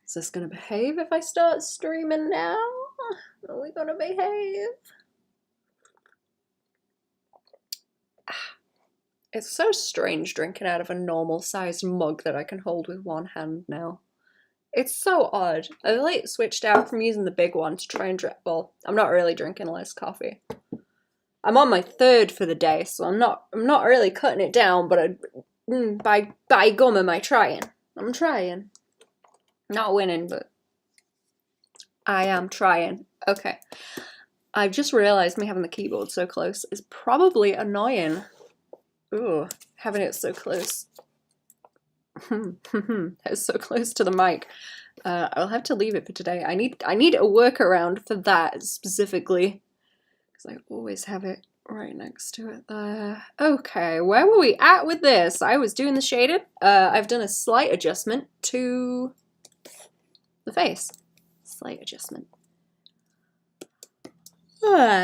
Is this gonna behave if I start streaming now? Are we gonna behave? It's so strange drinking out of a normal sized mug that I can hold with one hand now. It's so odd. I've like switched out from using the big one to try and drink. Well, I'm not really drinking less coffee. I'm on my third for the day, so I'm not really cutting it down, but by gum am I trying. I'm trying. Not winning, but I am trying. Okay. I've just realised me having the keyboard so close is probably annoying. Ooh, having it so close. It's so close to the mic. I'll have to leave it for today. I need a workaround for that specifically, because I always have it right next to it there. Okay, where were we at with this? I was doing the shaded. I've done a slight adjustment to the face. Slight adjustment.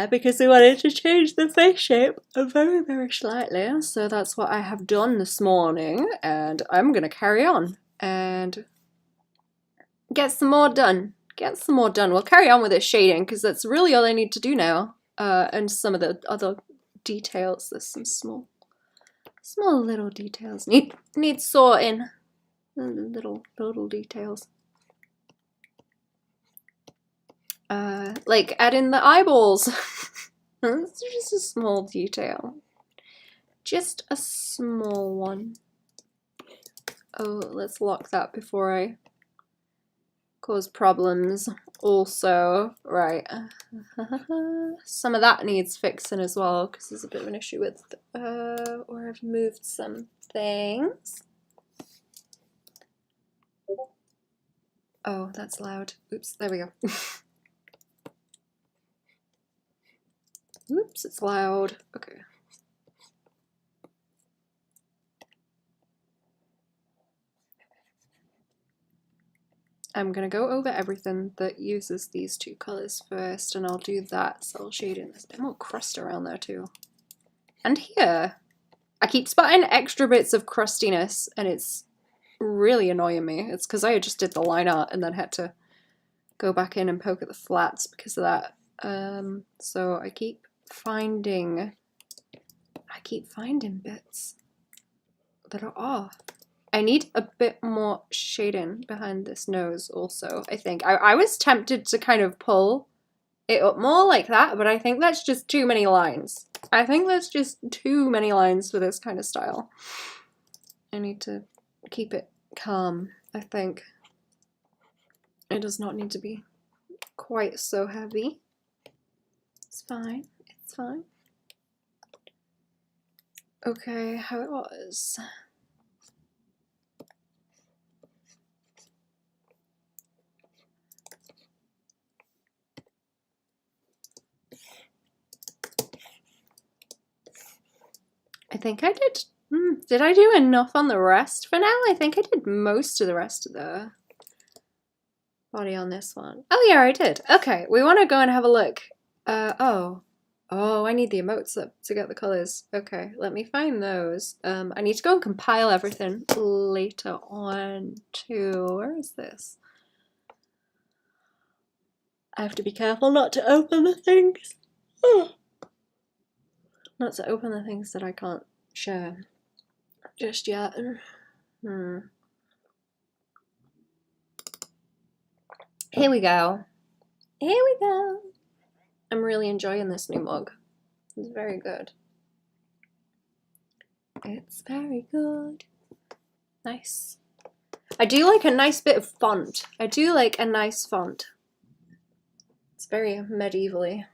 Because we wanted to change the face shape very, very slightly. So that's what I have done this morning, and I'm gonna carry on and get some more done. Get some more done. We'll carry on with this shading because that's really all I need to do now. And some of the other details. There's some small little details need sorting. Little details. Like adding the eyeballs. It's just a small detail. Just a small one. Oh, let's lock that before I cause problems. Also, right. Some of that needs fixing as well, because there's a bit of an issue with where I've moved some things. Oh, that's loud. Oops, there we go. Oops, it's loud. Okay. I'm gonna go over everything that uses these two colors first, and I'll do that cell shading. There's a bit more crust around there too. And here. I keep spotting extra bits of crustiness, and it's really annoying me. It's because I just did the line art and then had to go back in and poke at the flats because of that. So I keep finding bits that are off. I need a bit more shading behind this nose also, I think. I was tempted to kind of pull it up more like that, but I think that's just too many lines. I think that's just too many lines for this kind of style. I need to keep it calm, I think. It does not need to be quite so heavy. It's fine. It's fine. Okay, how it was. I think I did. Did I do enough on the rest for now? I think I did most of the rest of the body on this one. Oh yeah, I did. Okay, we want to go and have a look. Oh, I need the emotes up to get the colors. Okay, let me find those. I need to go and compile everything later on too. Where is this? I have to be careful not to open the things. Not to open the things that I can't share just yet. Here we go. Here we go. I'm really enjoying this new mug. It's very good. It's very good. Nice. I do like a nice bit of font. I do like a nice font. It's very medievally.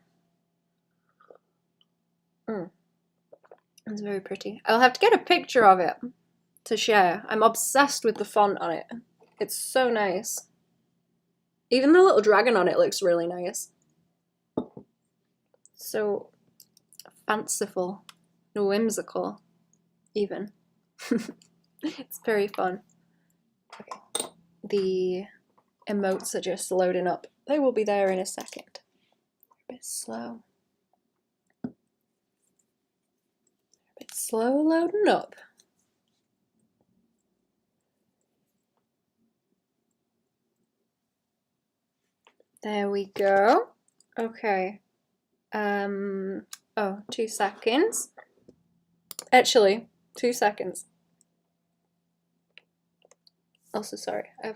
It's very pretty. I'll have to get a picture of it to share. I'm obsessed with the font on it. It's so nice. Even the little dragon on it looks really nice. So fanciful, whimsical, even. It's very fun. Okay. The emotes are just loading up. They will be there in a second. A bit slow. A bit slow loading up. There we go. Okay. Oh, 2 seconds. Actually, 2 seconds. Also, sorry, I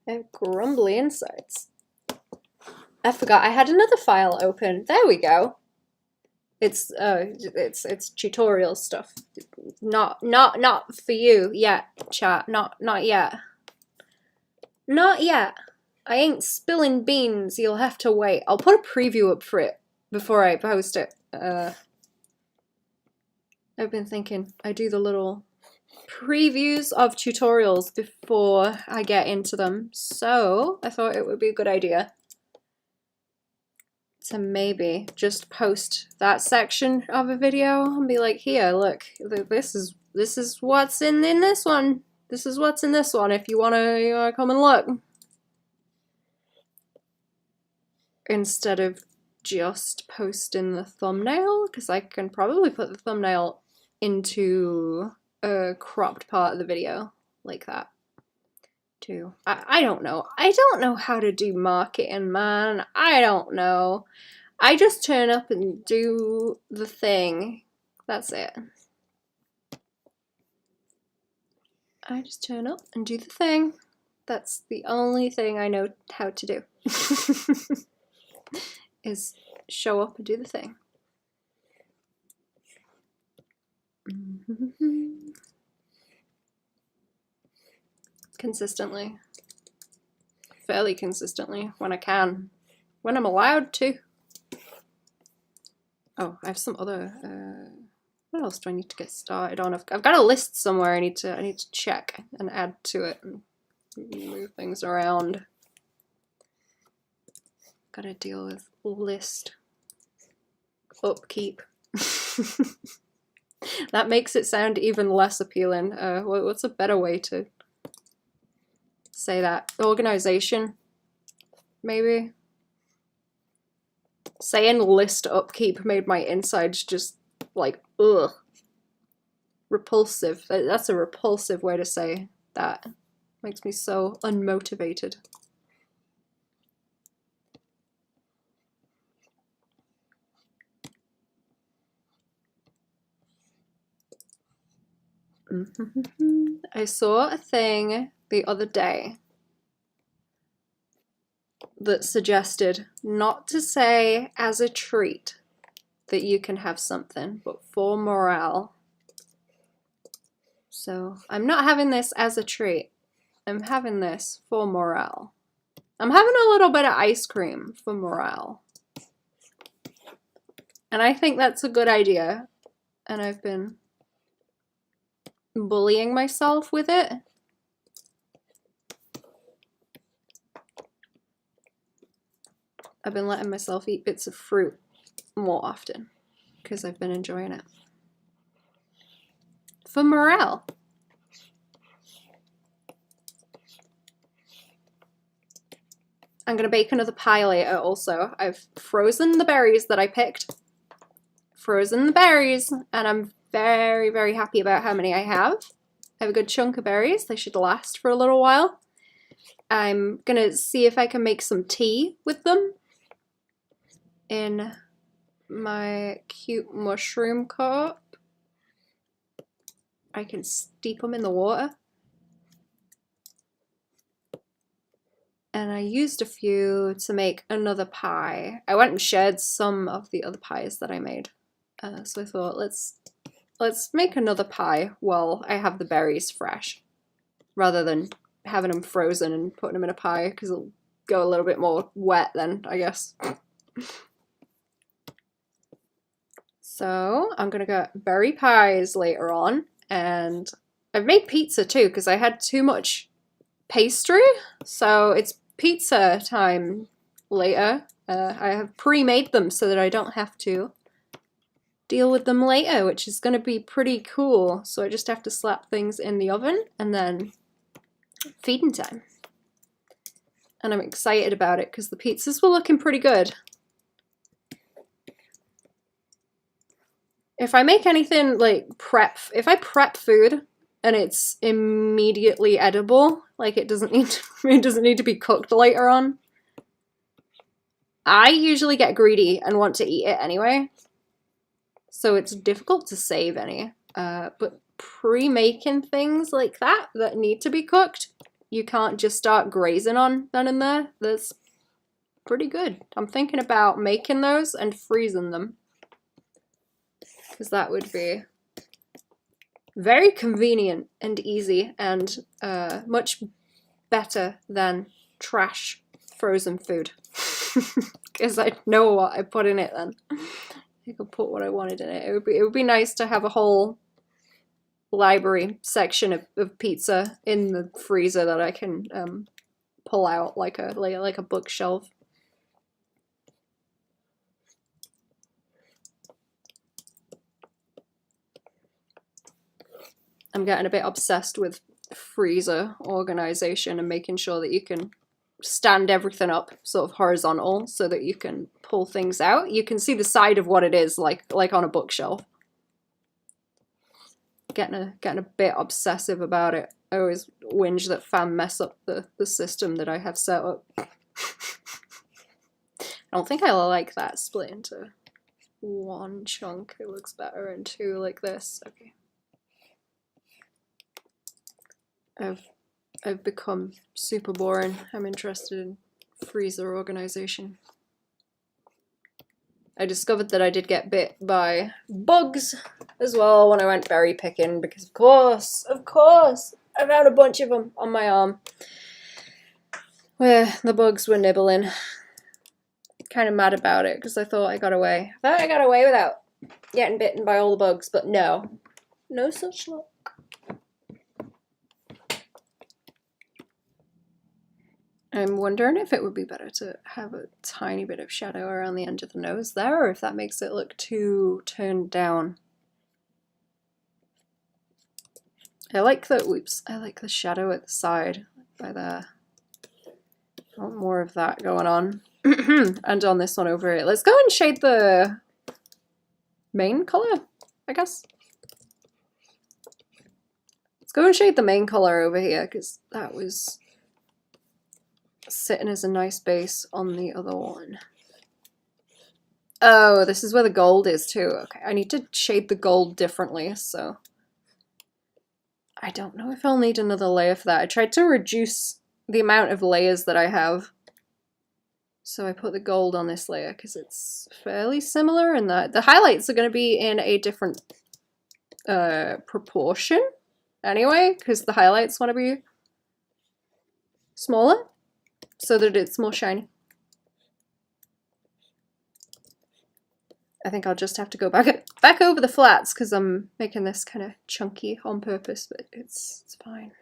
have grumbly insides. I forgot I had another file open. There we go. It's tutorial stuff. Not for you yet, chat. Not yet. Not yet. I ain't spilling beans. You'll have to wait. I'll put a preview up for it before I post it. I've been thinking I do the little previews of tutorials before I get into them. So I thought it would be a good idea to maybe just post that section of a video and be like, here, look, this is what's in this one. This is what's in this one if you wanna come and look. Instead of just posting the thumbnail, because I can probably put the thumbnail into a cropped part of the video like that too. I don't know. I don't know how to do marketing, man. I don't know. I just turn up and do the thing. That's it. I just turn up and do the thing. That's the only thing I know how to do. Is show up and do the thing. Consistently. Fairly consistently, when I can. When I'm allowed to. Oh, I have some other, what else do I need to get started on? I've got a list somewhere I need to check and add to it and move things around. Gotta deal with list upkeep. That makes it sound even less appealing. What's a better way to say that? Organization, maybe? Saying list upkeep made my insides just like, ugh. Repulsive. That's a repulsive way to say that. Makes me so unmotivated. I saw a thing the other day that suggested not to say as a treat that you can have something, but for morale. So I'm not having this as a treat. I'm having this for morale. I'm having a little bit of ice cream for morale. And I think that's a good idea. And I've been bullying myself with it. I've been letting myself eat bits of fruit more often because I've been enjoying it. For morale. I'm gonna bake another pie later also. I've frozen the berries that I picked. Frozen the berries, and I'm very, very happy about how many I have. I have a good chunk of berries. They should last for a little while. I'm gonna see if I can make some tea with them in my cute mushroom cup. I can steep them in the water. And I used a few to make another pie. I went and shared some of the other pies that I made. So I thought, let's make another pie while I have the berries fresh, rather than having them frozen and putting them in a pie, because it'll go a little bit more wet then, I guess. So I'm gonna get berry pies later on, and I've made pizza too, because I had too much pastry, so it's pizza time later. I have pre-made them so that I don't have to deal with them later, which is going to be pretty cool. So I just have to slap things in the oven and then feeding time. And I'm excited about it because the pizzas were looking pretty good. If I make anything like if I prep food and it's immediately edible, Like it doesn't need to, it doesn't need to be cooked later on. I usually get greedy and want to eat it anyway, so it's difficult to save any. But pre-making things like that need to be cooked, you can't just start grazing on then and there. That's pretty good. I'm thinking about making those and freezing them, because that would be very convenient and easy and much better than trash frozen food. Because I know what I put in it then. I could put what I wanted in it. It would be nice to have a whole library section of pizza in the freezer that I can pull out like a bookshelf. I'm getting a bit obsessed with freezer organization and making sure that you can stand everything up sort of horizontal so that you can pull things out. You can see the side of what it is like on a bookshelf. Getting a bit obsessive about it. I always whinge that fam mess up the system that I have set up. I don't think I like that split into one chunk. It looks better in two like this. Okay. I've become super boring. I'm interested in freezer organization. I discovered that I did get bit by bugs as well when I went berry picking, because of course, I found a bunch of them on my arm where the bugs were nibbling. Kind of mad about it because I thought I got away. I thought I got away without getting bitten by all the bugs, but no. No such luck. I'm wondering if it would be better to have a tiny bit of shadow around the end of the nose there, or if that makes it look too turned down. I like the shadow at the side by there. I want more of that going on. And on this one over here. Let's go and shade the main color, I guess. Let's go and shade the main color over here, because that was sitting as a nice base on the other one. Oh, this is where the gold is too. Okay, I need to shade the gold differently, so I don't know if I'll need another layer for that. I tried to reduce the amount of layers that I have, so I put the gold on this layer because it's fairly similar, and the highlights are going to be in a different proportion anyway, because the highlights want to be smaller so that it's more shiny. I think I'll just have to go back over the flats because I'm making this kind of chunky on purpose, but it's fine.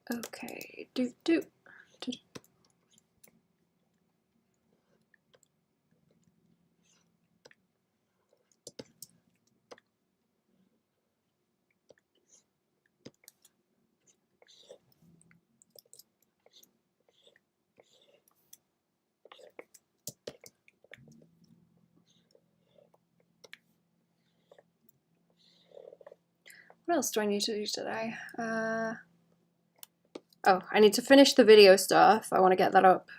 Okay, do. What else do I need to do today? Oh, I need to finish the video stuff. I want to get that up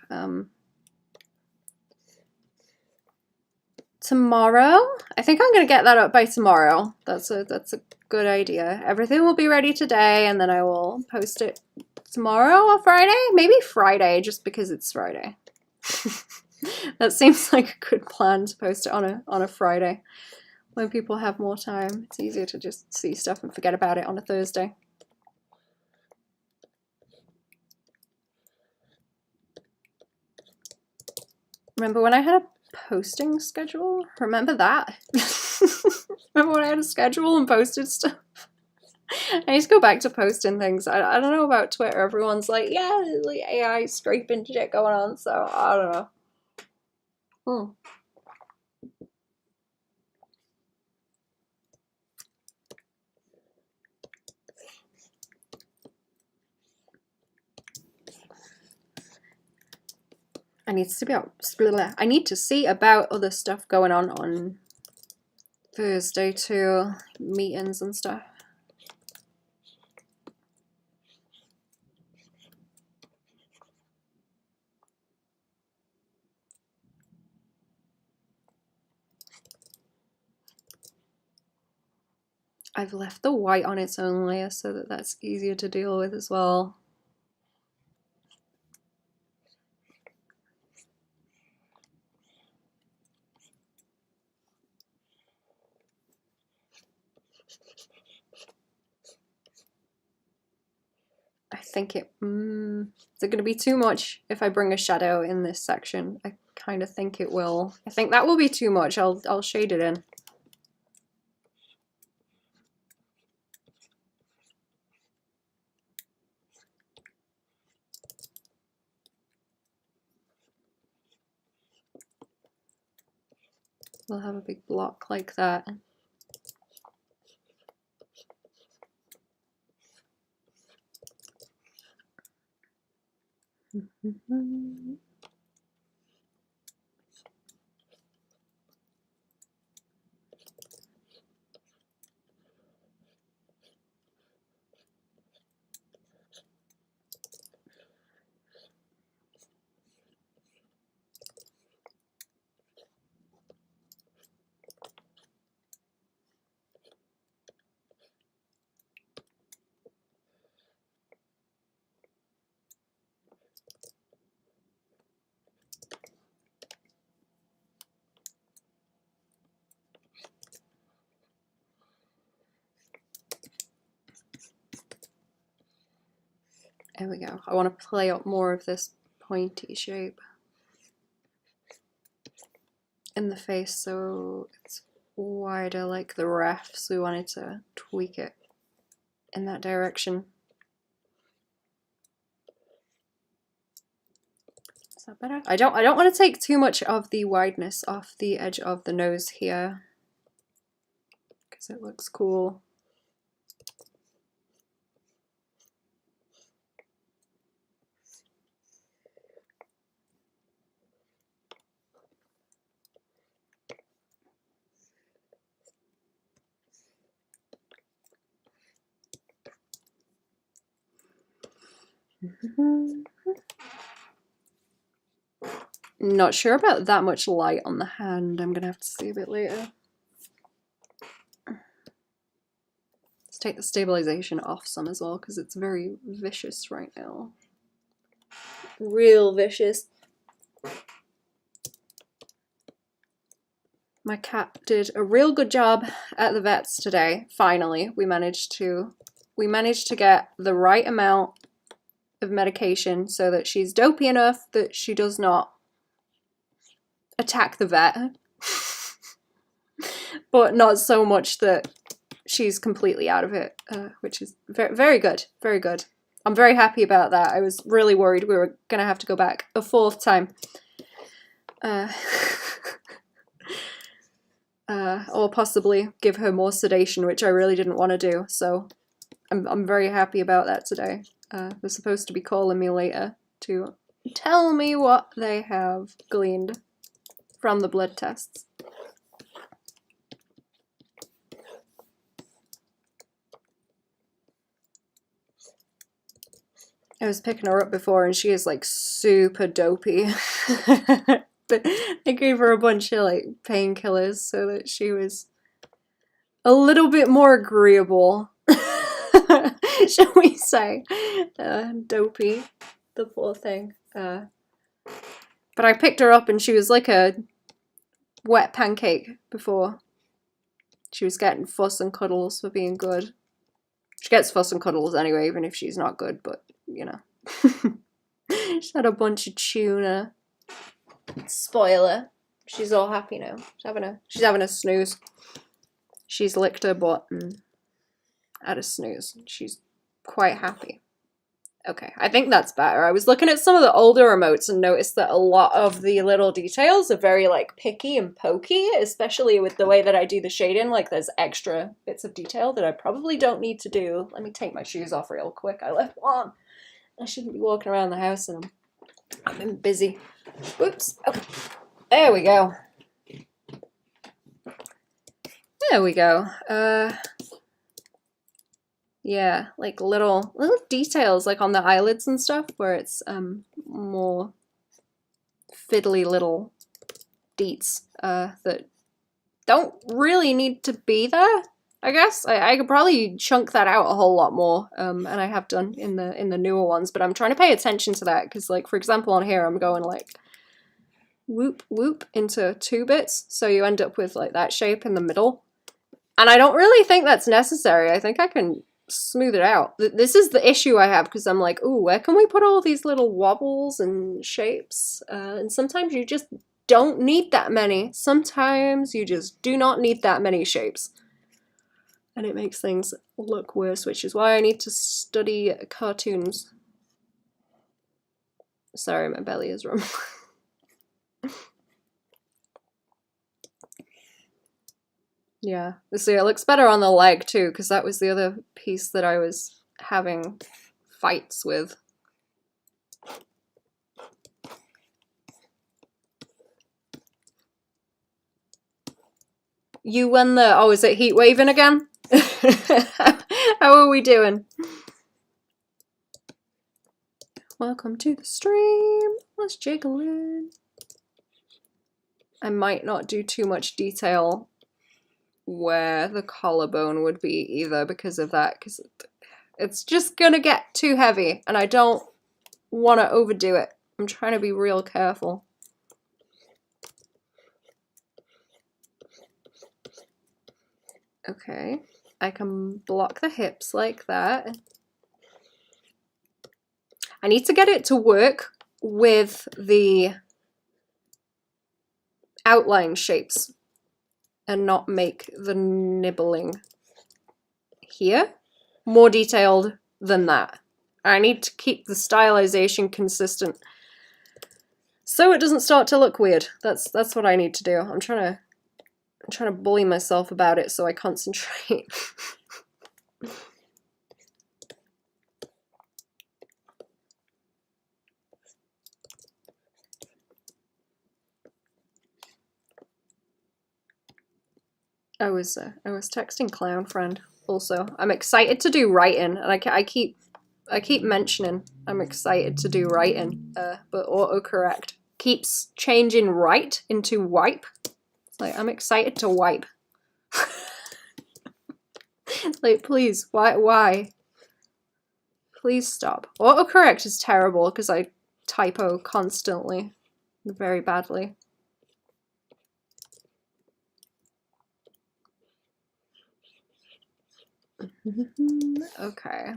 tomorrow. I think I'm going to get that up by tomorrow. That's a good idea. Everything will be ready today, and then I will post it tomorrow or Friday? Maybe Friday, just because it's Friday. That seems like a good plan, to post it on a Friday. When people have more time, it's easier to just see stuff and forget about it on a Thursday. Remember when I had a posting schedule? Remember that? Remember when I had a schedule and posted stuff? I need to go back to posting things. I don't know about Twitter. Everyone's like, yeah, there's like AI scraping shit going on, so I don't know. I need to see about other stuff going on Thursday too, meetings and stuff. I've left the white on its own layer so that that's easier to deal with as well. I think is it going to be too much if I bring a shadow in this section? I kind of think it will. I think that will be too much. I'll shade it in. We'll have a big block like that. There we go. I want to play up more of this pointy shape in the face so it's wider like the ref, so we wanted to tweak it in that direction. Is that better? I don't want to take too much of the wideness off the edge of the nose here because it looks cool. Not sure about that much light on the hand. I'm gonna have to see a bit later. Let's take the stabilization off some as well because it's very vicious right now. Real vicious. My cat did a real good job at the vet's today. Finally, we managed to get the right amount of medication so that she's dopey enough that she does not attack the vet, but not so much that she's completely out of it, which is very, very good, very good. I'm very happy about that. I was really worried we were gonna have to go back a fourth time. Or possibly give her more sedation, which I really didn't want to do, so I'm very happy about that today. They're supposed to be calling me later to tell me what they have gleaned from the blood tests. I was picking her up before and she is like super dopey. But I gave her a bunch of like painkillers so that she was a little bit more agreeable, shall we say. Dopey, the poor thing. But I picked her up and she was like a wet pancake before. She was getting fuss and cuddles for being good. She gets fuss and cuddles anyway, even if she's not good, but you know. She's had a bunch of tuna. Spoiler. She's all happy now. She's having a snooze. She's licked her butt and had a snooze. She's quite happy. Okay, I think that's better. I was looking at some of the older emotes and noticed that a lot of the little details are very like picky and pokey, especially with the way that I do the shading. Like there's extra bits of detail that I probably don't need to do. Let me take my shoes off real quick. I left one. I shouldn't be walking around the house in them. I've been busy. Oops. Okay. There we go. There we go. Yeah, like little details like on the eyelids and stuff where it's more fiddly little deets that don't really need to be there. I guess I could probably chunk that out a whole lot more, and I have done in the newer ones. But I'm trying to pay attention to that because, like, for example, on here I'm going like whoop whoop into 2 bits, so you end up with like that shape in the middle. And I don't really think that's necessary. I think I can smooth it out. This is the issue I have because I'm like, ooh, where can we put all these little wobbles and shapes? And sometimes you just don't need that many. Sometimes you just do not need that many shapes. And it makes things look worse, which is why I need to study cartoons. Sorry, my belly is rumbling. Yeah, see, it looks better on the leg too, because that was the other piece that I was having fights with. You won the... Oh, is it heat waving again? How are we doing? Welcome to the stream. Let's jiggle in. I might not do too much detail where the collarbone would be either because of that, because it's just gonna get too heavy and I don't want to overdo it. I'm trying to be real careful. Okay, I can block the hips like that. I need to get it to work with the outline shapes and not make the nibbling here more detailed than that. I need to keep the stylization consistent so it doesn't start to look weird. That's what I need to do. I'm trying to bully myself about it so I concentrate. I was texting Clown Friend also. I'm excited to do writing, and I keep mentioning I'm excited to do writing, but autocorrect keeps changing write into wipe. It's like, I'm excited to wipe. Like, please, why? Please stop. Autocorrect is terrible because I typo constantly, very badly. Okay.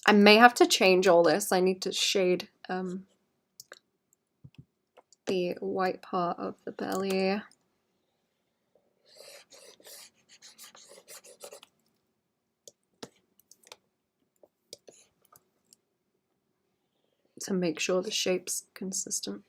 I may have to change all this. I need to shade the white part of the belly. To make sure the shape's consistent.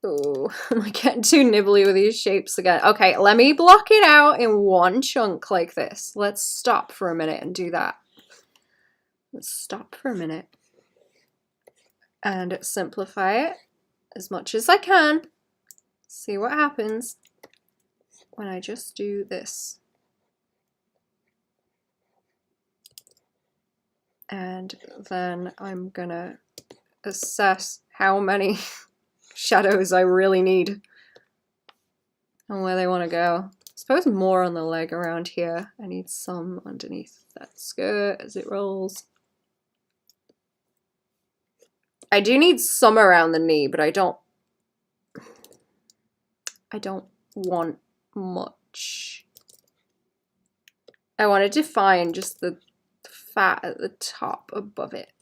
Oh, am I getting too nibbly with these shapes again? Okay, let me block it out in one chunk like this. Let's stop for a minute and do that. Let's stop for a minute and simplify it as much as I can. See what happens when I just do this. And then I'm gonna assess how many shadows I really need and where they want to go. I suppose more on the leg around here. I need some underneath that skirt as it rolls. I do need some around the knee, but I don't want much. I want to define just the fat at the top above it.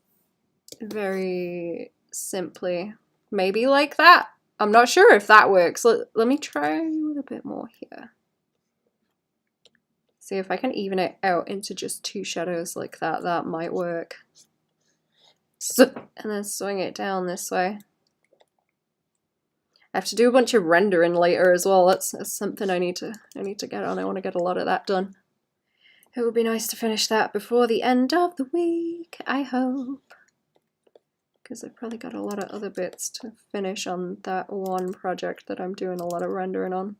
Very simply. Maybe like that. I'm not sure if that works. Let me try with a bit more here. See if I can even it out into just 2 shadows like that. That might work. So, and then swing it down this way. I have to do a bunch of rendering later as well. That's something I need to get on. I want to get a lot of that done. It would be nice to finish that before the end of the week, I hope. Because I've probably got a lot of other bits to finish on that one project that I'm doing a lot of rendering on.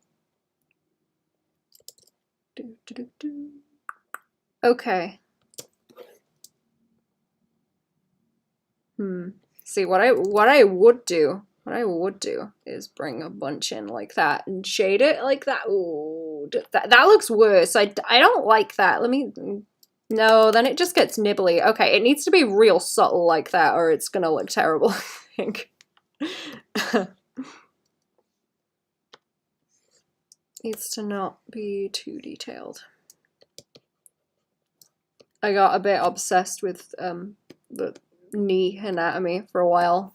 Okay. See, what I would do is bring a bunch in like that and shade it like that. Ooh, that looks worse. I don't like that. Let me... No, then it just gets nibbly. Okay, it needs to be real subtle like that or it's gonna look terrible, I think. Needs to not be too detailed. I got a bit obsessed with the knee anatomy for a while.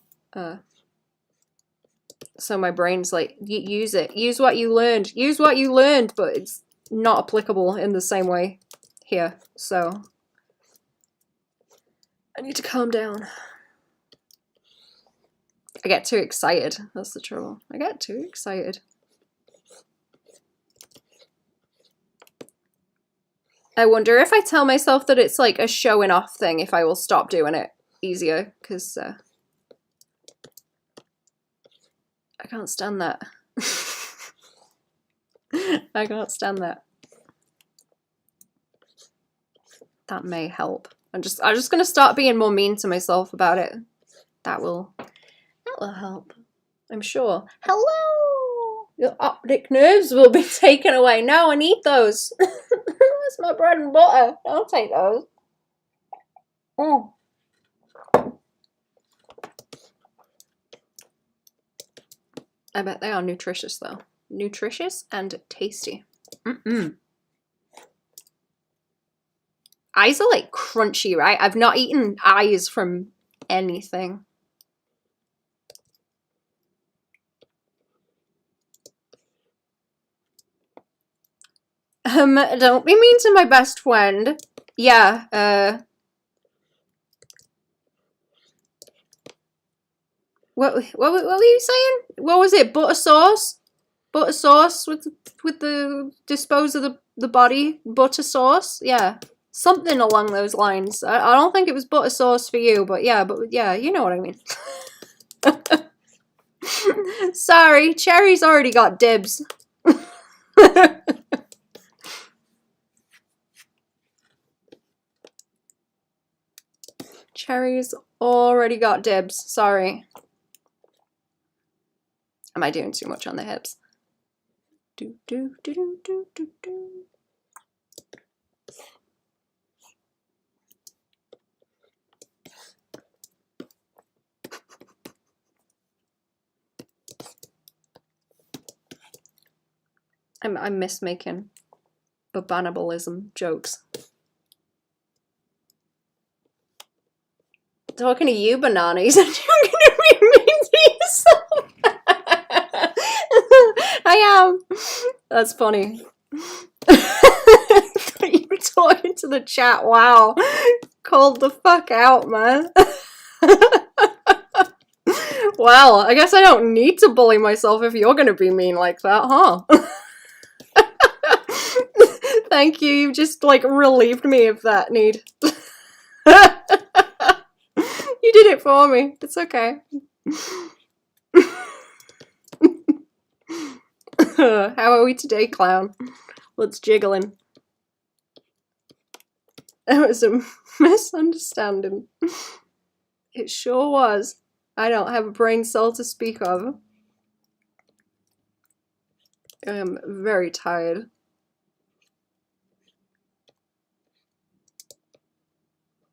So my brain's like, use it. Use what you learned. Use what you learned, but it's not applicable in the same way here. So I need to calm down. I get too excited. That's the trouble. I get too excited. I wonder if I tell myself that it's like a showing off thing, if I will stop doing it easier, because I can't stand that. I can't stand that. That may help. I'm just gonna start being more mean to myself about it. That will help. I'm sure. Hello! Your optic nerves will be taken away. No, I need those. That's my bread and butter. Don't take those. Oh. I bet they are nutritious though. Nutritious and tasty. Eyes are like crunchy, right? I've not eaten eyes from anything. Don't be mean to my best friend. Yeah, what were you saying? What was it? Butter sauce? Butter sauce with the dispose of the body? Butter sauce? Yeah. Something along those lines. I don't think it was butter sauce for you, but yeah, you know what I mean. Sorry, Cherry's already got dibs. Cherry's already got dibs. Sorry. Am I doing too much on the hips? Do do do do do do do. I miss making Babanabalism jokes. Talking to you, Bananas, and you're gonna be mean to yourself. I am. That's funny. You were talking to the chat. Wow. Called the fuck out, man. Wow, I guess I don't need to bully myself if you're gonna be mean like that, huh? Thank you, you've just, like, relieved me of that need. You did it for me. It's okay. How are we today, clown? What's jiggling? That was a misunderstanding. It sure was. I don't have a brain cell to speak of. I am very tired.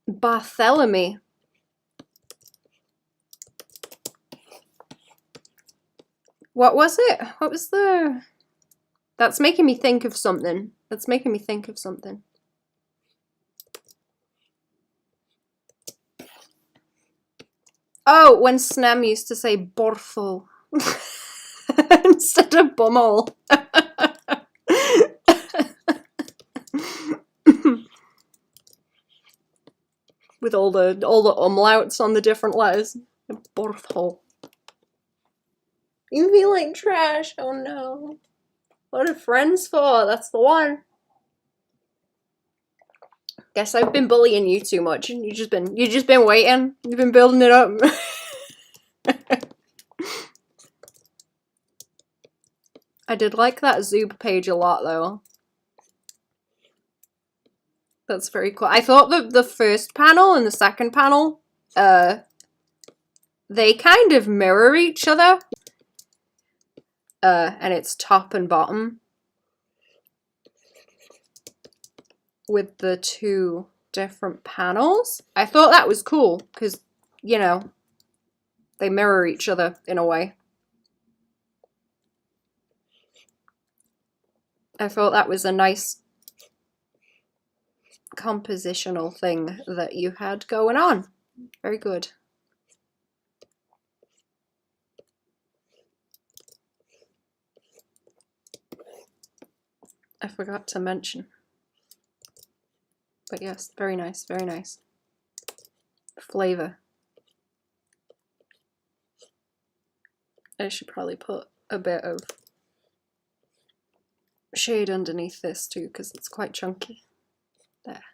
Bartholomew. What was it? What was the... That's making me think of something. That's making me think of something. Oh, when Snem used to say Borthol instead of Bummel. With all the umlauts on the different letters. Borthol. You feel like trash. Oh no. What are friends for? That's the one. Guess I've been bullying you too much, and you've just been waiting. You've been building it up. I did like that Zoob page a lot, though. That's very cool. I thought that the first panel and the second panel, they kind of mirror each other. And it's top and bottom. With the two different panels. I thought that was cool, because, you know, they mirror each other in a way. I thought that was a nice compositional thing that you had going on. Very good. I forgot to mention. But yes, very nice, very nice. Flavor. I should probably put a bit of shade underneath this too, because it's quite chunky. There.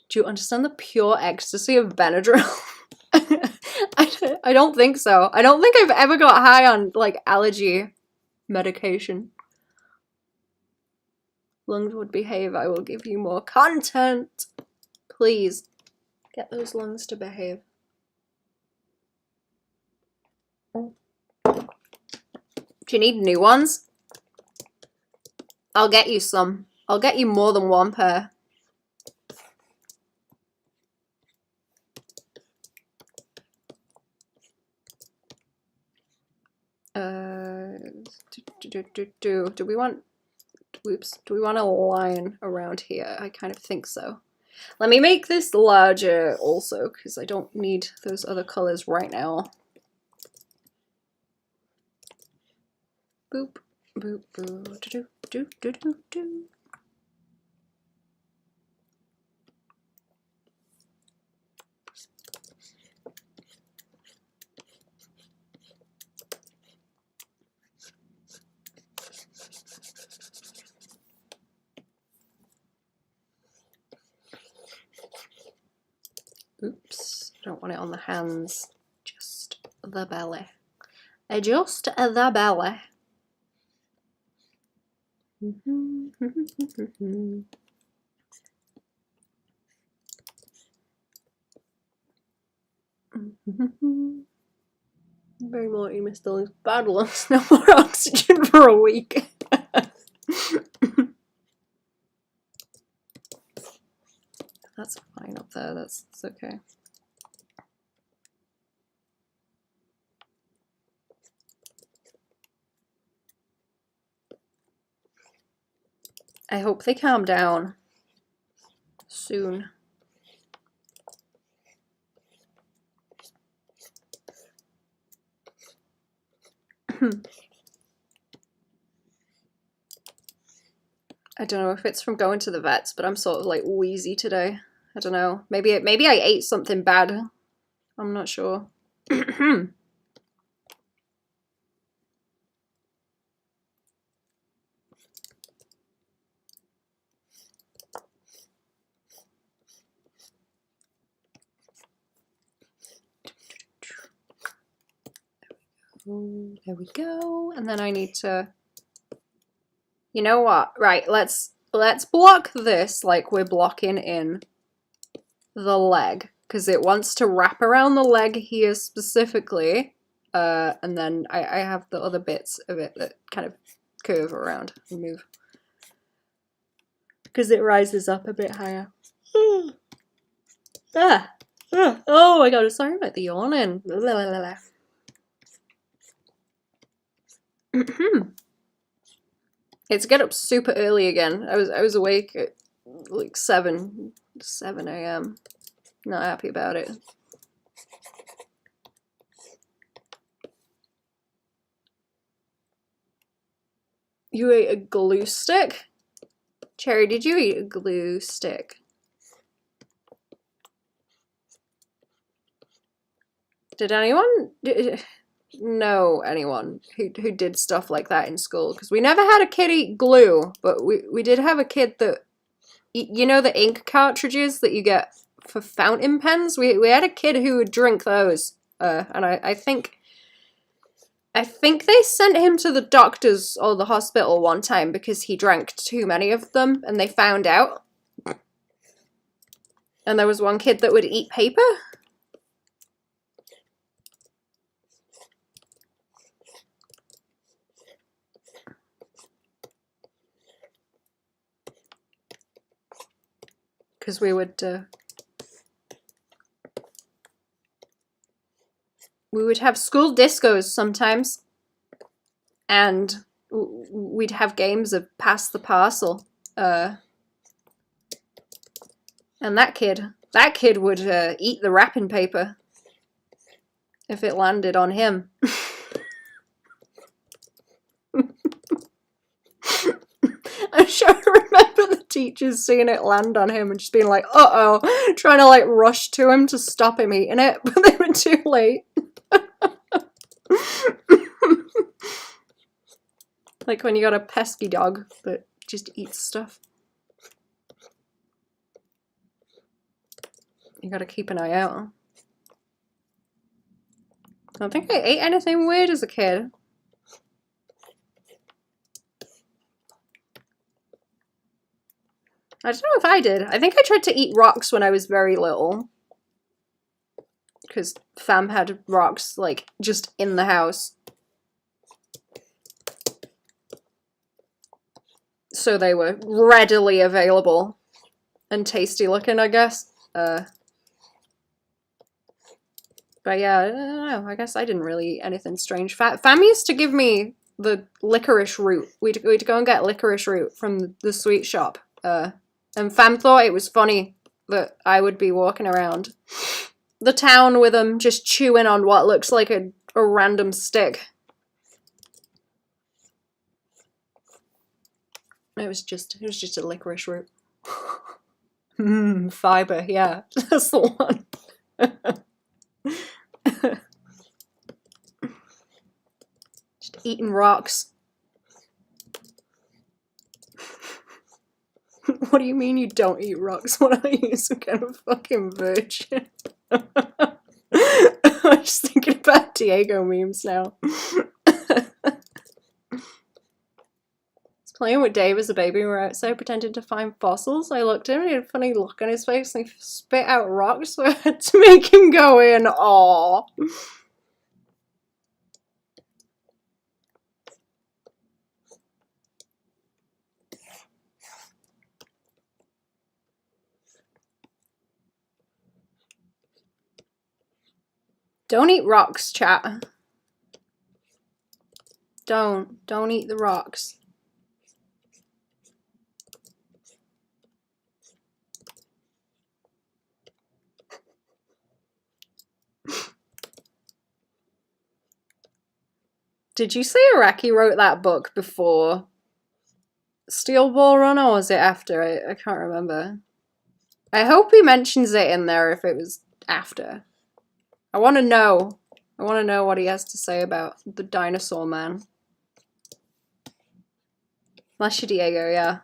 Do you understand the pure ecstasy of Benadryl? I don't think so. I don't think I've ever got high on, like, allergy medication. Lungs would behave. I will give you more content. Please, get those lungs to behave. Do you need new ones? I'll get you some. I'll get you more than one pair. Do we want... Oops. Do we want a line around here? I kind of think so. Let me make this larger also, because I don't need those other colors right now. Boop, boop, boop, do, do, do, do, do. Oops, don't want it on the hands, just the belly. Just the belly. Very morty, Mr. Lewis. Bad lungs, no more oxygen for a week. That's fine up there, that's okay. I hope they calm down soon. I don't know if it's from going to the vets, but I'm sort of like wheezy today. I don't know. Maybe I ate something bad. I'm not sure. There we go. And then I need to, you know what? Right, let's block this like we're blocking in the leg, because it wants to wrap around the leg here specifically. And then I have the other bits of it that kind of curve around and move, because it rises up a bit higher. Oh my god, sorry about the yawning. It's get up super early again. I was awake at like 7 a.m. Not happy about it. You ate a glue stick? Cherry, did you eat a glue stick? Did anyone? know anyone who did stuff like that in school, because we never had a kid eat glue, but we did have a kid that, you know, the ink cartridges that you get for fountain pens? We had a kid who would drink those, and I think they sent him to the doctors or the hospital one time because he drank too many of them, and they found out. And there was one kid that would eat paper. Because we would have school discos sometimes, and we'd have games of pass the parcel. And that kid would eat the wrapping paper if it landed on him. I'm sure I remember the teachers seeing it land on him and just being like, uh-oh, trying to like rush to him to stop him eating it, but they were too late. Like when you got a pesky dog that just eats stuff. You gotta keep an eye out. I don't think I ate anything weird as a kid. I don't know if I did. I think I tried to eat rocks when I was very little. Because fam had rocks, like, just in the house. So they were readily available. And tasty looking, I guess. But yeah, I don't know. I guess I didn't really eat anything strange. Fam used to give me the licorice root. We'd go and get licorice root from the sweet shop. And fam thought it was funny that I would be walking around the town with them, just chewing on what looks like a random stick. It was just a licorice root. Fiber, yeah, that's the one. Just eating rocks. What do you mean you don't eat rocks? What are you, some kind of fucking virgin? I'm just thinking about Diego memes now. Playing with Dave as a baby. We were outside pretending to find fossils. I looked at him, he had a funny look on his face, and he spit out rocks, so I had to make him go in. Aww. Don't eat rocks, chat. Don't eat the rocks. Did you say Araki wrote that book before Steel Ball Run, or was it after? I can't remember. I hope he mentions it in there if it was after. I want to know. I want to know what he has to say about the dinosaur man. Masha Diego, yeah.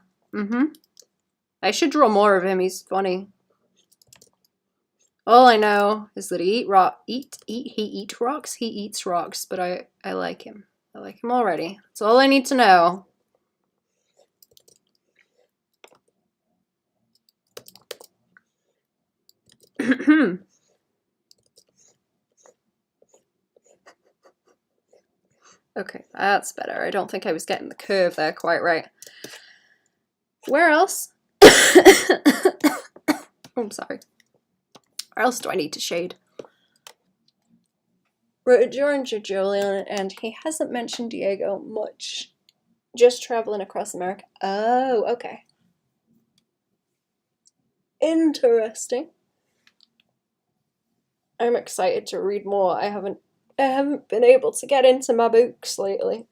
I should draw more of him, he's funny. All I know is that he eats rocks? He eats rocks, but I like him. I like him already. That's all I need to know. Okay, that's better. I don't think I was getting the curve there quite right. Where else? I'm sorry. Where else do I need to shade? Wrote a drawing to Julian, and he hasn't mentioned Diego much. Just traveling across America. Oh, okay. Interesting. I'm excited to read more. I haven't been able to get into my books lately.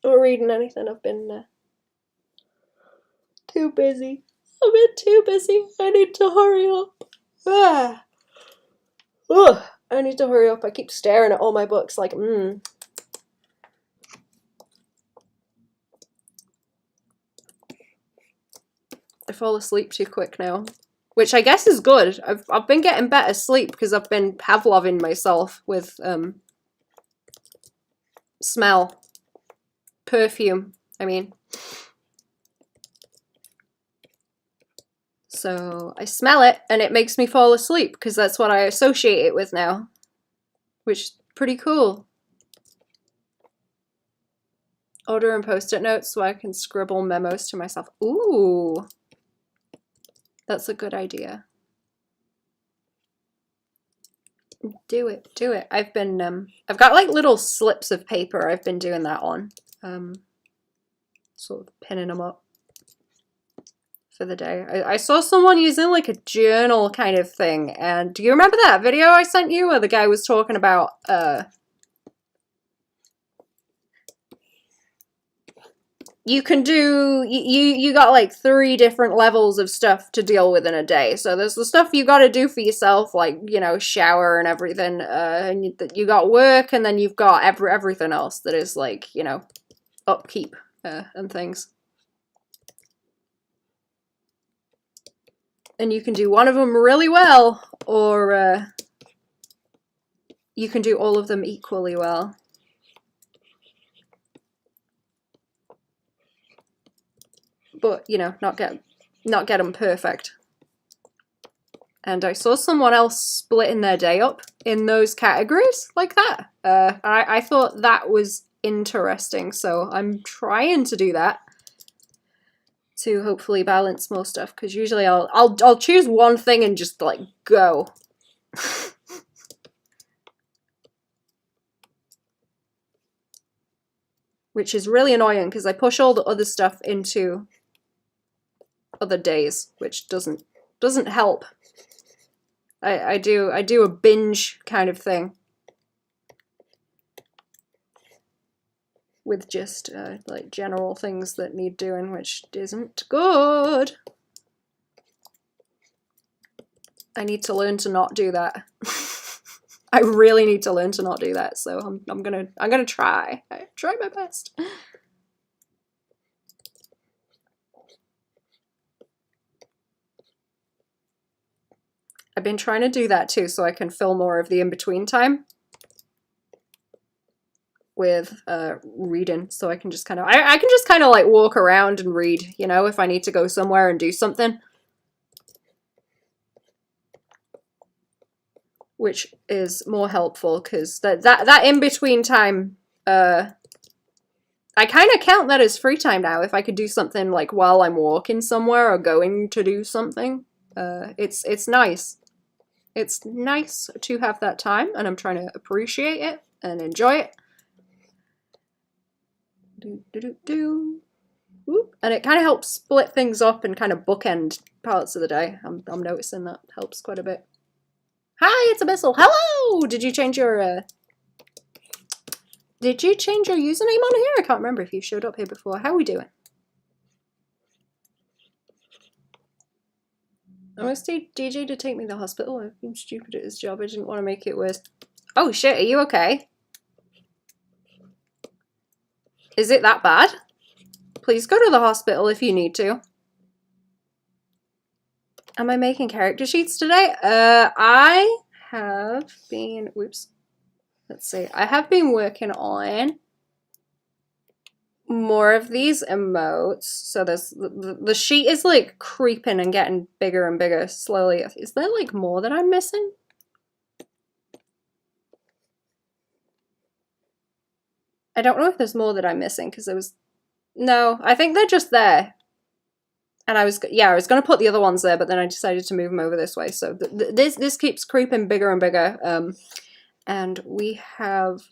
Or reading anything. I've been too busy. I've been too busy. I need to hurry up. Ah. Ugh. I need to hurry up. I keep staring at all my books like, I fall asleep too quick now. Which I guess is good. I've been getting better sleep because I've been Pavloving myself with smell. Perfume, I mean. So I smell it and it makes me fall asleep because that's what I associate it with now. Which is pretty cool. Order and post-it notes so I can scribble memos to myself. Ooh. That's a good idea. Do it, do it. I've got like little slips of paper I've been doing that on. Sort of pinning them up for the day. I saw someone using like a journal kind of thing, and do you remember that video I sent you where the guy was talking about you can do you got like 3 different levels of stuff to deal with in a day. So there's the stuff you got to do for yourself, like, you know, shower and everything, and you got work, and then you've got everything else that is like, you know, upkeep and things. And you can do one of them really well, or you can do all of them equally well. But, you know, not get them perfect. And I saw someone else splitting their day up in those categories like that. I thought that was interesting, so I'm trying to do that to hopefully balance more stuff, because usually I'll choose one thing and just like go. Which is really annoying because I push all the other stuff into other days, which doesn't help. I do a binge kind of thing with just like general things that need doing, which isn't good. I need to learn to not do that. I really need to learn to not do that, so I'm gonna try. I try my best. I've been trying to do that too, so I can fill more of the in-between time with reading, so I can just kind of I can just kind of like walk around and read, you know, if I need to go somewhere and do something, which is more helpful because that in-between time, I kind of count that as free time now. If I could do something like while I'm walking somewhere or going to do something, it's nice. It's nice to have that time, and I'm trying to appreciate it and enjoy it. And it kind of helps split things up and kind of bookend parts of the day. I'm noticing that helps quite a bit. Hi, it's Abyssal. Hello! Did you change your username on here? I can't remember if you showed up here before. How are we doing? I asked DJ to take me to the hospital. I've been stupid at his job. I didn't want to make it worse. Oh shit, are you okay? Is it that bad? Please go to the hospital if you need to. Am I making character sheets today? I have been, whoops. Let's see. I have been working on more of these emotes. So there's the sheet is like creeping and getting bigger and bigger slowly. Is there like more that I'm missing? I don't know if there's more that I'm missing because there was, no, I think they're just there. And I was going to put the other ones there, but then I decided to move them over this way. So this keeps creeping bigger and bigger. And we have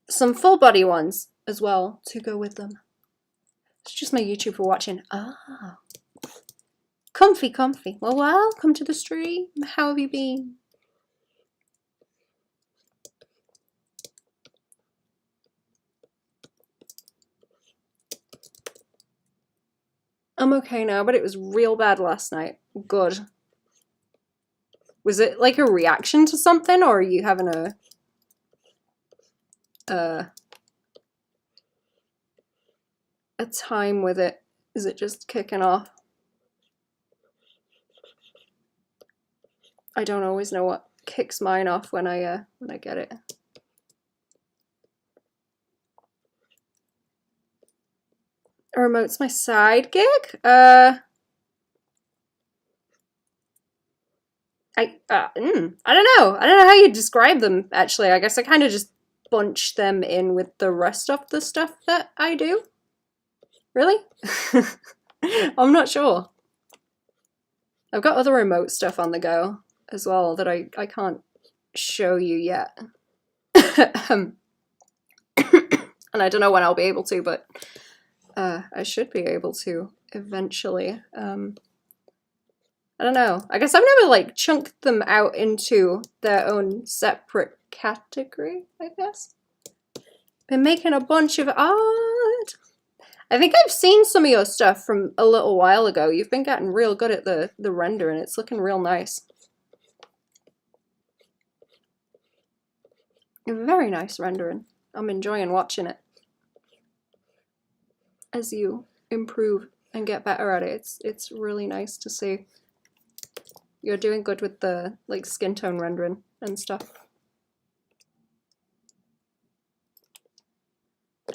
some full body ones as well to go with them. It's just my YouTube for watching. Ah. Comfy. Well, welcome to the stream. How have you been? I'm okay now, but it was real bad last night. Good. Was it like a reaction to something, or are you having a time with it? Is it just kicking off? I don't always know what kicks mine off when I get it. A remote's my side gig? I don't know. I don't know how you describe them, actually. I guess I kind of just bunch them in with the rest of the stuff that I do. Really? I'm not sure. I've got other remote stuff on the go as well that I can't show you yet. And I don't know when I'll be able to, but I should be able to eventually. I don't know. I guess I've never like chunked them out into their own separate category, I guess. Been making a bunch of art. I think I've seen some of your stuff from a little while ago. You've been getting real good at the render, and it's looking real nice. Very nice rendering. I'm enjoying watching it. As you improve and get better at it, it's really nice to see. You're doing good with the like skin tone rendering and stuff.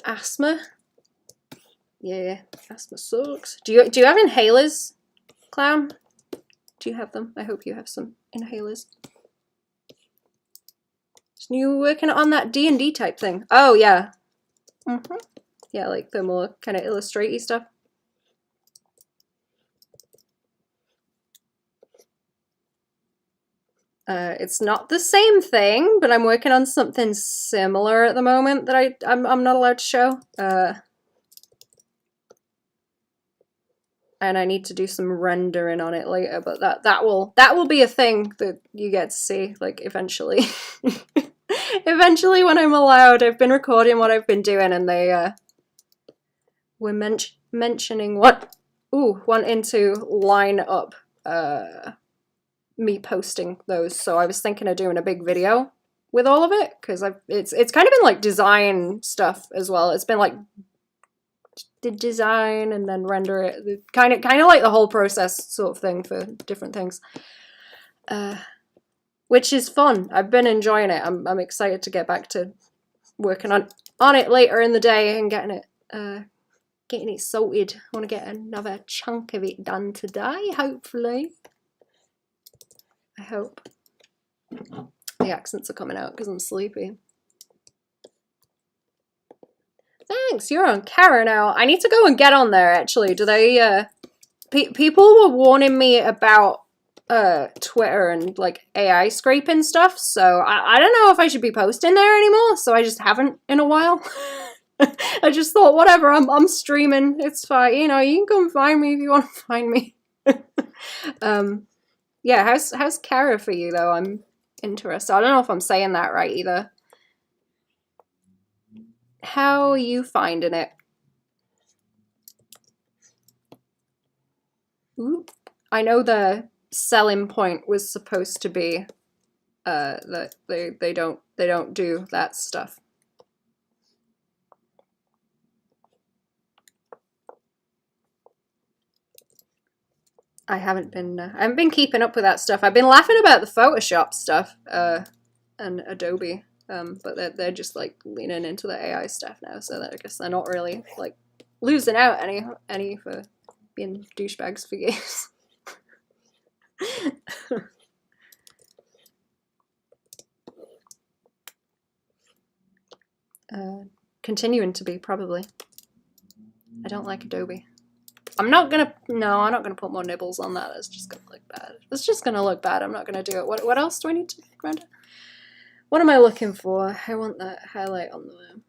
Asthma? Yeah, asthma sucks. Do you have inhalers, Clown? Do you have them? I hope you have some inhalers. So you working on that D&D type thing? Oh yeah. Yeah, like the more kind of illustrate-y stuff. It's not the same thing, but I'm working on something similar at the moment that I'm not allowed to show. And I need to do some rendering on it later, but that will be a thing that you get to see, like, eventually. Eventually when I'm allowed. I've been recording what I've been doing, and they were mentioning wanting to line up me posting those, so I was thinking of doing a big video with all of it, because it's kind of been like design stuff as well. It's been like the design and then render it, kind of like the whole process sort of thing for different things, which is fun. I've been enjoying it. I'm excited to get back to working on it later in the day and getting it sorted. I want to get another chunk of it done today, hopefully. I hope. The accents are coming out because I'm sleepy. Thanks, you're on Kara now. I need to go and get on there, actually. Do they, people were warning me about Twitter and like AI scraping stuff, so I don't know if I should be posting there anymore, so I just haven't in a while. I just thought, whatever, I'm streaming, it's fine, you know, you can come find me if you want to find me. Yeah, how's Kara for you though? I'm interested. I don't know if I'm saying that right either. How are you finding it? Ooh. I know the selling point was supposed to be that they don't do that stuff. I haven't been keeping up with that stuff. I've been laughing about the Photoshop stuff and Adobe, but they're just like leaning into the AI stuff now, so that I guess they're not really like losing out any for being douchebags for games. Continuing to be, probably. I don't like Adobe. I'm not gonna put more nibbles on that. It's just gonna look bad. It's just gonna look bad. I'm not gonna do it. What else do I need to render? What am I looking for? I want that highlight on the...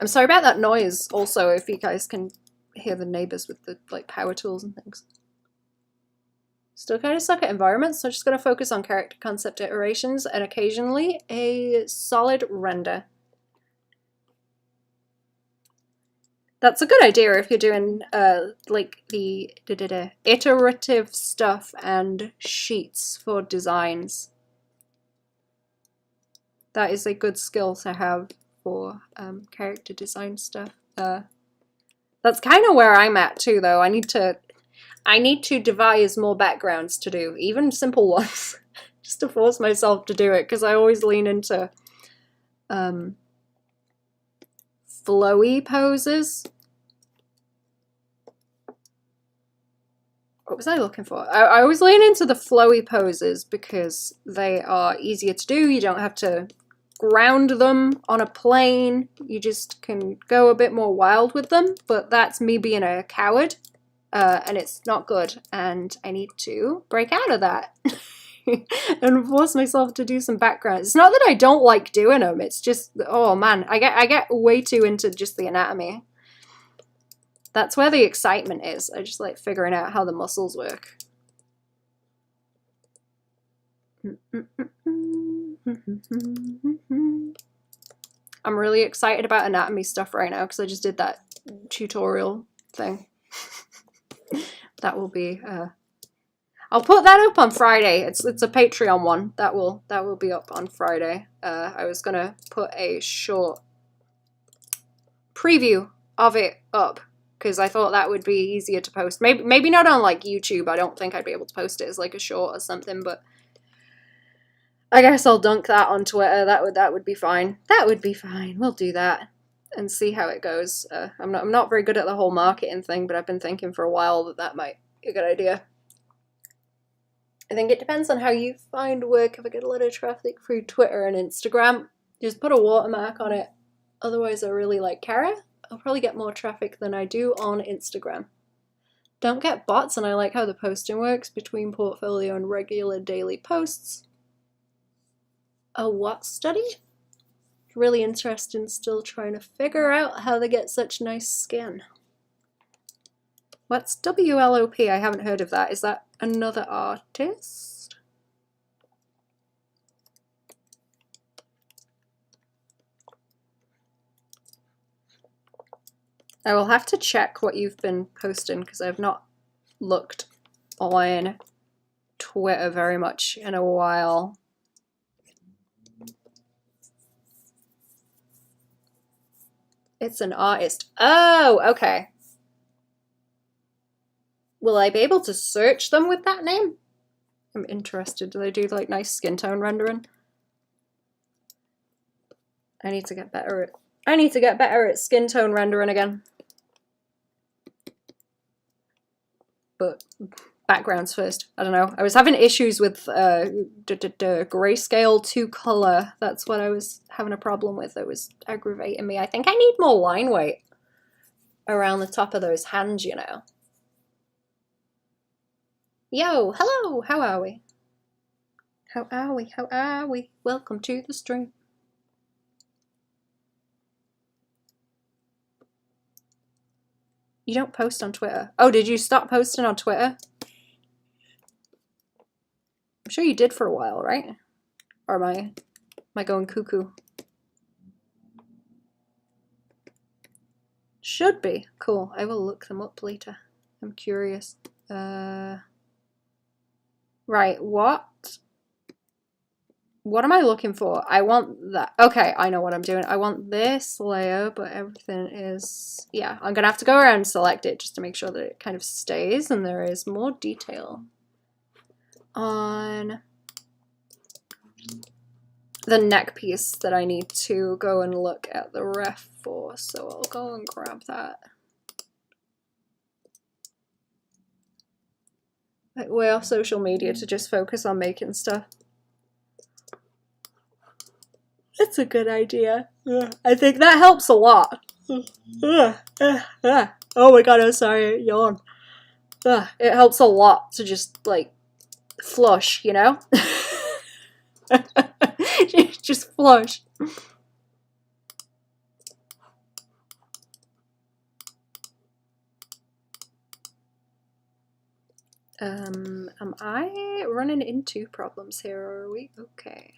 I'm sorry about that noise also, if you guys can hear the neighbors with the like power tools and things. Still kind of suck at environments, so I'm just gonna focus on character concept iterations and occasionally a solid render. That's a good idea if you're doing like the iterative stuff and sheets for designs. That is a good skill to have for character design stuff. That's kind of where I'm at too, though. I need to devise more backgrounds to do, even simple ones, just to force myself to do it, because I always lean into flowy poses. What was I looking for? I always lean into the flowy poses because they are easier to do. You don't have to ground them on a plane. You just can go a bit more wild with them, but that's me being a coward, and it's not good, and I need to break out of that and force myself to do some backgrounds. It's not that I don't like doing them, it's just, oh man, I get way too into just the anatomy. That's where the excitement is. I just like figuring out how the muscles work. I'm really excited about anatomy stuff right now because I just did that tutorial thing. That will be I'll put that up on Friday. It's a Patreon one. That will be up on Friday. I was gonna put a short preview of it up because I thought that would be easier to post. Maybe not on like YouTube. I don't think I'd be able to post it as like a short or something, but I guess I'll dunk that on Twitter. That would be fine. That would be fine. We'll do that and see how it goes. I'm not very good at the whole marketing thing, but I've been thinking for a while that might be a good idea. I think it depends on how you find work. If I get a lot of traffic through Twitter and Instagram, just put a watermark on it. Otherwise, I really like Kara. I'll probably get more traffic than I do on Instagram. Don't get bots, and I like how the posting works between portfolio and regular daily posts. A what study? Really interesting, still trying to figure out how they get such nice skin. What's WLOP? I haven't heard of that. Is that another artist? I will have to check what you've been posting because I've not looked on Twitter very much in a while. It's an artist. Oh, okay. Will I be able to search them with that name? I'm interested. Do they do like nice skin tone rendering? I need to get better at skin tone rendering again. But backgrounds first. I don't know. I was having issues with grayscale to color. That's what I was having a problem with. It was aggravating me. I think I need more line weight around the top of those hands, you know. Yo, hello, how are we? How are we? How are we? Welcome to the stream. You don't post on Twitter. Oh, did you stop posting on Twitter? I'm sure you did for a while, right? Or am I going cuckoo? Should be. Cool. I will look them up later. I'm curious. Right, what am I looking for? I want that. Okay, I know what I'm doing. I want this layer, but everything is... Yeah, I'm going to have to go around and select it just to make sure that it kind of stays and there is more detail on the neck piece that I need to go and look at the ref for. So I'll go and grab that. Like, way off social media to just focus on making stuff. It's a good idea. I think that helps a lot. Oh my god, I'm sorry, yawn. It helps a lot to just, like, flush, you know? Just flush. Am I running into problems here, or are we okay?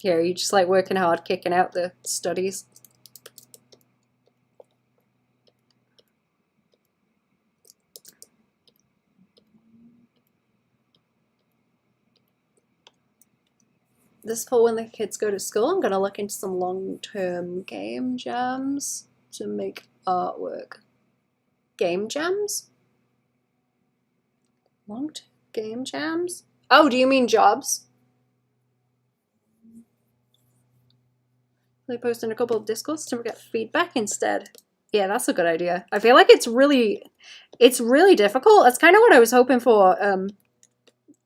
Here, you just like working hard, kicking out the studies. This fall when the kids go to school, I'm gonna look into some long-term game jams to make artwork. Game jams? Long-term game jams? Oh, do you mean jobs? They post in a couple of discords to get feedback instead. Yeah, that's a good idea. I feel like it's really difficult. That's kind of what I was hoping for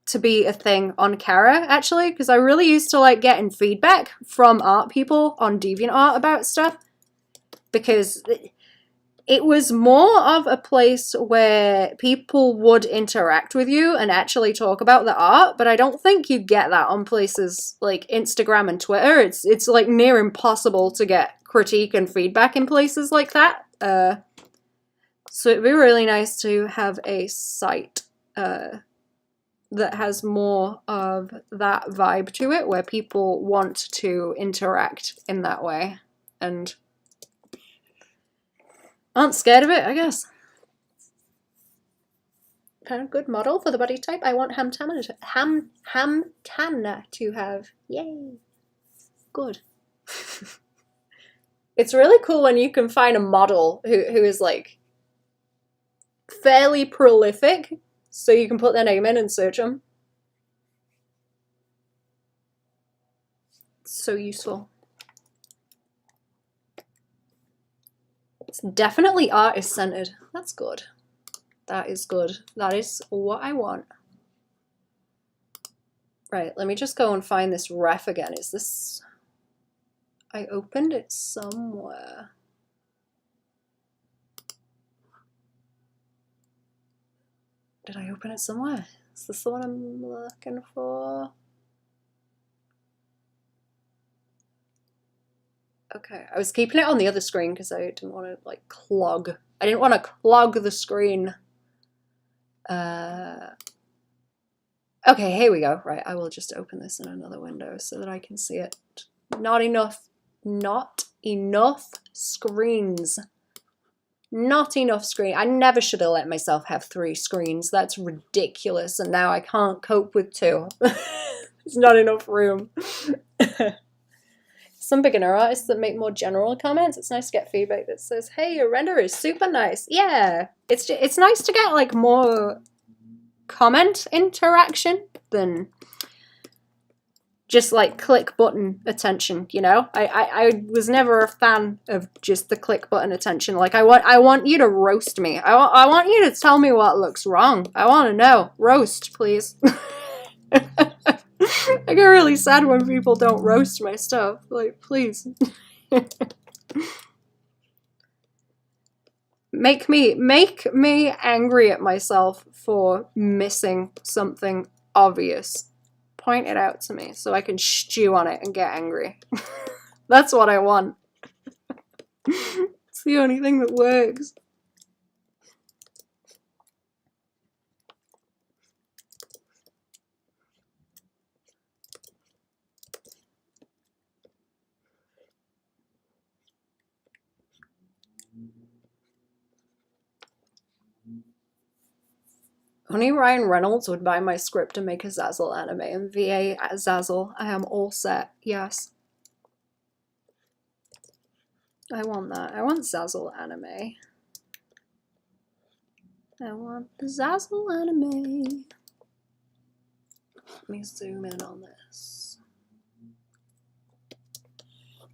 to be a thing on Kara, actually, because I really used to like getting feedback from art people on DeviantArt about stuff, because it was more of a place where people would interact with you and actually talk about the art, but I don't think you get that on places like Instagram and Twitter. It's like near impossible to get critique and feedback in places like that. So it'd be really nice to have a site that has more of that vibe to it, where people want to interact in that way and aren't scared of it, I guess. Kind of good model for the body type. I want Hamtana to have. Yay. Good. It's really cool when you can find a model who is like fairly prolific, so you can put their name in and search them. It's so useful. It's definitely artist-centered. That's good. That is good. That is what I want. Right, let me just go and find this ref again. Is this... I opened it somewhere. Did I open it somewhere? Is this the one I'm looking for? Okay, I was keeping it on the other screen because I didn't want to like clog. I didn't want to clog the screen. Okay, here we go. Right, I will just open this in another window so that I can see it. Not enough screens. Not enough screen. I never should have let myself have 3 screens. That's ridiculous, and now I can't cope with 2. There's not enough room. Some beginner artists that make more general comments, it's nice to get feedback that says, hey, your render is super nice. Yeah, it's nice to get like more comment interaction than just like click button attention, you know? I was never a fan of just the click button attention. Like I want you to roast me. I want you to tell me what looks wrong. I want to know. Roast, please. I get really sad when people don't roast my stuff. Like, please. Make me angry at myself for missing something obvious. Point it out to me so I can stew on it and get angry. That's what I want. It's the only thing that works. Only Ryan Reynolds would buy my script to make a Zazzle anime, and VA Zazzle, I am all set, yes. I want that. I want Zazzle anime. I want the Zazzle anime. Let me zoom in on this.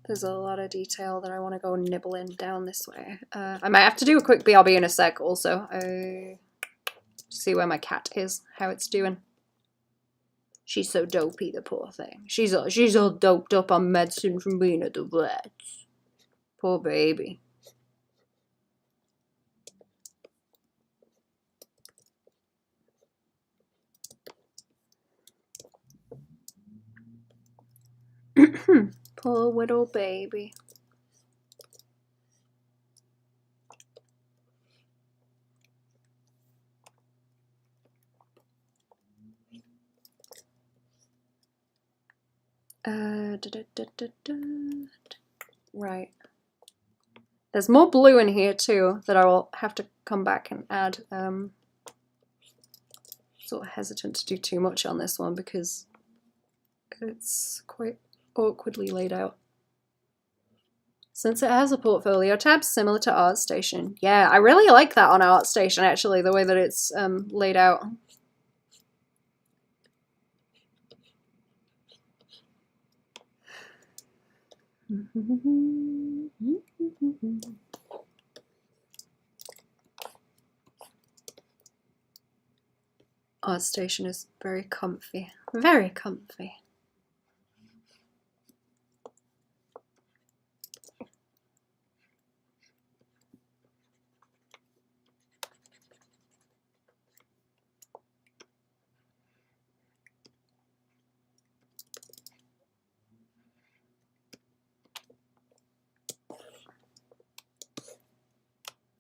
There's a lot of detail that I want to go nibbling down this way. I might have to do a quick BRB in a sec also. See where my cat is, how it's doing. She's so dopey, the poor thing. She's all doped up on medicine from being at the vet. Poor baby. Poor little baby. Right. There's more blue in here too that I will have to come back and add. Sort of hesitant to do too much on this one because it's quite awkwardly laid out. Since it has a portfolio tab similar to ArtStation. Yeah, I really like that on ArtStation actually, the way that it's laid out. ArtStation is very comfy. Very comfy.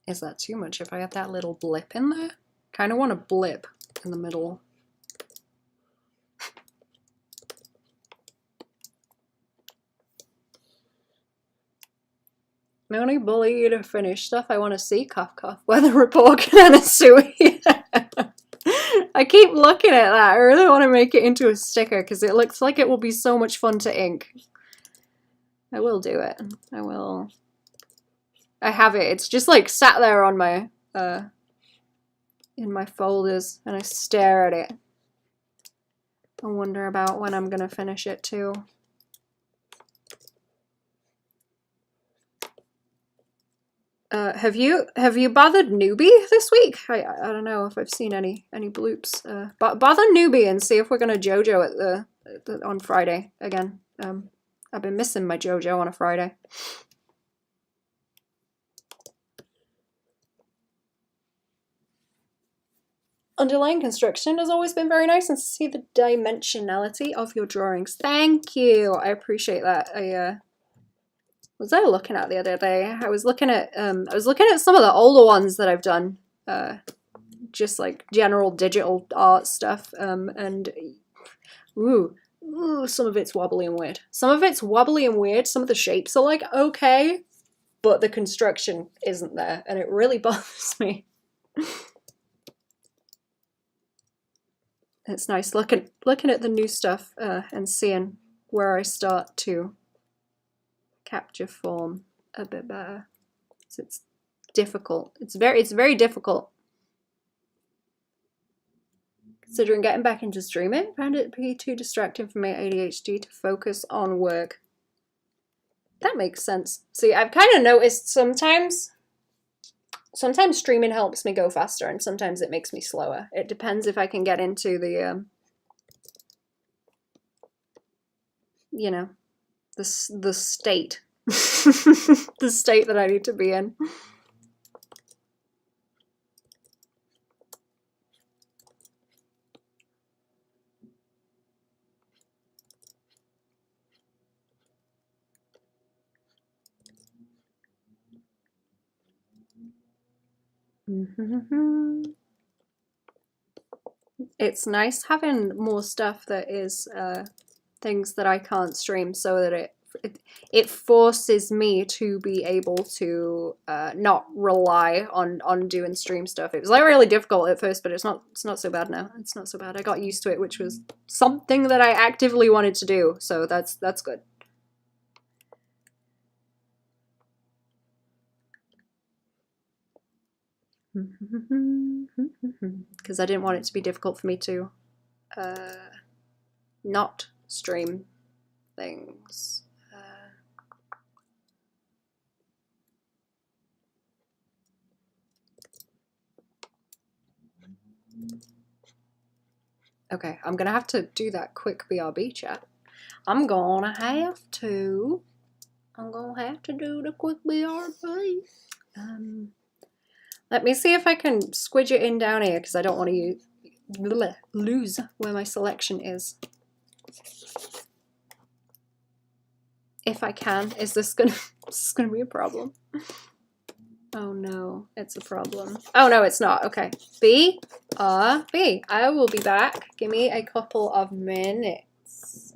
Is that too much if I have that little blip in there? Kind of want a blip in the middle. The only bully to finish stuff I want to see, cough cough, weather report Kananasui. I keep looking at that. I really want to make it into a sticker because it looks like it will be so much fun to ink. I will do it. I will. I have it. It's just like sat there on my in my folders and I stare at it. I wonder about when I'm gonna finish it too. Have you bothered Newbie this week? I don't know if I've seen any bloops. Bother Newbie and see if we're gonna JoJo at the on Friday again. I've been missing my JoJo on a Friday. Underlying construction has always been very nice, and to see the dimensionality of your drawings. Thank you. I appreciate that. Was I looking at the other day? I was looking at some of the older ones that I've done, just like general digital art stuff, and ooh, some of it's wobbly and weird. Some of it's wobbly and weird. Some of the shapes are like okay, but the construction isn't there, and it really bothers me. It's nice looking at the new stuff and seeing where I start to capture form a bit better. So it's difficult. It's very difficult. Considering getting back into streaming, found it to be too distracting for my ADHD to focus on work. That makes sense. See, I've kind of noticed sometimes streaming helps me go faster and sometimes it makes me slower. It depends if I can get into the, you know, the state. The state that I need to be in. It's nice having more stuff that is things that I can't stream, so that it forces me to be able to not rely on doing stream stuff. It was like really difficult at first, but it's not so bad now. It's not so bad. I got used to it, which was something that I actively wanted to do, so that's good. Because I didn't want it to be difficult for me to not stream things. Okay, I'm gonna have to do that quick BRB chat. I'm gonna have to do the quick BRB. Let me see if I can squidge it in down here because I don't want to lose where my selection is. If I can, is this gonna be a problem? Oh no, it's a problem. Oh no, it's not. Okay. BRB. I will be back. Give me a couple of minutes.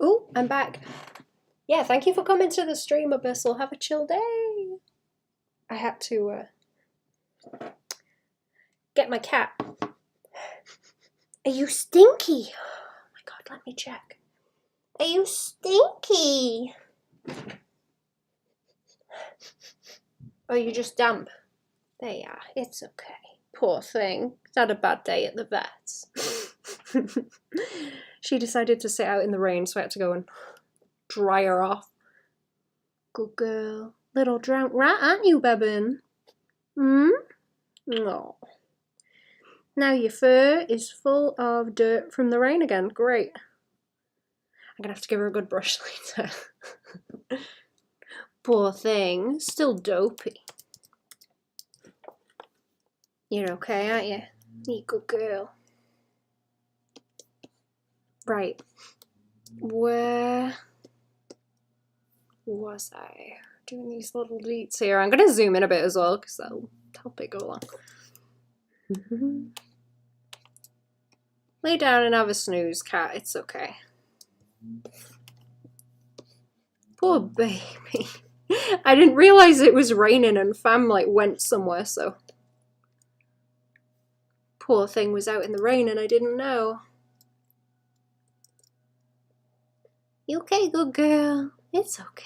Oh, I'm back. Yeah, thank you for coming to the stream, Abyssal. Have a chill day. I had to get my cat. Are you stinky? Oh my god, let me check. Are you stinky? Or are you just damp? There you are. It's okay. Poor thing. It's had a bad day at the vet's. She decided to sit out in the rain, so I had to go and dry her off. Good girl. Little drowned rat, aren't you, Baban? Hmm? No. Now your fur is full of dirt from the rain again. Great. I'm gonna have to give her a good brush later. Poor thing. Still dopey. You're okay, aren't you? You good girl. Right. Where was I? Doing these little deets here. I'm gonna zoom in a bit as well because that'll help it go along. Lay down and have a snooze, cat. It's okay. Poor baby. I didn't realize it was raining and fam like went somewhere, so poor thing was out in the rain and I didn't know. You okay, good girl? It's okay.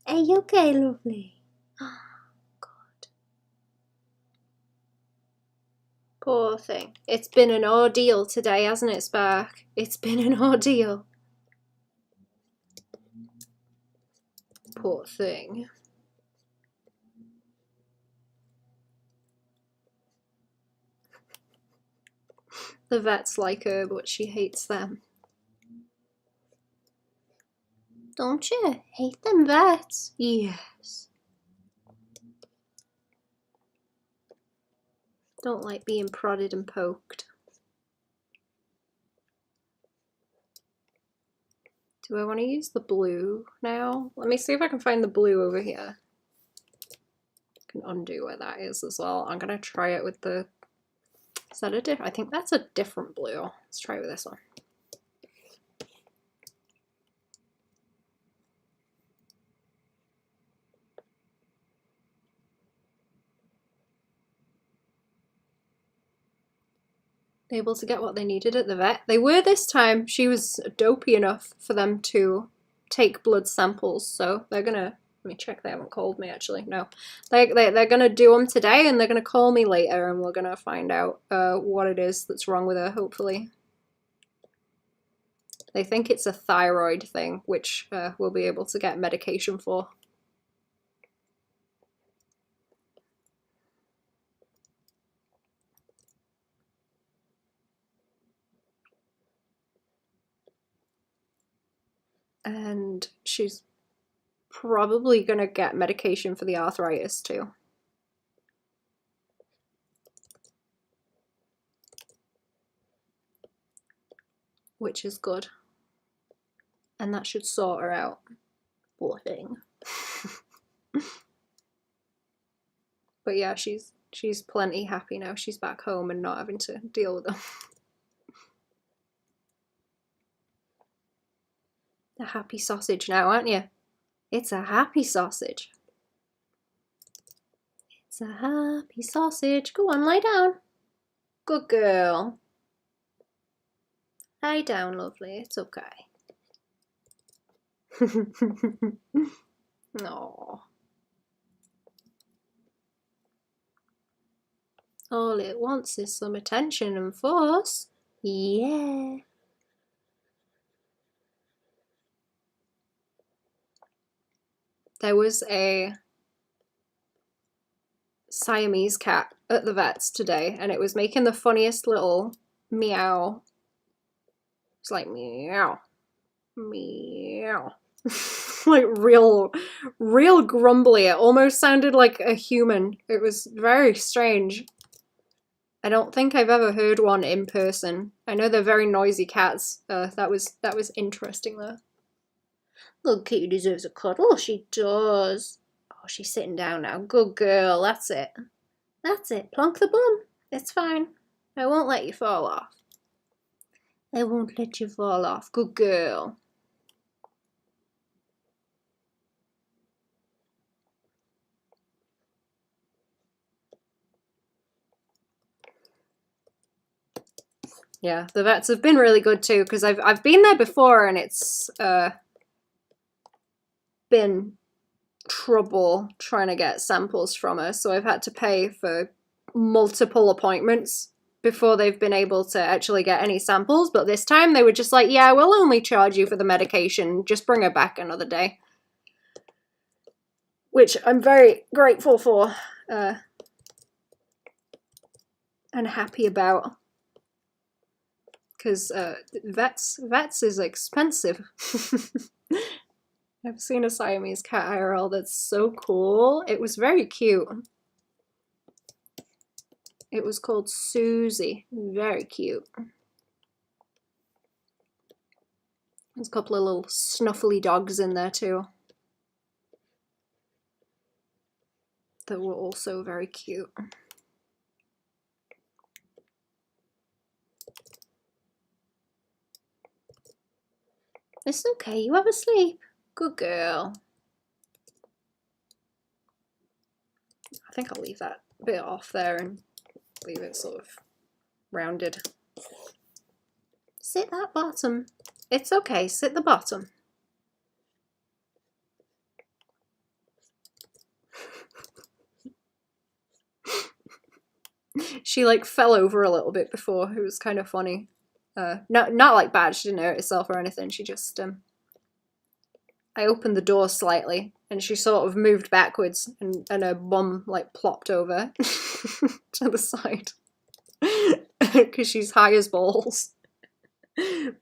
Are you okay, lovely? Oh, God. Poor thing. It's been an ordeal today, hasn't it, Spark? It's been an ordeal. Poor thing. The vets like her, but she hates them. Don't you? Hate them vets? Yes. Don't like being prodded and poked. Do I want to use the blue now? Let me see if I can find the blue over here. I can undo where that is as well. I'm gonna try it with the... Is that a different? I think that's a different blue. Let's try it with this one. Able to get what they needed at the vet. They were this time. She was dopey enough for them to take blood samples, so they're gonna... Let me check. They haven't called me actually. No, they're gonna do them today, and they're gonna call me later, and we're gonna find out what it is that's wrong with her. Hopefully, they think it's a thyroid thing, which we'll be able to get medication for. And she's probably gonna get medication for the arthritis too. Which is good. And that should sort her out. Poor thing. But yeah, she's plenty happy now. She's back home and not having to deal with them. A happy sausage now, aren't you? It's a happy sausage. It's a happy sausage. Go on, lie down. Good girl. Lie down, lovely. It's okay. No. All it wants is some attention and force. Yeah. There was a Siamese cat at the vet's today, and it was making the funniest little meow. It's like meow, meow. Like real grumbly. It almost sounded like a human. It was very strange. I don't think I've ever heard one in person. I know they're very noisy cats. That was interesting though. Little kitty deserves a cuddle. She does. Oh, she's sitting down now. Good girl. That's it. That's it. Plonk the bum. It's fine. I won't let you fall off. I won't let you fall off. Good girl. Yeah, the vets have been really good too, because I've been there before and it's been trouble trying to get samples from her, so I've had to pay for multiple appointments before they've been able to actually get any samples. But this time they were just like, yeah, we'll only charge you for the medication, just bring her back another day, which I'm very grateful for and happy about, because vets is expensive. I've seen a Siamese cat IRL that's so cool. It was very cute. It was called Susie. Very cute. There's a couple of little snuffly dogs in there too that were also very cute. It's okay, you have a sleep. Good girl. I think I'll leave that bit off there and leave it sort of rounded. Sit that bottom. It's okay, sit the bottom. She like fell over a little bit before. It was kind of funny. Not like bad, she didn't hurt herself or anything. She just I opened the door slightly and she sort of moved backwards and her bum like plopped over to the side because she's high as balls.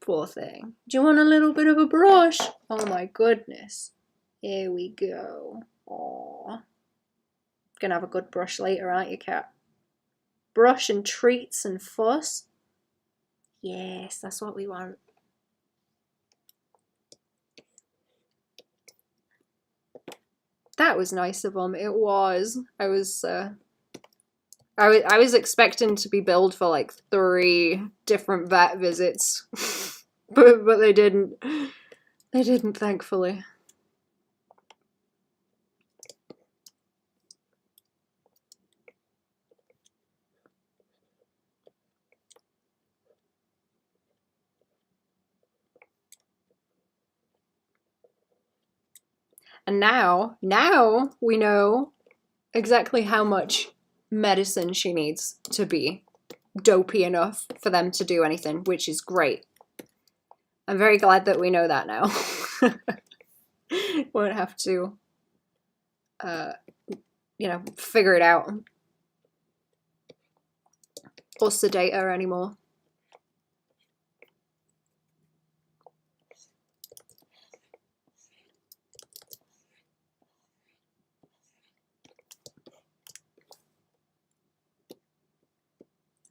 Poor thing. Do you want a little bit of a brush? Oh my goodness. Here we go. Aww. Gonna have a good brush later, aren't you, cat? Brush and treats and fuss. Yes, that's what we want. That was nice of them. It was. I was expecting to be billed for like 3 different vet visits, but they didn't. They didn't, thankfully. And now we know exactly how much medicine she needs to be dopey enough for them to do anything, which is great. I'm very glad that we know that now. Won't have to, you know, figure it out or sedate her anymore.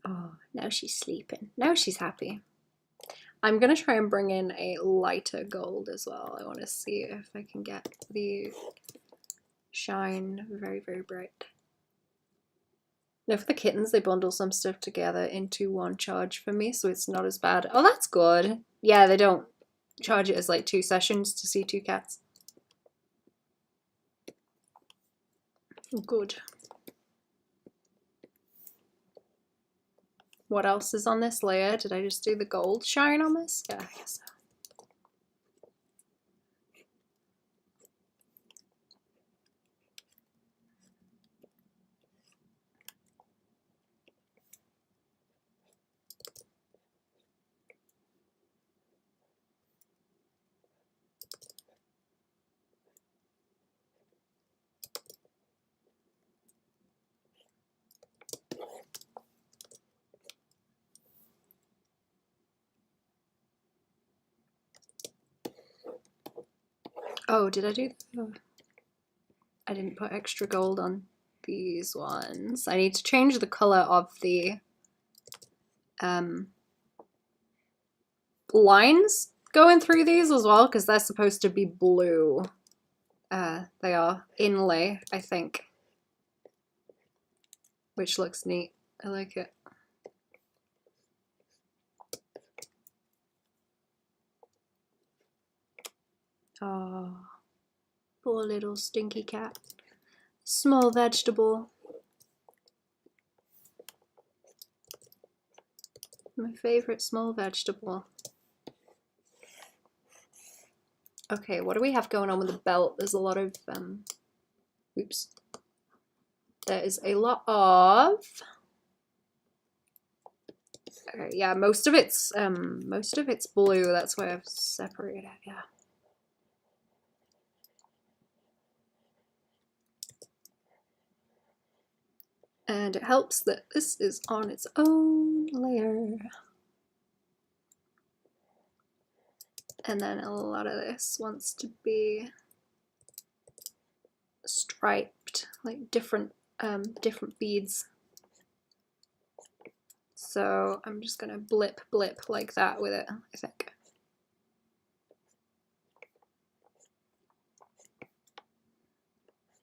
Oh, now she's sleeping. Now she's happy. I'm gonna try and bring in a lighter gold as well. I want to see if I can get the shine very, very bright. Now for the kittens, they bundle some stuff together into one charge for me, so it's not as bad. Oh, that's good. Yeah, they don't charge it as like 2 sessions to see 2 cats. Good. What else is on this layer? Did I just do the gold shine on this? Yeah, I guess so. Oh, did I do that? I didn't put extra gold on these ones. I need to change the color of the lines going through these as well, because they're supposed to be blue. They are inlay, I think, which looks neat. I like it. Oh, poor little stinky cat. Small vegetable. My favorite small vegetable. Okay, what do we have going on with the belt? There's a lot of, oops. There is a lot of, okay, yeah, most of it's blue. That's why I've separated it, yeah. And it helps that this is on its own layer. And then a lot of this wants to be striped, like different beads. So I'm just gonna blip like that with it, I think.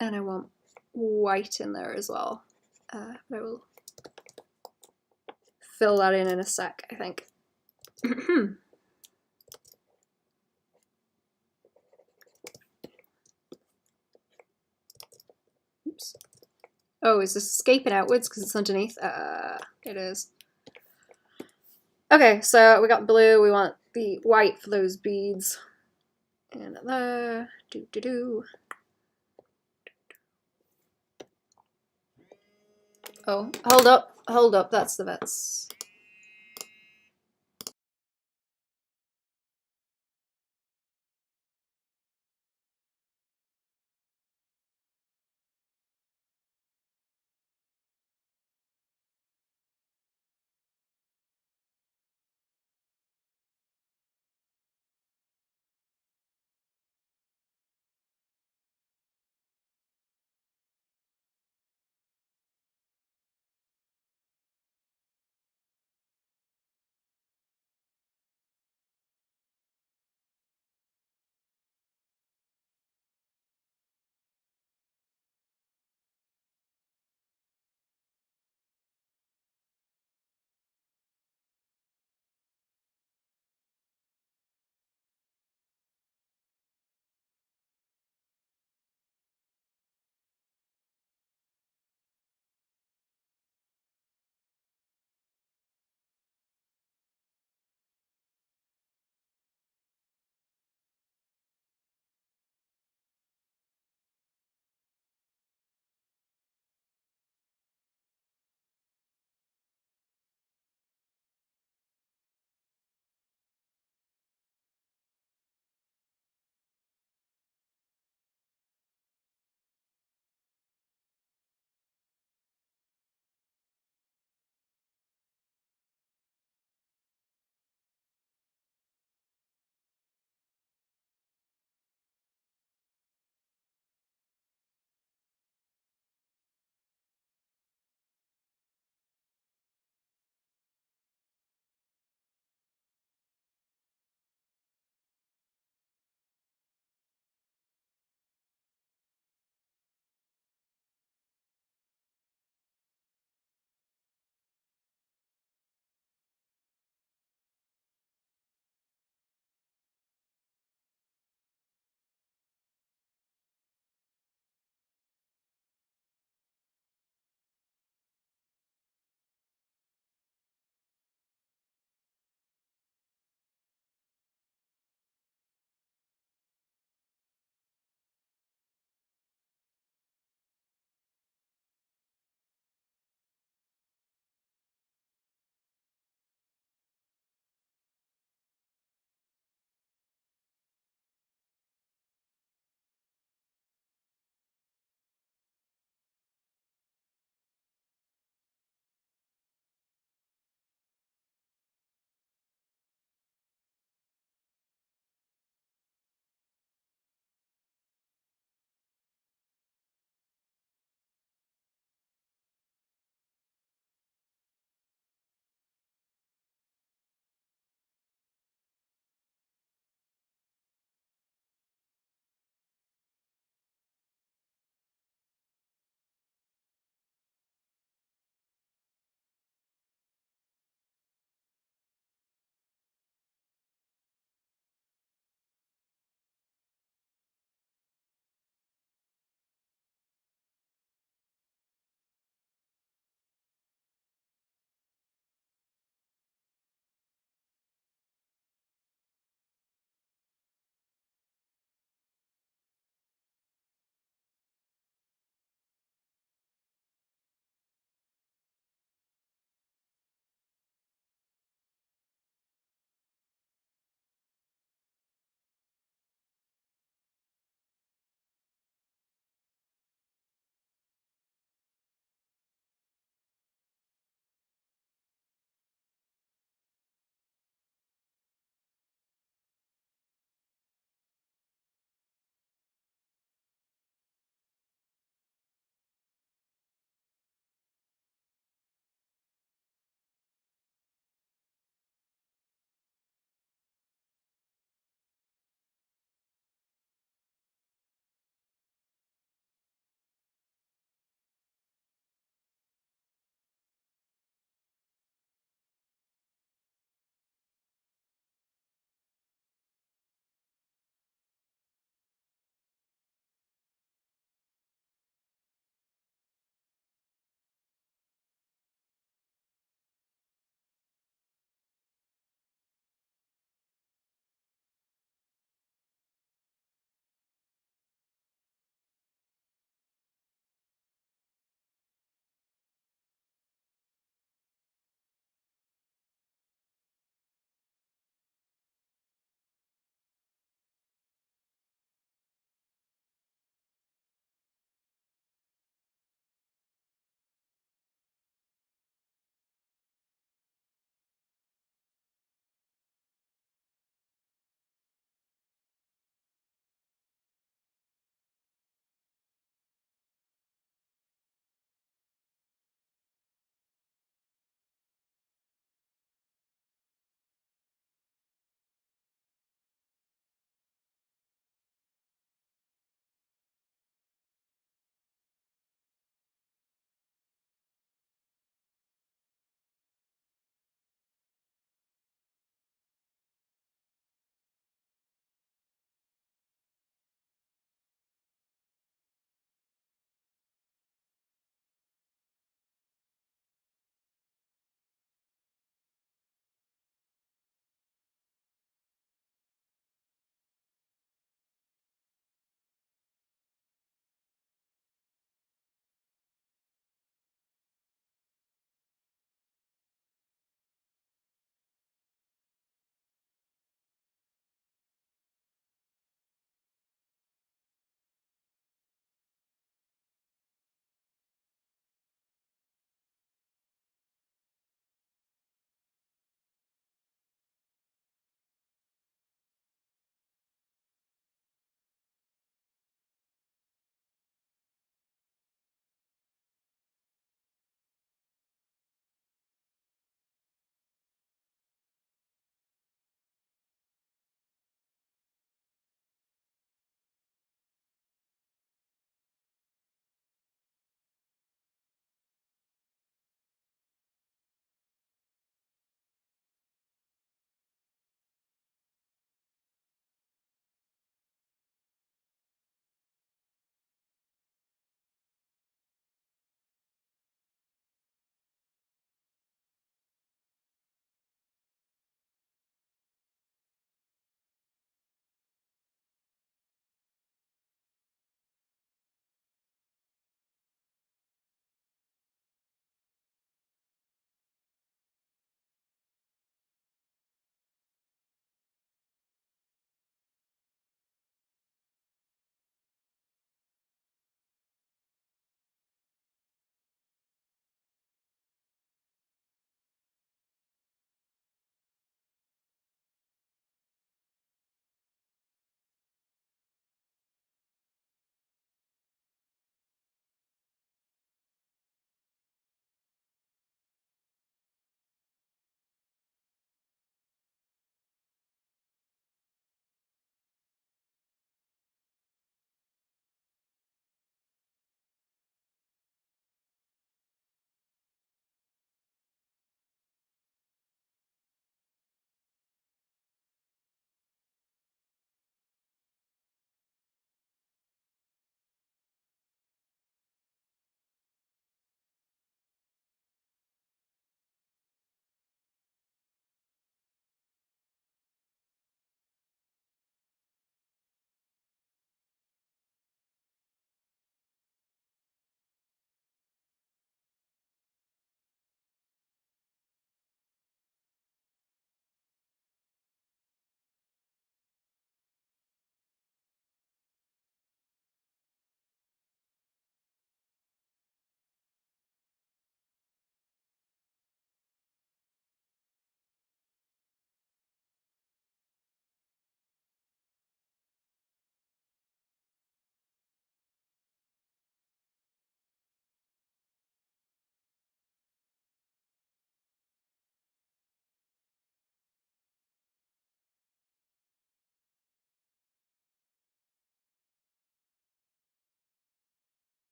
And I want white in there as well. I will fill that in a sec, I think. Oops. Oh, is this escaping outwards because it's underneath? It is. Okay, so we got blue. We want the white for those beads. And there. Do. Oh, hold up. That's the vets.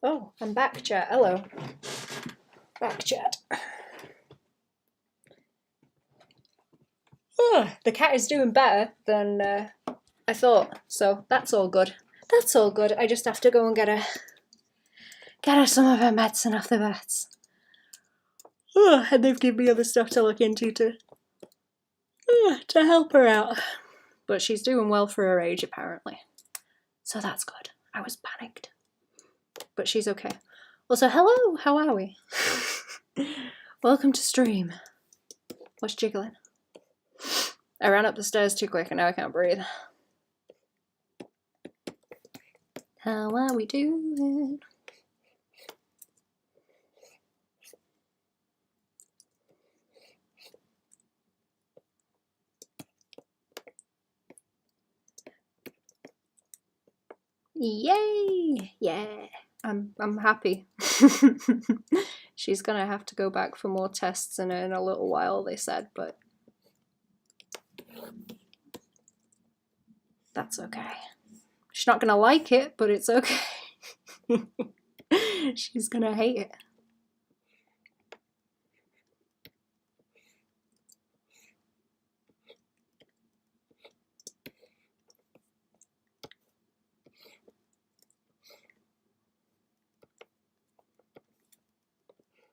Oh, I'm back, chat. Hello. Back, chat. Oh, the cat is doing better than I thought, so that's all good. That's all good. I just have to go and get her some of her medicine off the vets. Oh, and they've given me other stuff to look into to help her out. But she's doing well for her age, apparently. So that's good. I was panicked. But she's okay. Also, hello, how are we? Welcome to stream. What's jiggling? I ran up the stairs too quick and now I can't breathe. How are we doing? Yay! Yeah, I'm happy. She's gonna have to go back for more tests in a little while, they said, but that's okay. She's not gonna like it, but it's okay. She's gonna hate it.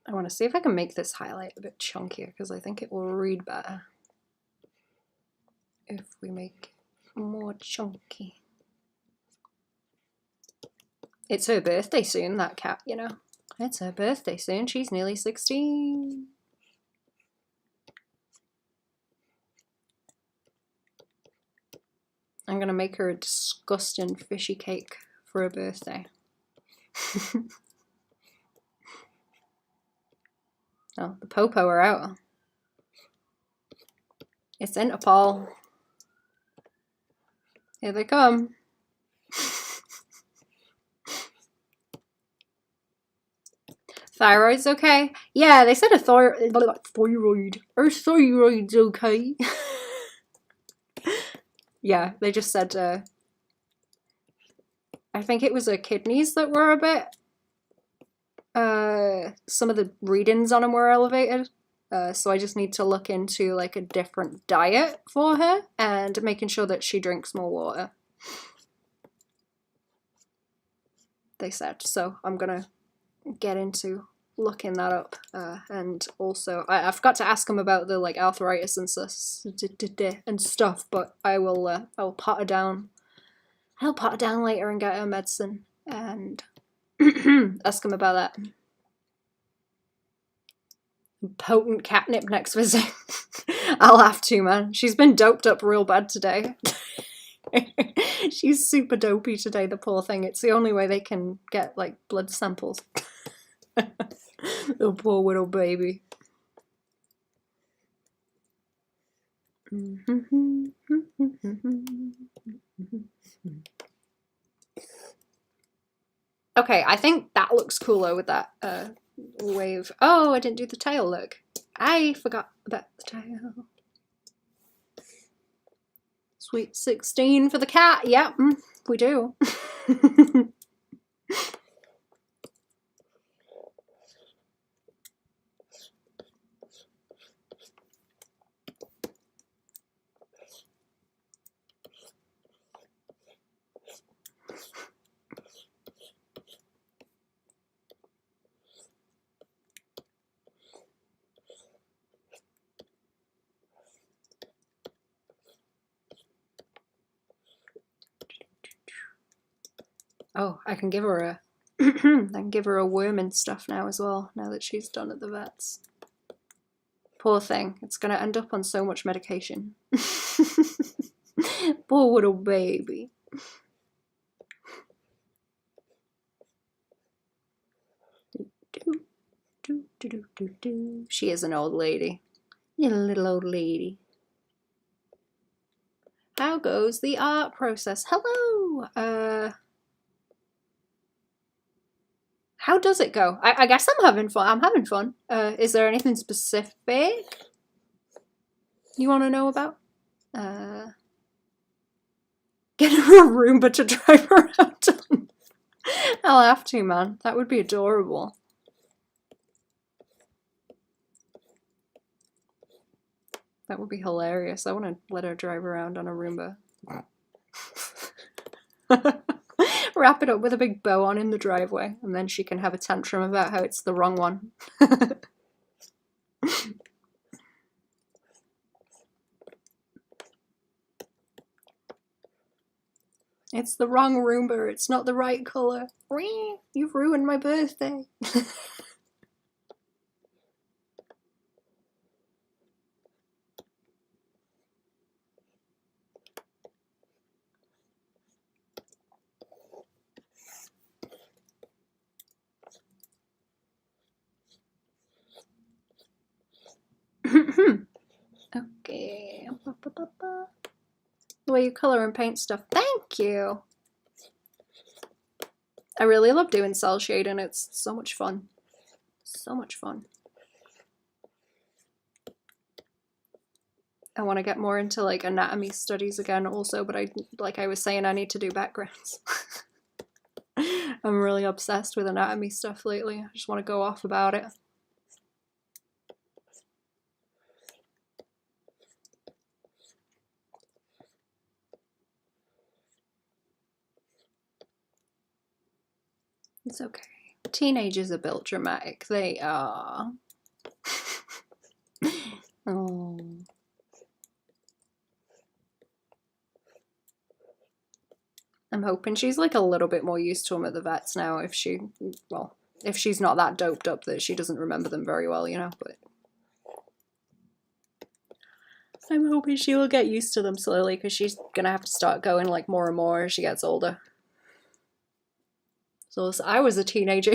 I want to see if I can make this highlight a bit chunkier because I think it will read better if we make it more chunky. It's her birthday soon, that cat, you know. It's her birthday soon. She's nearly 16. I'm gonna make her a disgusting fishy cake for her birthday. Oh, the Popo are out. It's Interpol. Here they come. Thyroid's okay? Yeah, they said a thyroid. Her thyroid's okay. Yeah, they just said, I think it was her kidneys that were a bit, some of the readings on them were elevated. So I just need to look into like a different diet for her and making sure that she drinks more water. They said, so I'm gonna get into looking that up, and also I forgot to ask him about the like arthritis and stuff, but I'll pot her down. I'll pot her down later and get her medicine and ask him about that. Potent catnip next visit. I'll have to, man. She's been doped up real bad today. She's super dopey today, the poor thing. It's the only way they can get like blood samples. The poor little baby. Okay, I think that looks cooler with that wave. Oh, I didn't do the tail look. I forgot about the tail. Sweet 16 for the cat. Yep, we do. Oh, I can give her a I can give her a worm and stuff now as well, now that she's done at the vets. Poor thing, it's gonna end up on so much medication. Poor little baby. She is an old lady. You're a little old lady. How goes the art process? Hello! How does it go? I guess I'm having fun. I'm having fun. Is there anything specific you want to know about? Get her a Roomba to drive around on. I'll have to, man. That would be adorable. That would be hilarious. I want to let her drive around on a Roomba. Wrap it up with a big bow on in the driveway, and then she can have a tantrum about how it's the wrong one. It's the wrong Roomba. It's not the right colour. You've ruined my birthday. Okay. The way you colour and paint stuff. Thank you! I really love doing cell shading. It's so much fun. So much fun. I want to get more into like anatomy studies again also, but like I was saying, I need to do backgrounds. I'm really obsessed with anatomy stuff lately. I just want to go off about it. It's okay. Teenagers are built dramatic. They are. Oh. I'm hoping she's like a little bit more used to them at the vets now if she's not that doped up that she doesn't remember them very well, you know, but I'm hoping she will get used to them slowly because she's gonna have to start going like more and more as she gets older. So I was a teenager.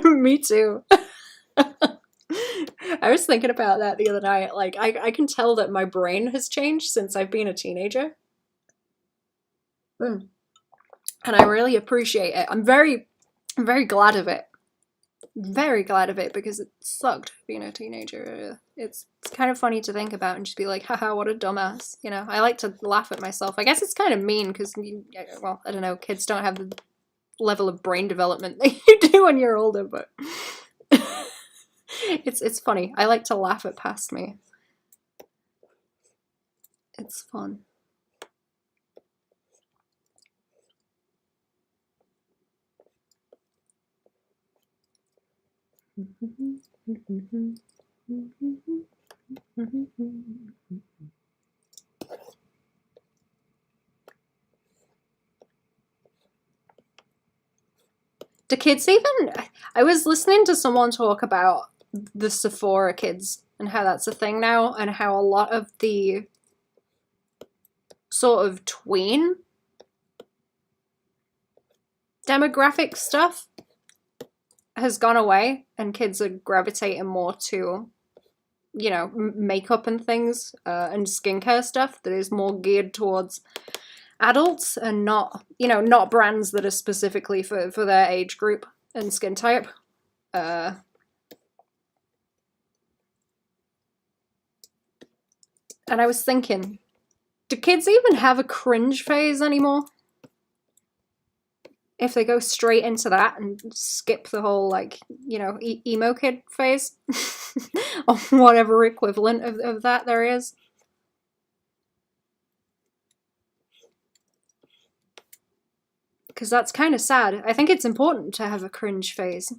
Me too. I was thinking about that the other night. Like, I can tell that my brain has changed since I've been a teenager. And I really appreciate it. I'm very glad of it. Very glad of it because it sucked being a teenager. It's kind of funny to think about and just be like, haha, what a dumbass. You know, I like to laugh at myself. I guess it's kind of mean because, well, I don't know, kids don't have the level of brain development that you do when you're older, but it's funny. I like to laugh at past me. It's fun. Do kids even... I was listening to someone talk about the Sephora kids and how that's a thing now and how a lot of the sort of tween demographic stuff has gone away and kids are gravitating more to, you know, makeup and things and skincare stuff that is more geared towards adults and not, you know, not brands that are specifically for their age group and skin type. And I was thinking, do kids even have a cringe phase anymore? If they go straight into that and skip the whole, like, you know, emo kid phase, or whatever equivalent of that there is. Because that's kind of sad. I think it's important to have a cringe phase.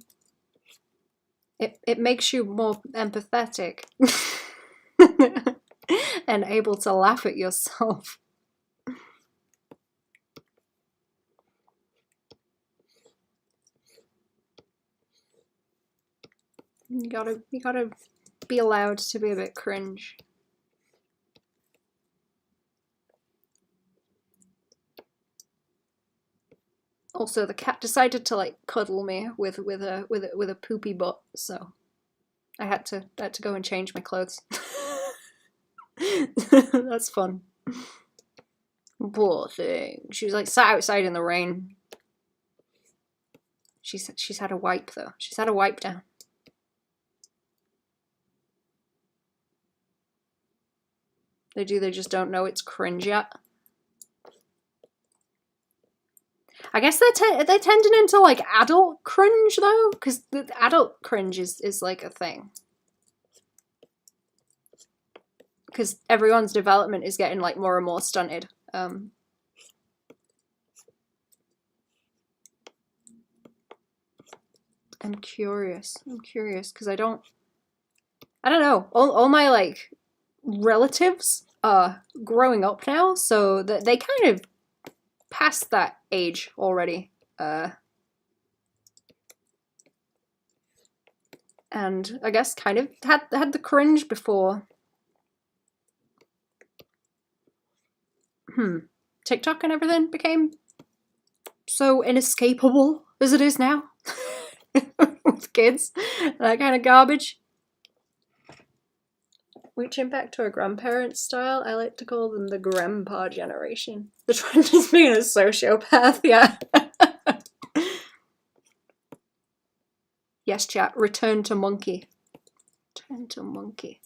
It makes you more empathetic and able to laugh at yourself. You gotta be allowed to be a bit cringe. Also, the cat decided to like cuddle me with a poopy butt, so I had to go and change my clothes. That's fun. Poor thing. She was like sat outside in the rain. She's had a wipe though. She's had a wipe down. They just don't know it's cringe yet. I guess they're tending into like adult cringe though, because the adult cringe is like a thing. Because everyone's development is getting like more and more stunted. I'm curious. Because I don't know. All my like relatives are growing up now, so that they kind of past that age already. And I guess kind of had the cringe before. TikTok and everything became so inescapable as it is now with kids, that kind of garbage. Reaching back to our grandparents' style, I like to call them the grandpa generation. The trend is being a sociopath, yeah. Yes, chat, return to monkey. Return to monkey.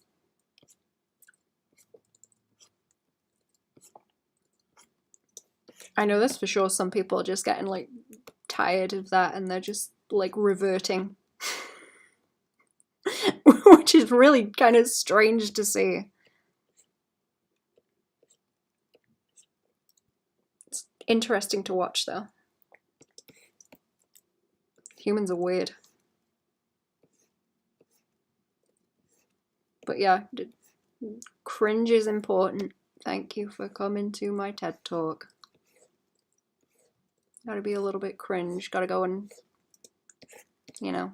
I know this for sure. Some people are just getting like tired of that and they're just like reverting. Which is really kind of strange to see. It's interesting to watch though. Humans are weird. But yeah, cringe is important. Thank you for coming to my TED Talk. Gotta be a little bit cringe. Gotta go and, you know,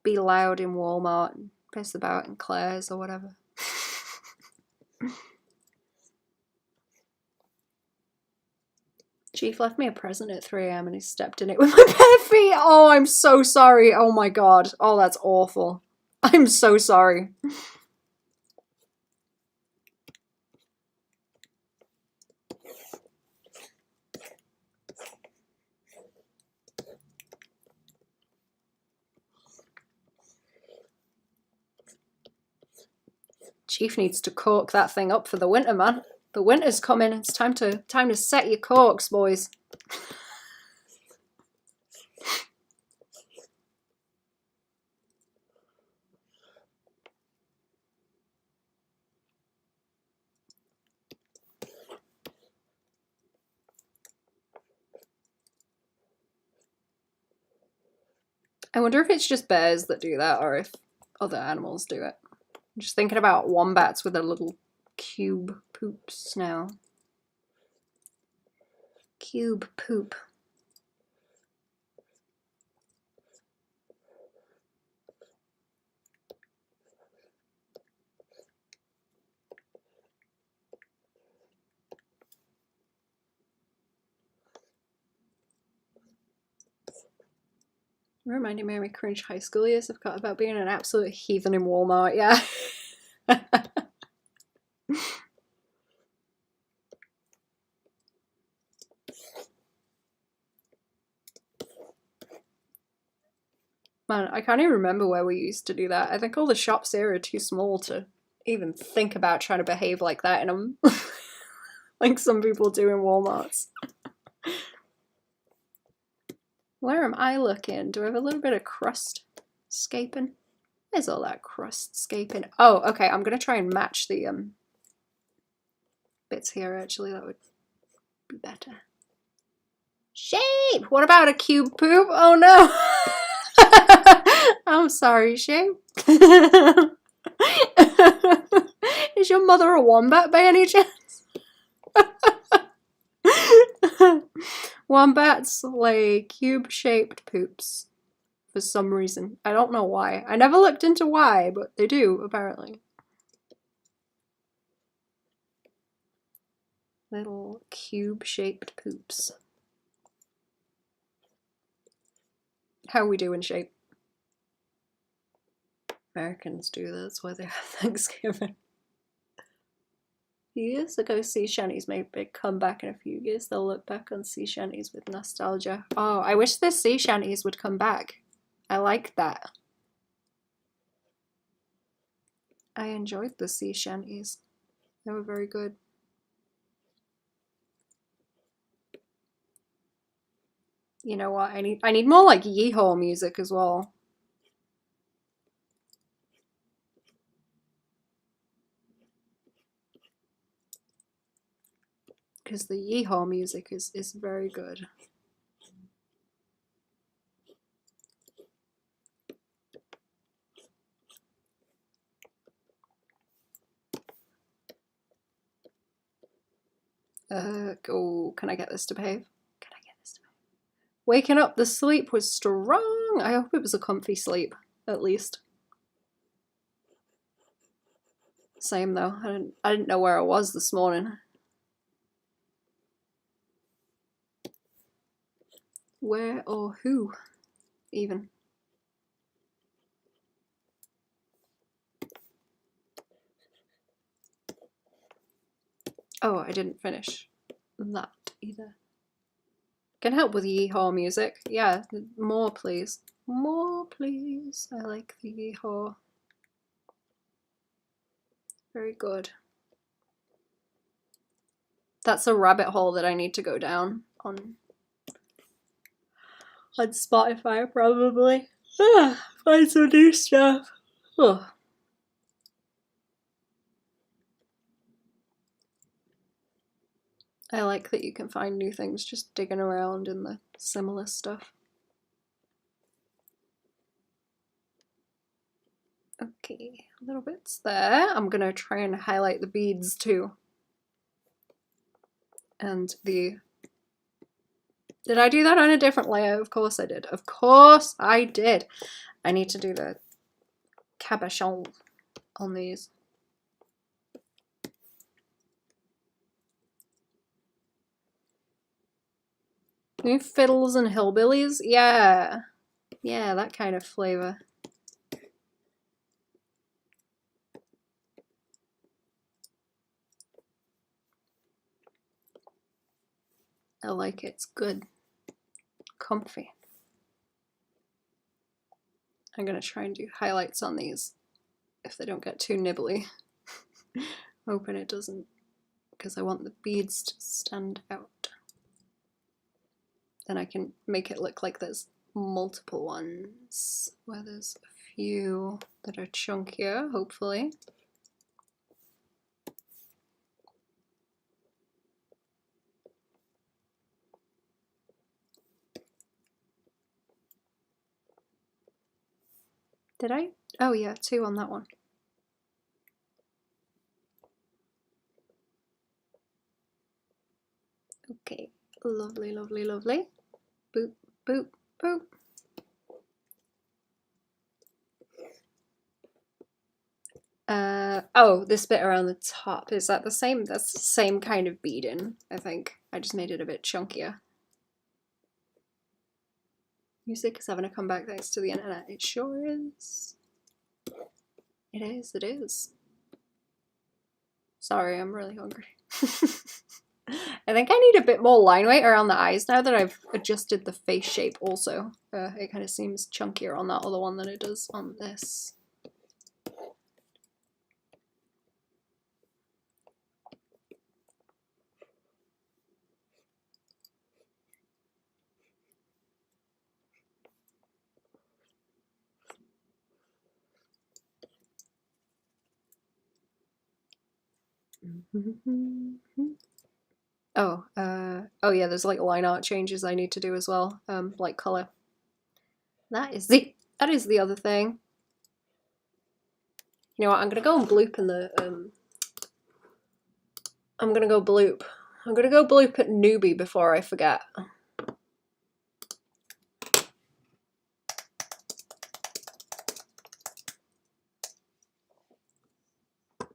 be loud in Walmart and piss about in Claire's or whatever. Chief left me a present at 3 AM and he stepped in it with my bare feet. Oh, I'm so sorry. Oh my god. Oh, that's awful. I'm so sorry. Chief needs to cork that thing up for the winter, man. The winter's coming. It's time to set your corks, boys. I wonder if it's just bears that do that or if other animals do it. I'm just thinking about wombats with their little cube poops now. Cube poop. Reminding me of my cringe high school years. I've got about being an absolute heathen in Walmart, yeah. Man, I can't even remember where we used to do that. I think all the shops here are too small to even think about trying to behave like that in them. Like some people do in Walmarts. Where am I looking? Do I have a little bit of crust escaping? There's all that crust escaping. Oh, okay, I'm gonna try and match the bits here actually, that would be better. Shape! What about a cube poop? Oh no! I'm sorry, Shape. Is your mother a wombat by any chance? Wombats lay cube-shaped poops for some reason. I don't know why. I never looked into why, but they do, apparently. Little cube-shaped poops. How we do in Shape? Americans do, that's why they have Thanksgiving. Years ago, sea shanties made a big comeback. In a few years, they'll look back on sea shanties with nostalgia. Oh, I wish the sea shanties would come back. I like that. I enjoyed the sea shanties. They were very good. You know what? I need more like yeehaw music as well. Because the yeehaw music is very good. Oh, can I get this to behave? Can I get this to behave? Waking up, the sleep was strong. I hope it was a comfy sleep, at least. Same though. I didn't know where I was this morning. Where or who, even? Oh, I didn't finish that either. Can help with yeehaw music. Yeah, more please. More please. I like the yeehaw. Very good. That's a rabbit hole that I need to go down on Spotify probably. Find some new stuff. Oh. I like that you can find new things just digging around in the similar stuff. Okay, little bits there. I'm gonna try and highlight the beads too. And the... Did I do that on a different layer? Of course I did. Of course I did. I need to do the cabochon on these. New fiddles and hillbillies? Yeah. Yeah, that kind of flavor. I like it. It's good. Comfy. I'm gonna try and do highlights on these if they don't get too nibbly. Hoping it doesn't, because I want the beads to stand out. Then I can make it look like there's multiple ones, where there's a few that are chunkier, hopefully. Did I? Oh yeah, 2 on that one. Okay, lovely, lovely, lovely. Boop, boop, boop. Oh, this bit around the top, is that the same? That's the same kind of beading, I think. I just made it a bit chunkier. Music is having a comeback thanks to the internet. It sure is. It is, it is. Sorry, I'm really hungry. I think I need a bit more line weight around the eyes now that I've adjusted the face shape also. It kind of seems chunkier on that other one than it does on this. Oh, oh yeah, there's like line art changes I need to do as well, like color. That is the other thing. You know what, I'm gonna go and bloop in the, I'm gonna go bloop. I'm gonna go bloop at newbie before I forget.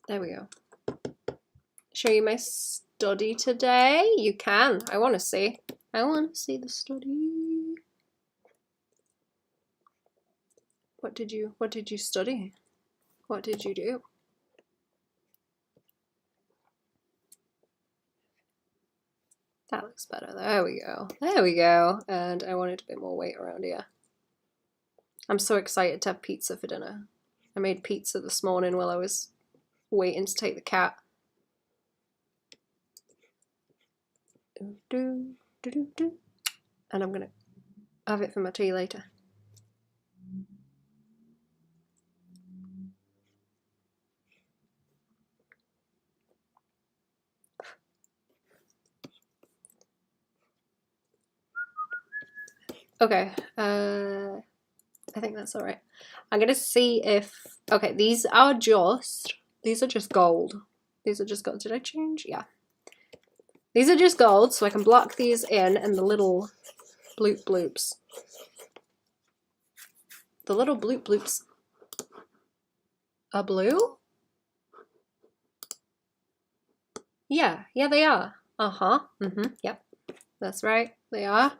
There we go. Show you my study today? You can. I want to see. I want to see the study. What did you study? What did you do? That looks better. There we go. There we go. And I wanted a bit more weight around here. I'm so excited to have pizza for dinner. I made pizza this morning while I was waiting to take the cat. And I'm gonna I'll have it for my tea later. Okay, I think that's alright. I'm gonna see if... Okay, these are just gold. These are just gold. Did I change? Yeah. These are just gold, so I can block these in, and the little bloop bloops. The little bloop bloops are blue? Yeah, they are. Uh-huh. Yep. That's right. They are.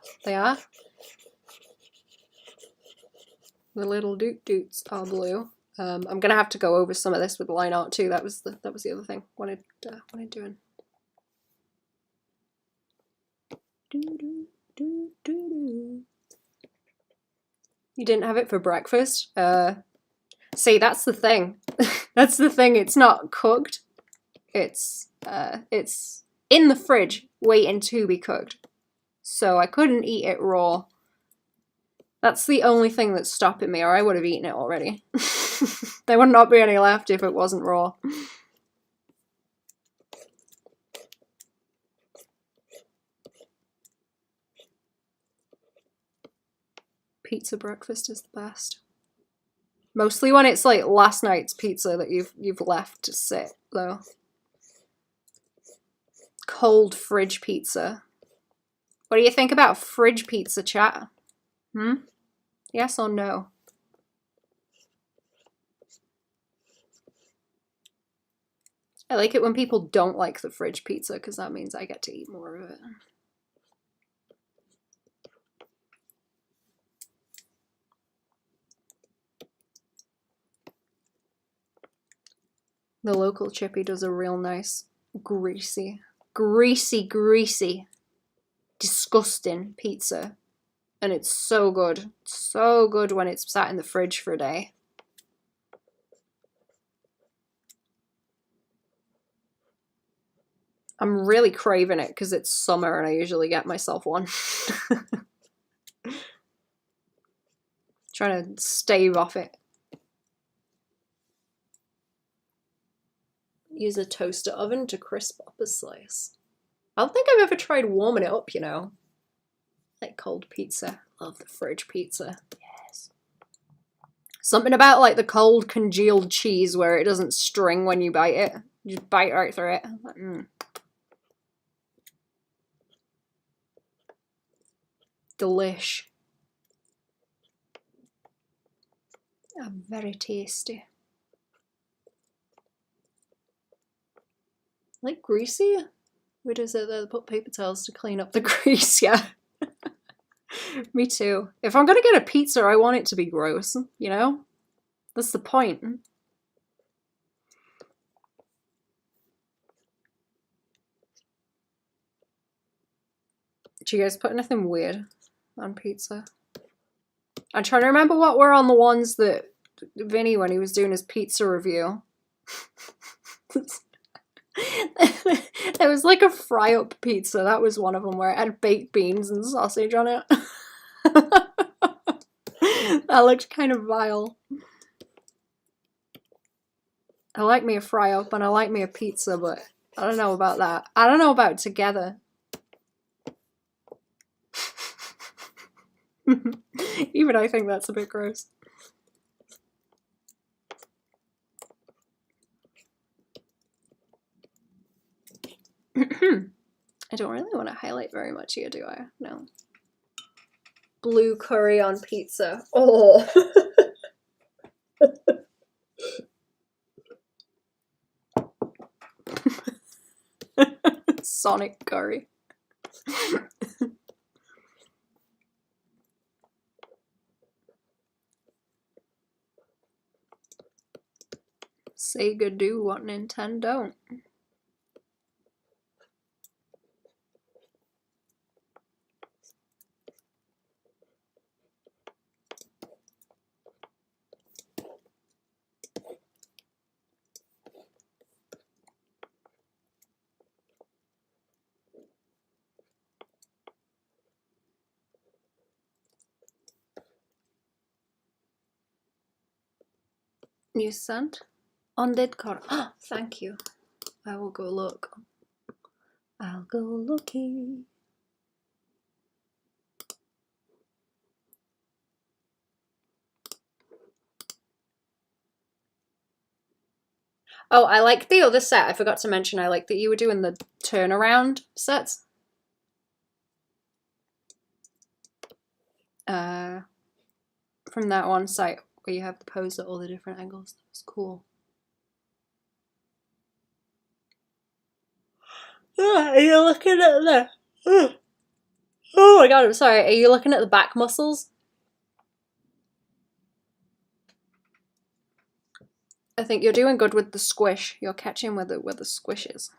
The little doot doots are blue. I'm gonna have to go over some of this with line art too. That was the other thing I wanted doing. You didn't have it for breakfast? See, that's the thing. That's the thing. It's not cooked. It's in the fridge waiting to be cooked. So I couldn't eat it raw. That's the only thing that's stopping me, or I would have eaten it already. There would not be any left if it wasn't raw. Pizza breakfast is the best. Mostly when it's like last night's pizza that you've left to sit, though. Cold fridge pizza. What do you think about fridge pizza, chat? Yes or no? I like it when people don't like the fridge pizza because that means I get to eat more of it. The local chippy does a real nice greasy, disgusting pizza. And it's so good. So good when it's sat in the fridge for a day. I'm really craving it because it's summer and I usually get myself one. Trying to stave off it. Use a toaster oven to crisp up a slice. I don't think I've ever tried warming it up, you know. Like cold pizza. Love the fridge pizza. Yes. Something about like the cold congealed cheese where it doesn't string when you bite it. You just bite right through it. Delish. Very tasty. Like greasy? What is it? They put paper towels to clean up the grease, yeah. Me too. If I'm gonna get a pizza, I want it to be gross, you know? That's the point. Did you guys put anything weird on pizza? I'm trying to remember what were on the ones that Vinny, when he was doing his pizza review. There was like a fry-up pizza. That was one of them where it had baked beans and sausage on it. That looked kind of vile. I like me a fry-up and I like me a pizza, but I don't know about that. I don't know about together. Even I think that's a bit gross. I don't really want to highlight very much here, do I? No. Blue curry on pizza. Oh. Sonic curry. Sega do what Nintendo don't. You sent? On Discord. Oh, thank you. I will go look. I'll go looking. Oh, I like the other set. I forgot to mention I like that you were doing the turnaround sets. From that one site where you have the pose at all the different angles. That was cool. Are you looking at the... Oh my god, I'm sorry. Are you looking at the back muscles? I think you're doing good with the squish. You're catching where the squish is.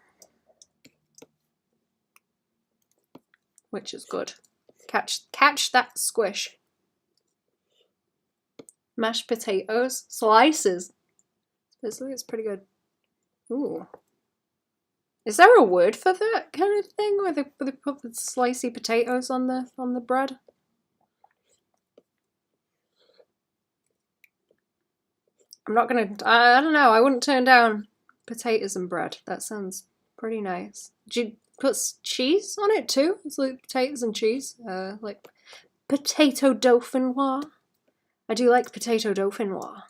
Which is good. Catch that squish. Mashed potatoes. Slices. It's pretty good. Ooh. Is there a word for that kind of thing where they put the slicey potatoes on the bread? I'm not gonna. I don't know. I wouldn't turn down potatoes and bread. That sounds pretty nice. Do you put cheese on it too? It's like potatoes and cheese. Like potato dauphinoise. I do like potato dauphinoise.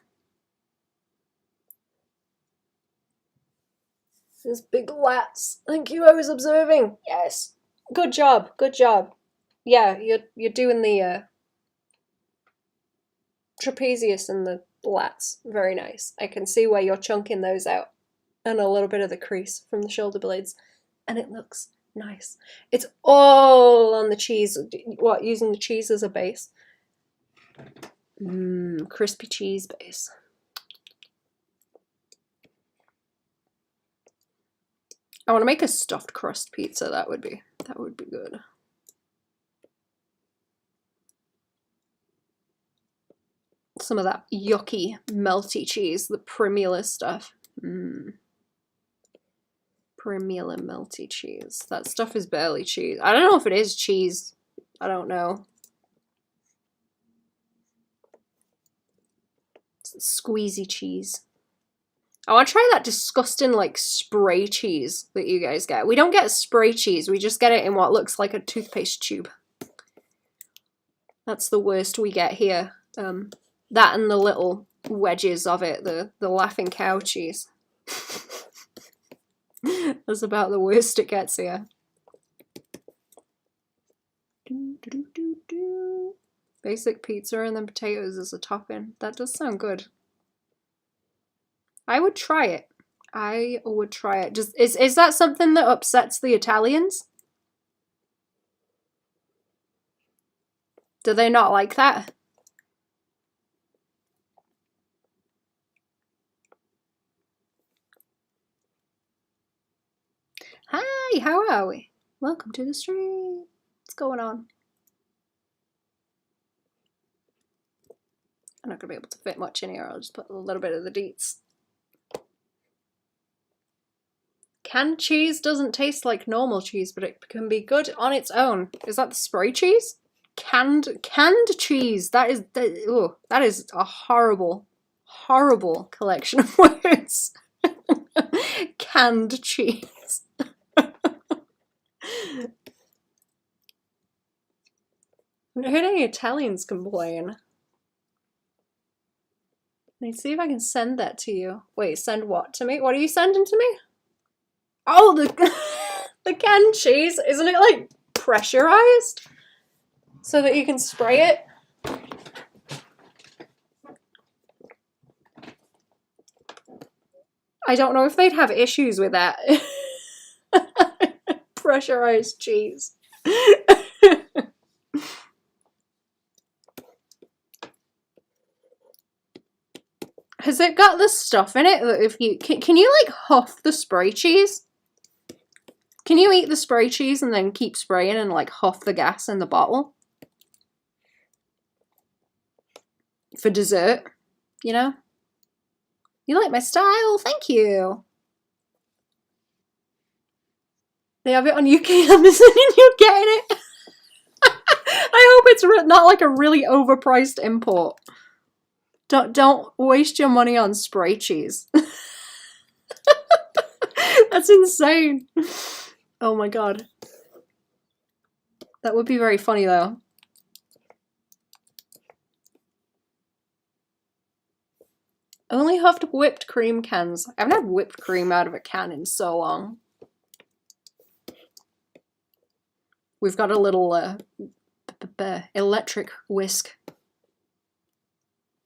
There's big lats. Thank you. I was observing. Yes. Good job. Good job. Yeah, you're doing the trapezius and the lats. Very nice. I can see where you're chunking those out. And a little bit of the crease from the shoulder blades. And it looks nice. It's all on the cheese. What, using the cheese as a base? Crispy cheese base. I want to make a stuffed crust pizza. That would be good. Some of that yucky, melty cheese, the Primula stuff. Primula melty cheese. That stuff is barely cheese. I don't know if it is cheese. I don't know. It's squeezy cheese. I want to try that disgusting, like, spray cheese that you guys get. We don't get spray cheese. We just get it in what looks like a toothpaste tube. That's the worst we get here. That and the little wedges of it, the laughing cow cheese. That's about the worst it gets here. Basic pizza and then potatoes as a topping. That does sound good. I would try it. I would try it. Just is that something that upsets the Italians? Do they not like that? Hi, how are we? Welcome to the stream. What's going on? I'm not gonna be able to fit much in here. I'll just put a little bit of the deets. Canned cheese doesn't taste like normal cheese, but it can be good on its own. Is that the spray cheese? Canned cheese. That is a horrible collection of words. Canned cheese. I haven't heard any Italians complain. Let's see if I can send that to you. Wait, send what to me? What are you sending to me? Oh, the canned cheese. Isn't it like pressurized so that you can spray it? I don't know if they'd have issues with that. Pressurized cheese. Has it got the stuff in it that if you can you like huff the spray cheese? Can you eat the spray cheese and then keep spraying and like huff the gas in the bottle? For dessert, you know? You like my style? Thank you. They have it on UK Amazon and you're getting it? I hope it's not like a really overpriced import. Don't waste your money on spray cheese. That's insane. Oh my god. That would be very funny though. Only huffed whipped cream cans. I haven't had whipped cream out of a can in so long. We've got a little electric whisk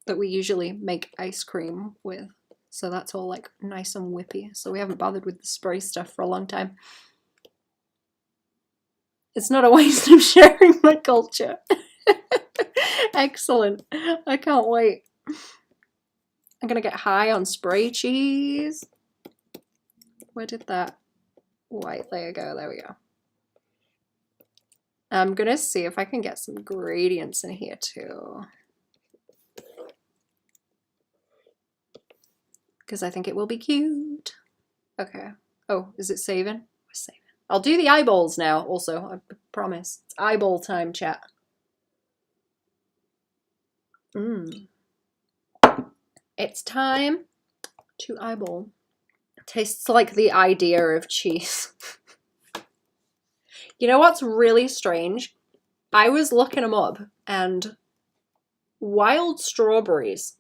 that we usually make ice cream with. So that's all like nice and whippy. So we haven't bothered with the spray stuff for a long time. It's not a waste of sharing my culture. Excellent. I can't wait. I'm gonna get high on spray cheese. Where did that white layer go? There we go. I'm gonna see if I can get some gradients in here too. Because I think it will be cute. Okay. Oh, is it saving? We're saving. I'll do the eyeballs now also, I promise. It's eyeball time, chat. It's time to eyeball. Tastes like the idea of cheese. You know what's really strange? I was looking them up, and wild strawberries,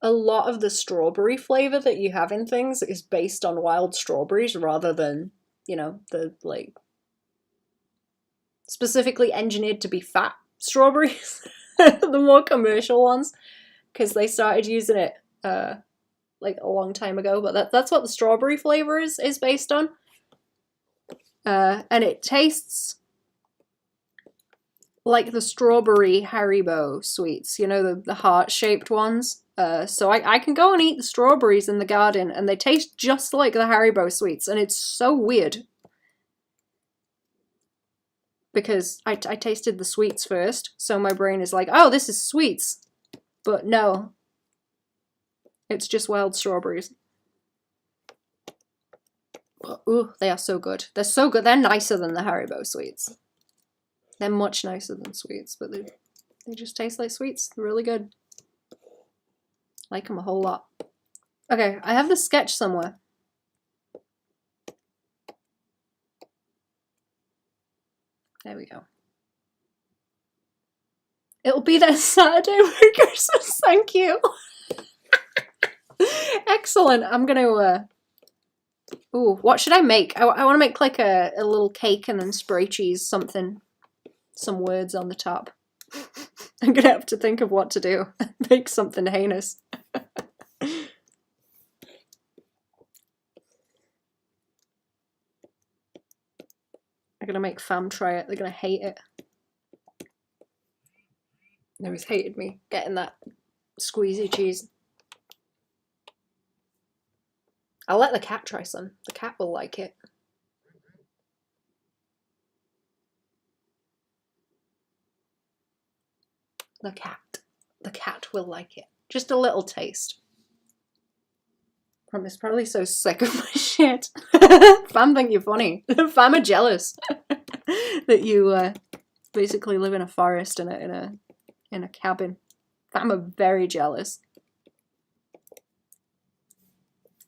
a lot of the strawberry flavor that you have in things is based on wild strawberries rather than, you know, the like specifically engineered to be fat strawberries, the more commercial ones, because they started using it like a long time ago. But that's what the strawberry flavor is based on, and it tastes like the strawberry Haribo sweets, you know, the heart-shaped ones. So I can go and eat the strawberries in the garden and they taste just like the Haribo sweets, and it's so weird. Because I tasted the sweets first, so my brain is like, oh, this is sweets. But no. It's just wild strawberries. Ooh, they are so good. They're so good. They're nicer than the Haribo sweets. They're much nicer than sweets, but they just taste like sweets. They're really good. Like them a whole lot. Okay, I have the sketch somewhere. There we go. It'll be there Saturday for Christmas, thank you. Excellent. I'm gonna, ooh, what should I make? I want to make like a little cake and then spray cheese something. Some words on the top. I'm gonna have to think of what to do. Make something heinous. I'm gonna make fam try it. They're gonna hate it. They always hated me getting that squeezy cheese. I'll let the cat try some. The cat will like it. The cat will like it. Just a little taste. Fam is probably so sick of my shit. Fam think you're funny. Fam are jealous that you basically live in a forest in a cabin. Fam are very jealous.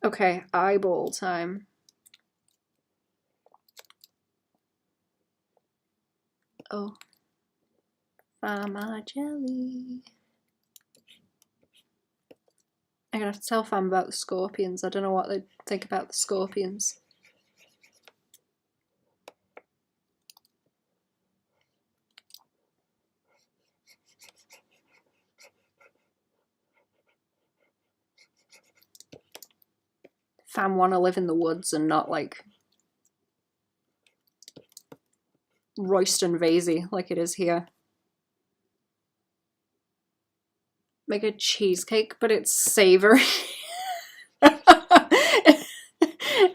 Okay, eyeball time. Oh. Fam are jelly. I'm gonna have to tell Fam about the scorpions. I don't know what they think about the scorpions. Fam want to live in the woods and not like Royston Vasey like it is here. Make a cheesecake, but it's savory.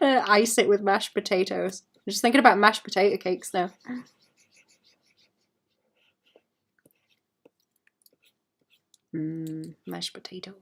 Ice it with mashed potatoes. I'm just thinking about mashed potato cakes now. Mashed potato.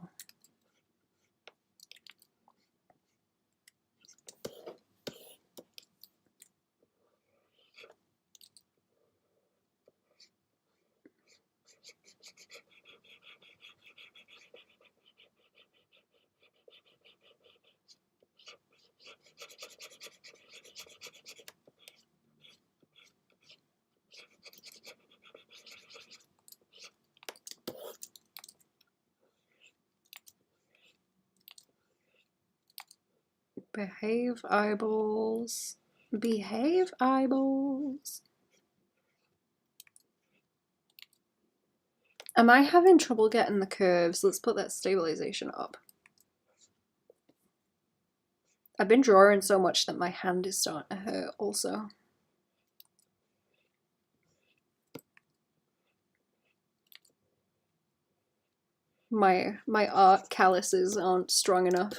Behave, eyeballs. Behave, eyeballs. Am I having trouble getting the curves? Let's put that stabilization up. I've been drawing so much that my hand is starting to hurt also. My art calluses aren't strong enough.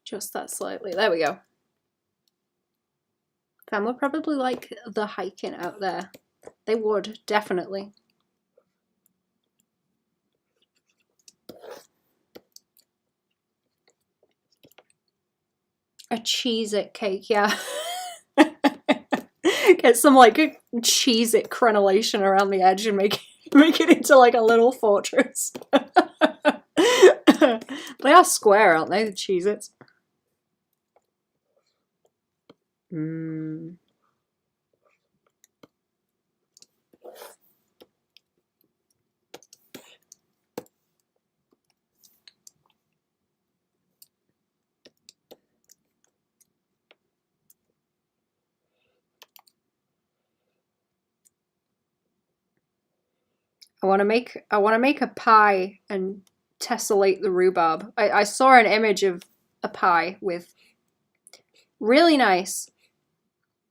Just that slightly. There we go. Fam would probably like the hiking out there. They would, definitely. A Cheez-It cake, yeah. Get some like a Cheez-It crenellation around the edge and make it into like a little fortress. They are square, aren't they, the Cheez-Its? I want to make a pie and tessellate the rhubarb. I saw an image of a pie with really nice,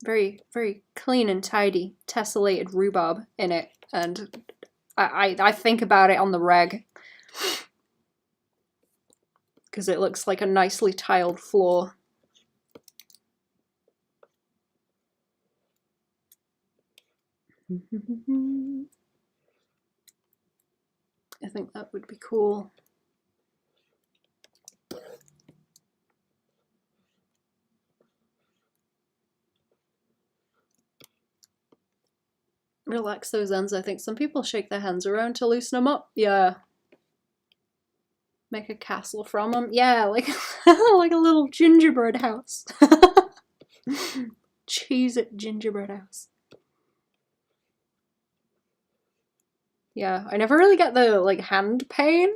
very, very clean and tidy tessellated rhubarb in it, and I think about it on the reg because it looks like a nicely tiled floor. I think that would be cool. Relax those ends. I think some people shake their hands around to loosen them up. Yeah. Make a castle from them. Yeah, like like a little gingerbread house. Cheez-It gingerbread house. Yeah, I never really get the like hand pain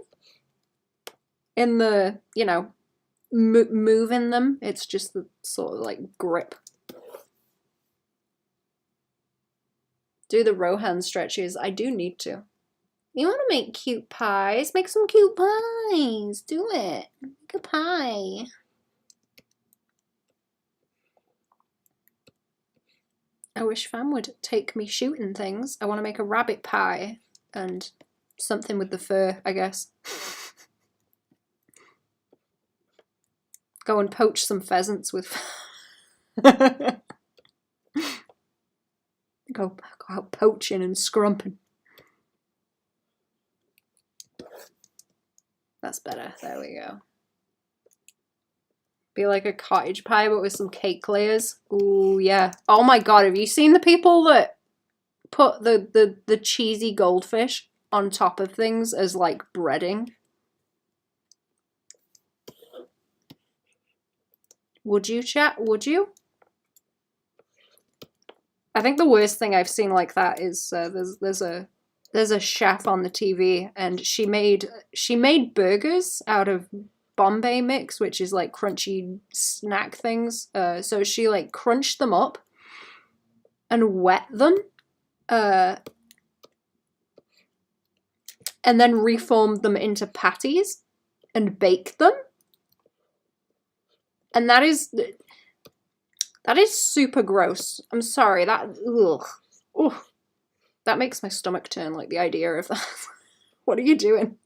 in the, you know, moving them. It's just the sort of like grip. Do the row hand stretches. I do need to. You want to make cute pies? Make some cute pies. Do it. Make a pie. I wish Fam would take me shooting things. I want to make a rabbit pie and something with the fur, I guess. Go and poach some pheasants with... Go out poaching and scrumping. That's better. There we go. Be like a cottage pie, but with some cake layers. Ooh, yeah. Oh my god, have you seen the people that put the cheesy goldfish on top of things as like breading? Would you, chat? Would you? I think the worst thing I've seen like that is there's a chef on the TV, and she made burgers out of Bombay mix, which is like crunchy snack things. So she like crunched them up and wet them, and then reformed them into patties and baked them. And that is super gross. I'm sorry, that that makes my stomach turn, like the idea of that. What are you doing?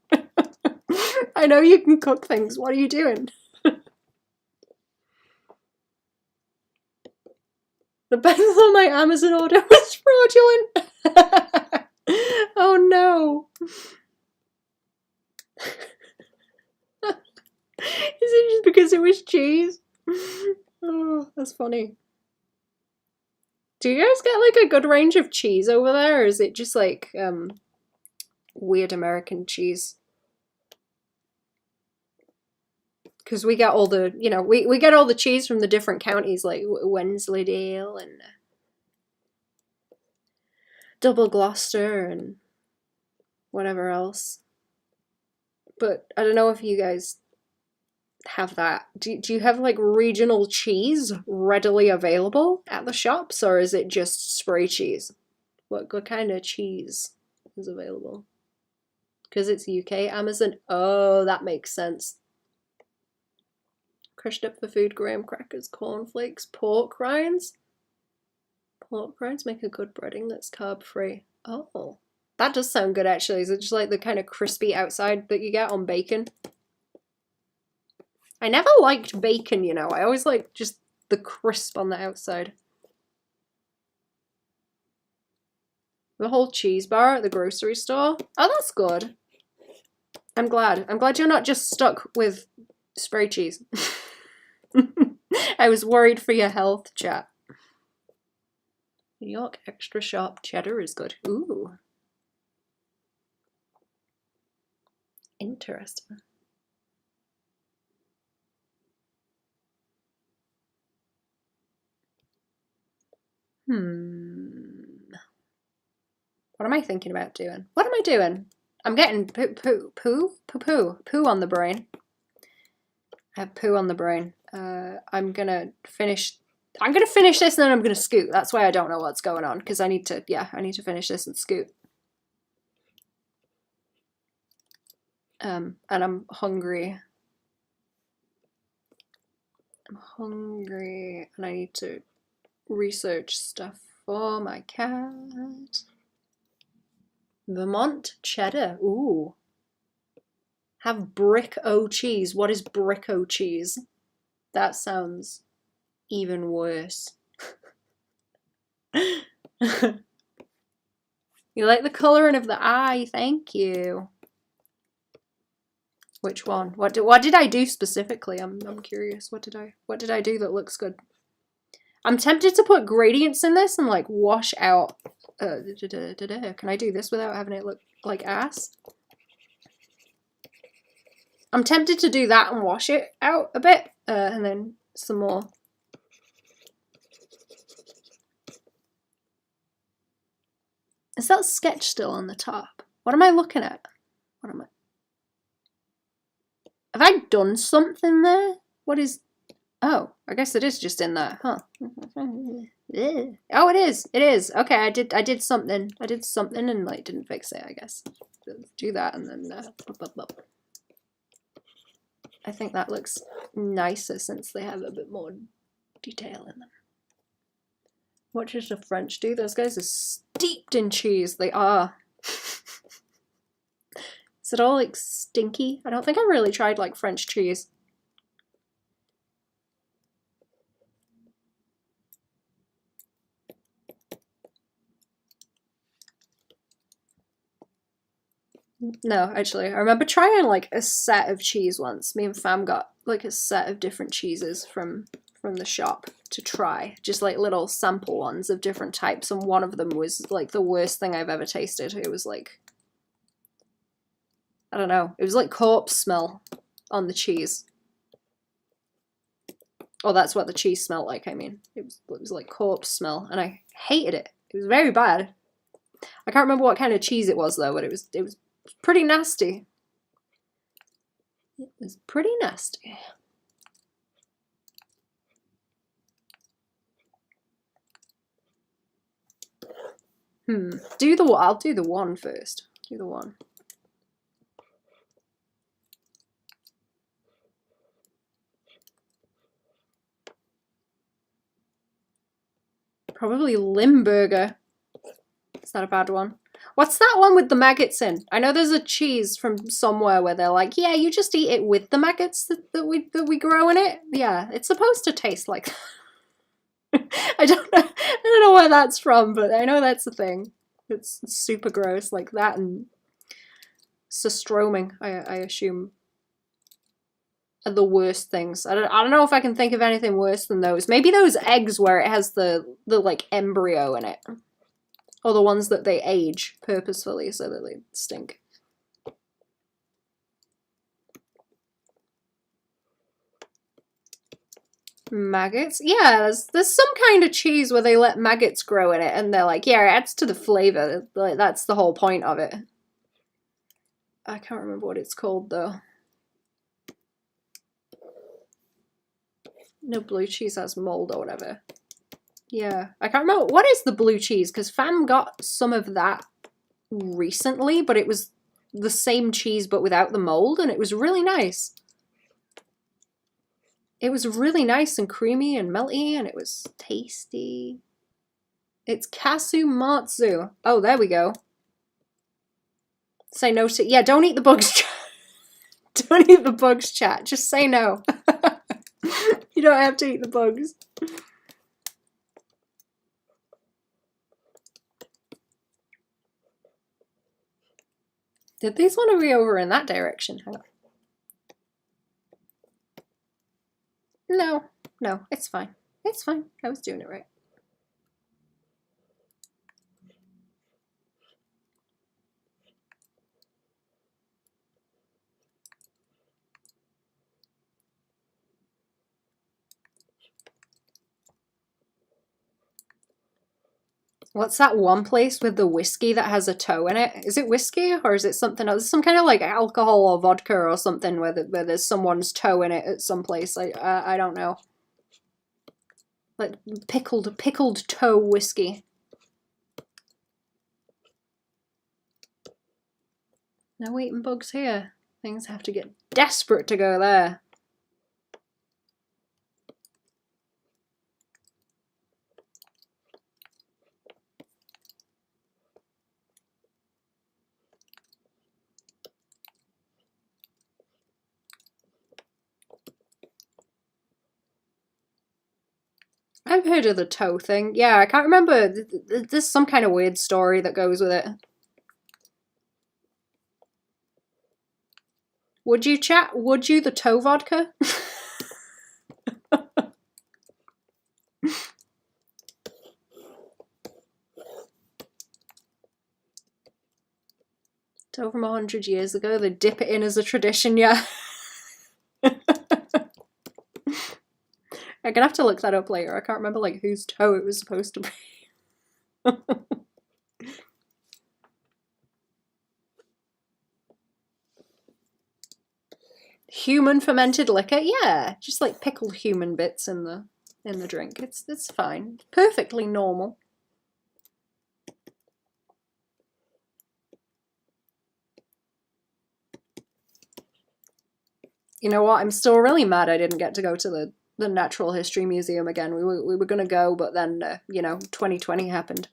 I know you can cook things. What are you doing? The pencil on my Amazon order was fraudulent. Oh no. Is it just because it was cheese? Oh, that's funny. Do you guys get like a good range of cheese over there, or is it just like weird American cheese? Because we get all the, you know, we get all the cheese from the different counties, like Wensleydale and double Gloucester and whatever else. But I don't know if you guys have that. Do you have like regional cheese readily available at the shops, or is it just spray cheese? What kind of cheese is available? Because it's UK, Amazon. Oh, that makes sense. Crushed up for food, graham crackers, cornflakes, pork rinds. Pork rinds make a good breading that's carb free. Oh, that does sound good actually. Is it just like the kind of crispy outside that you get on bacon? I never liked bacon, you know. I always like just the crisp on the outside. The whole cheese bar at the grocery store. Oh, that's good. I'm glad. I'm glad you're not just stuck with spray cheese. I was worried for your health, chat. New York extra sharp cheddar is good. Ooh. Interesting. What am I thinking about doing? What am I doing? I'm getting poo on the brain. I have poo on the brain. I'm gonna finish this and then I'm gonna scoot. That's why I don't know what's going on, because I need to finish this and scoot. And I'm hungry. And I need to research stuff for my cat. Vermont cheddar. Ooh. Have brick-o cheese. What is brick-o cheese? That sounds even worse. You like the colouring of the eye? Thank you. Which one? What did I do specifically? I'm curious. What did I do that looks good? I'm tempted to put gradients in this and like wash out. Can I do this without having it look like ass? I'm tempted to do that and wash it out a bit, and then some more. Is that sketch still on the top? What am I looking at? What am I? Have I done something there? What is... Oh, I guess it is just in there, huh? Oh, it is. It is. Okay, I did something. I did something and like didn't fix it, I guess. Do that and then I think that looks nicer since they have a bit more detail in them. What does the French do? Those guys are steeped in cheese. They are. Is it all like stinky? I don't think I really tried like French cheese. No, actually, I remember trying like a set of cheese once. Me and fam got like a set of different cheeses from the shop to try, just like little sample ones of different types, and one of them was like the worst thing I've ever tasted. It was like, I don't know, it was like corpse smell on the cheese. Oh, that's what the cheese smelled like, I mean. It was like corpse smell, and I hated it. It was very bad. I can't remember what kind of cheese it was though, but it was pretty nasty. It was pretty nasty. I'll do the one first. Do the one. Probably Limburger. It's not a bad one. What's that one with the maggots in? I know there's a cheese from somewhere where they're like, yeah, you just eat it with the maggots that we grow in it. Yeah, it's supposed to taste like that. I don't know where that's from, but I know that's a thing. It's super gross, like that and surströmming, I assume, are the worst things. I don't know if I can think of anything worse than those. Maybe those eggs where it has the like embryo in it. Or the ones that they age purposefully so that they stink. Maggots? Yeah, there's some kind of cheese where they let maggots grow in it, and they're like, yeah, it adds to the flavor. Like, that's the whole point of it. I can't remember what it's called, though. No, blue cheese has mold or whatever. Yeah, I can't remember. What is the blue cheese? Because Fam got some of that recently, but it was the same cheese but without the mold, and it was really nice. It was really nice and creamy and melty, and it was tasty. It's Kasu Matsu. Oh, there we go. Say no to... Yeah, don't eat the bugs. Don't eat the bugs, chat. Just say no. You don't have to eat the bugs. Did these want to be over in that direction? Hang on. No, no, it's fine. It's fine. I was doing it right. What's that one place with the whiskey that has a toe in it? Is it whiskey or is it something else? Some kind of like alcohol or vodka or something where there's someone's toe in it at some place. I don't know. Like pickled toe whiskey. No eating bugs here. Things have to get desperate to go there. I've heard of the toe thing. Yeah, I can't remember. There's some kind of weird story that goes with it. Would you, chat? Would you the toe vodka? Toe from 100 years ago. They dip it in as a tradition, yeah. I'm gonna have to look that up later. I can't remember like whose toe it was supposed to be. Human fermented liquor, yeah, just like pickled human bits in the drink. It's fine, perfectly normal. You know what? I'm still really mad I didn't get to go to the Natural History Museum again. We were gonna go, but then you know, 2020 happened.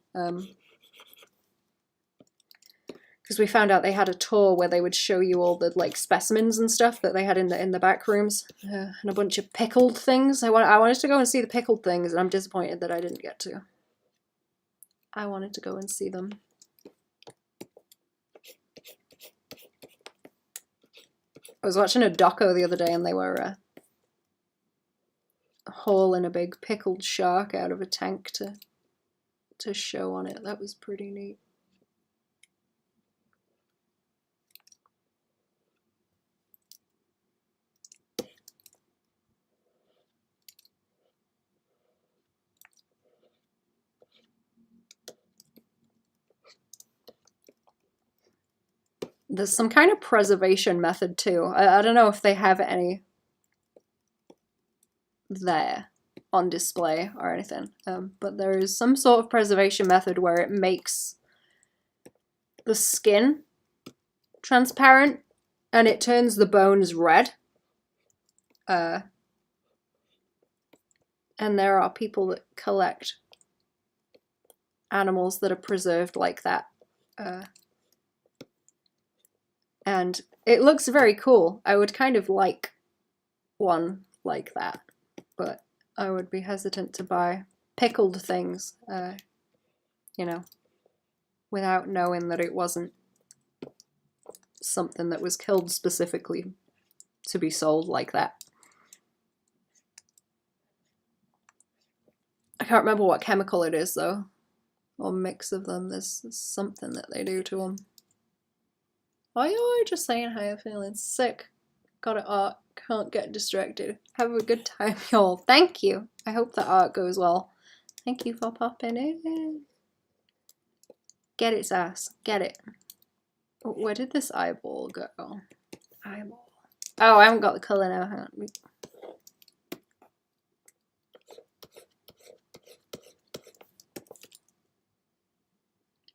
Because we found out they had a tour where they would show you all the like specimens and stuff that they had in the back rooms, and a bunch of pickled things. I wanted to go and see the pickled things, and I'm disappointed that I didn't get to. I wanted to go and see them. I was watching a doco the other day, and they were hauling a big pickled shark out of a tank to show on it. That was pretty neat. There's some kind of preservation method too. I don't know if they have any there on display or anything, but there is some sort of preservation method where it makes the skin transparent and it turns the bones red. And there are people that collect animals that are preserved like that. And it looks very cool. I would kind of like one like that, but I would be hesitant to buy pickled things, you know, without knowing that it wasn't something that was killed specifically to be sold like that. I can't remember what chemical it is though, or mix of them. There's something that they do to them. Oh, you're just saying how you're feeling sick. Got it, art. Can't get distracted. Have a good time, y'all. Thank you. I hope the art goes well. Thank you for popping in. Get its ass. Get it. Where did this eyeball go? Eyeball. Oh, I haven't got the colour now. Hang on.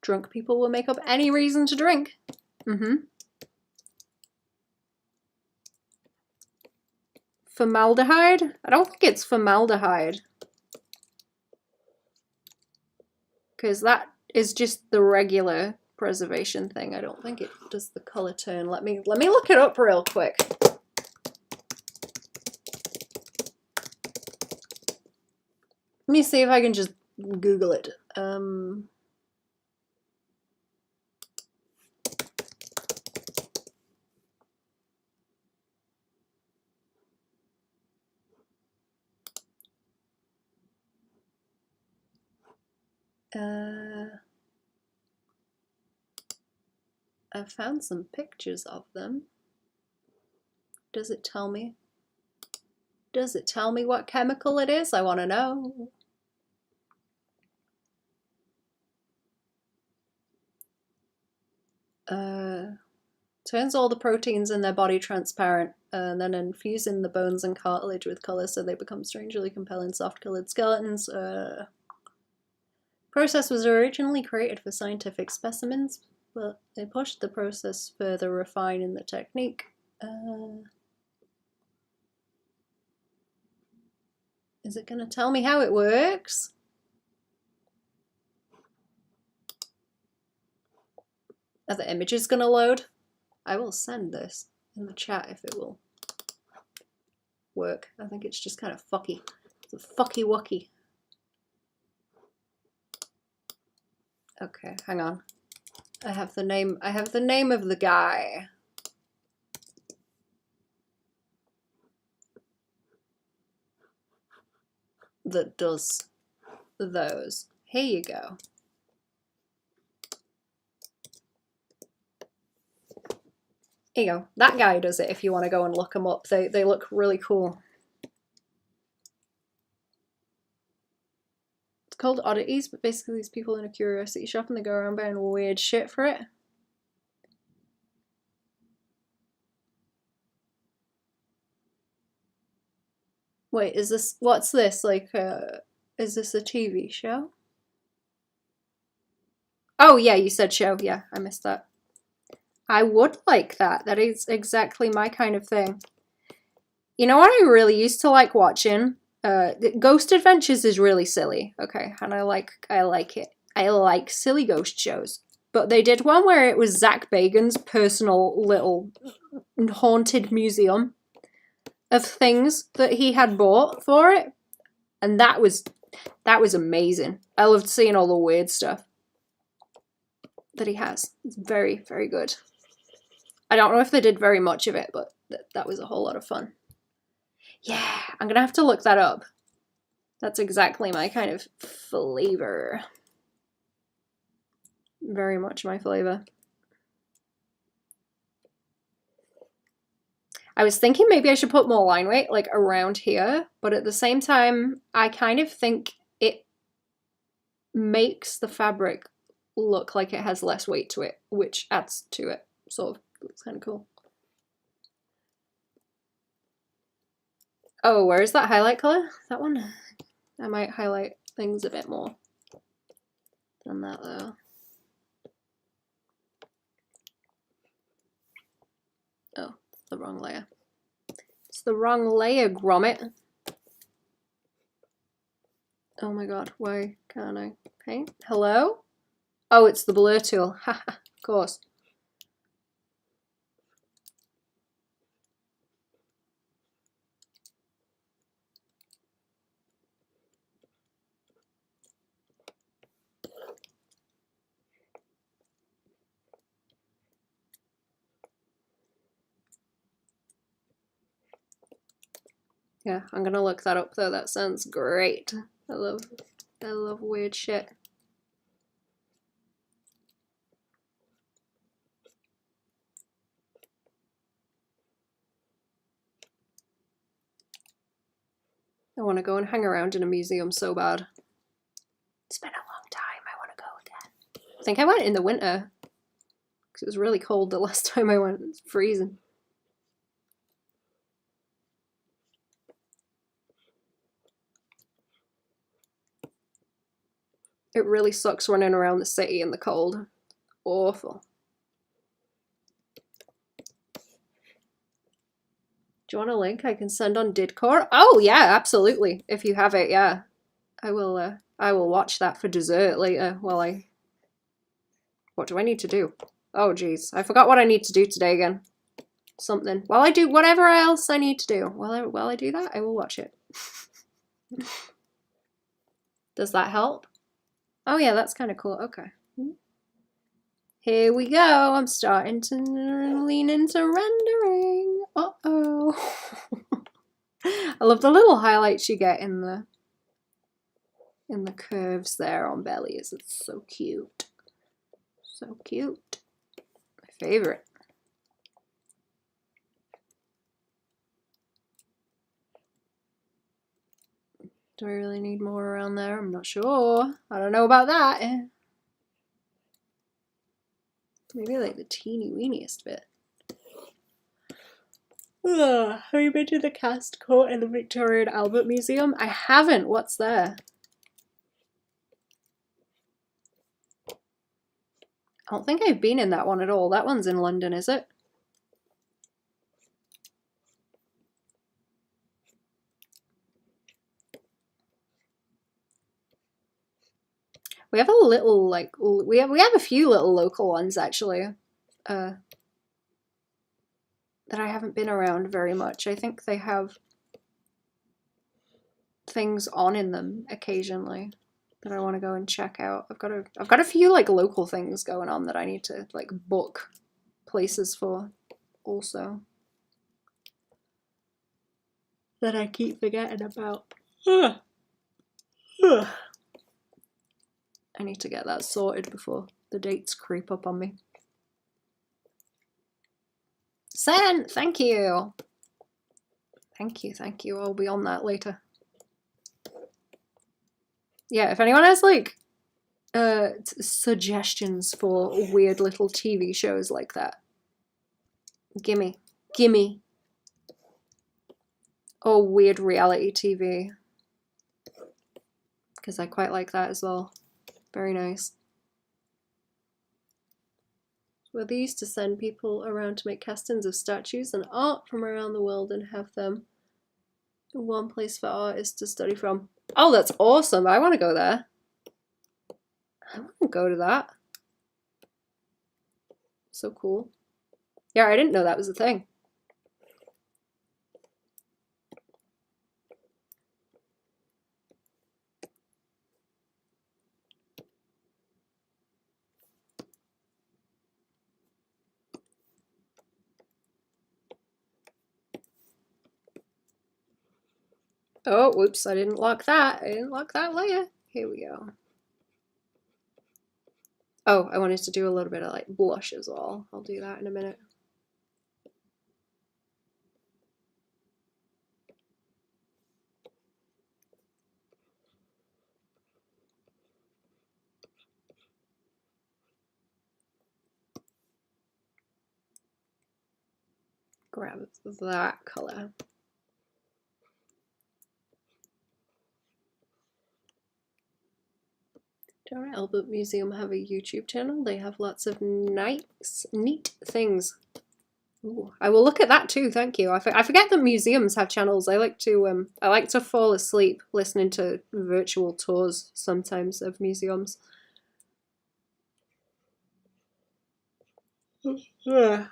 Drunk people will make up any reason to drink. Formaldehyde? I don't think it's formaldehyde. Because that is just the regular preservation thing. I don't think it does the colour turn. Let me look it up real quick. Let me see if I can just Google it. I found some pictures of them. Does it tell me? Does it tell me what chemical it is? I want to know. Turns all the proteins in their body transparent, and then infusing the bones and cartilage with color so they become strangely compelling soft-colored skeletons. Process was originally created for scientific specimens, but they pushed the process further, refining the technique. Is it going to tell me how it works? Are the images going to load? I will send this in the chat if it will work. I think it's just kind of fucky. It's a fucky wucky. Okay, hang on. I have the name of the guy. That does those. Here you go. Here you go. That guy does it if you want to go and look them up. They look really cool. It's called Oddities, but basically these people in a curiosity shop and they go around buying weird shit for it. Wait, is this, what's this? Like, is this a TV show? Oh yeah, you said show. Yeah, I missed that. I would like that. That is exactly my kind of thing. You know what I really used to like watching? Ghost Adventures is really silly, okay, and I like it. I like silly ghost shows. But they did one where it was Zach Bagans' personal little haunted museum of things that he had bought for it, and that was amazing. I loved seeing all the weird stuff that he has. It's very, very good. I don't know if they did very much of it, but that was a whole lot of fun. Yeah, I'm gonna have to look that up. That's exactly my kind of flavor. Very much my flavor. I was thinking maybe I should put more line weight like around here, but at the same time, I kind of think it makes the fabric look like it has less weight to it, which adds to it. Sort of looks kind of cool. Oh, where is that highlight color? That one? I might highlight things a bit more than that though. Oh, it's the wrong layer. It's the wrong layer, grommet. Oh my god, why can't I paint? Hello? Oh, it's the blur tool. Haha, of course. Yeah, I'm gonna look that up though. That sounds great. I love weird shit. I want to go and hang around in a museum so bad. It's been a long time. I want to go again. I think I went in the winter because it was really cold the last time I went. It was freezing. It really sucks running around the city in the cold. Awful. Do you want a link I can send on Didcore? Oh yeah, absolutely. If you have it, yeah. I will watch that for dessert later while I... What do I need to do? Oh geez, I forgot what I need to do today again. Something. While I do whatever else I need to do. While I do that, I will watch it. Does that help? Oh yeah, that's kind of cool. Okay. Here we go. I'm starting to lean into rendering. Uh-oh. I love the little highlights you get in the curves there on bellies. It's so cute. So cute. My favorite. Do I really need more around there? I'm not sure. I don't know about that. Maybe like the teeny weeniest bit. Ugh, have you been to the cast court in the Victoria and Albert Museum? I haven't. What's there? I don't think I've been in that one at all. That one's in London, is it? We have a little, like, we have a few little local ones, actually, that I haven't been around very much. I think they have things on in them occasionally that I want to go and check out. I've got a few, like, local things going on that I need to, like, book places for also. That I keep forgetting about. Ugh. Ugh. I need to get that sorted before the dates creep up on me. Sen, thank you. Thank you, thank you. I'll be on that later. Yeah, if anyone has like suggestions for weird little TV shows like that, gimme. Or weird reality TV. Because I quite like that as well. Very nice. Were these to send people around to make castings of statues and art from around the world and have them in one place for artists to study from. Oh, that's awesome. I want to go there. I want to go to that. So cool. Yeah, I didn't know that was a thing. Oh, whoops, I didn't lock that. I didn't lock that layer. Here we go. Oh, I wanted to do a little bit of like blush as well. I'll do that in a minute. Grab that color. Don't Albert Museum have a YouTube channel? They have lots of nice, neat things. Ooh, I will look at that too. Thank you. I forget that museums have channels. I like to fall asleep listening to virtual tours sometimes of museums. Yeah.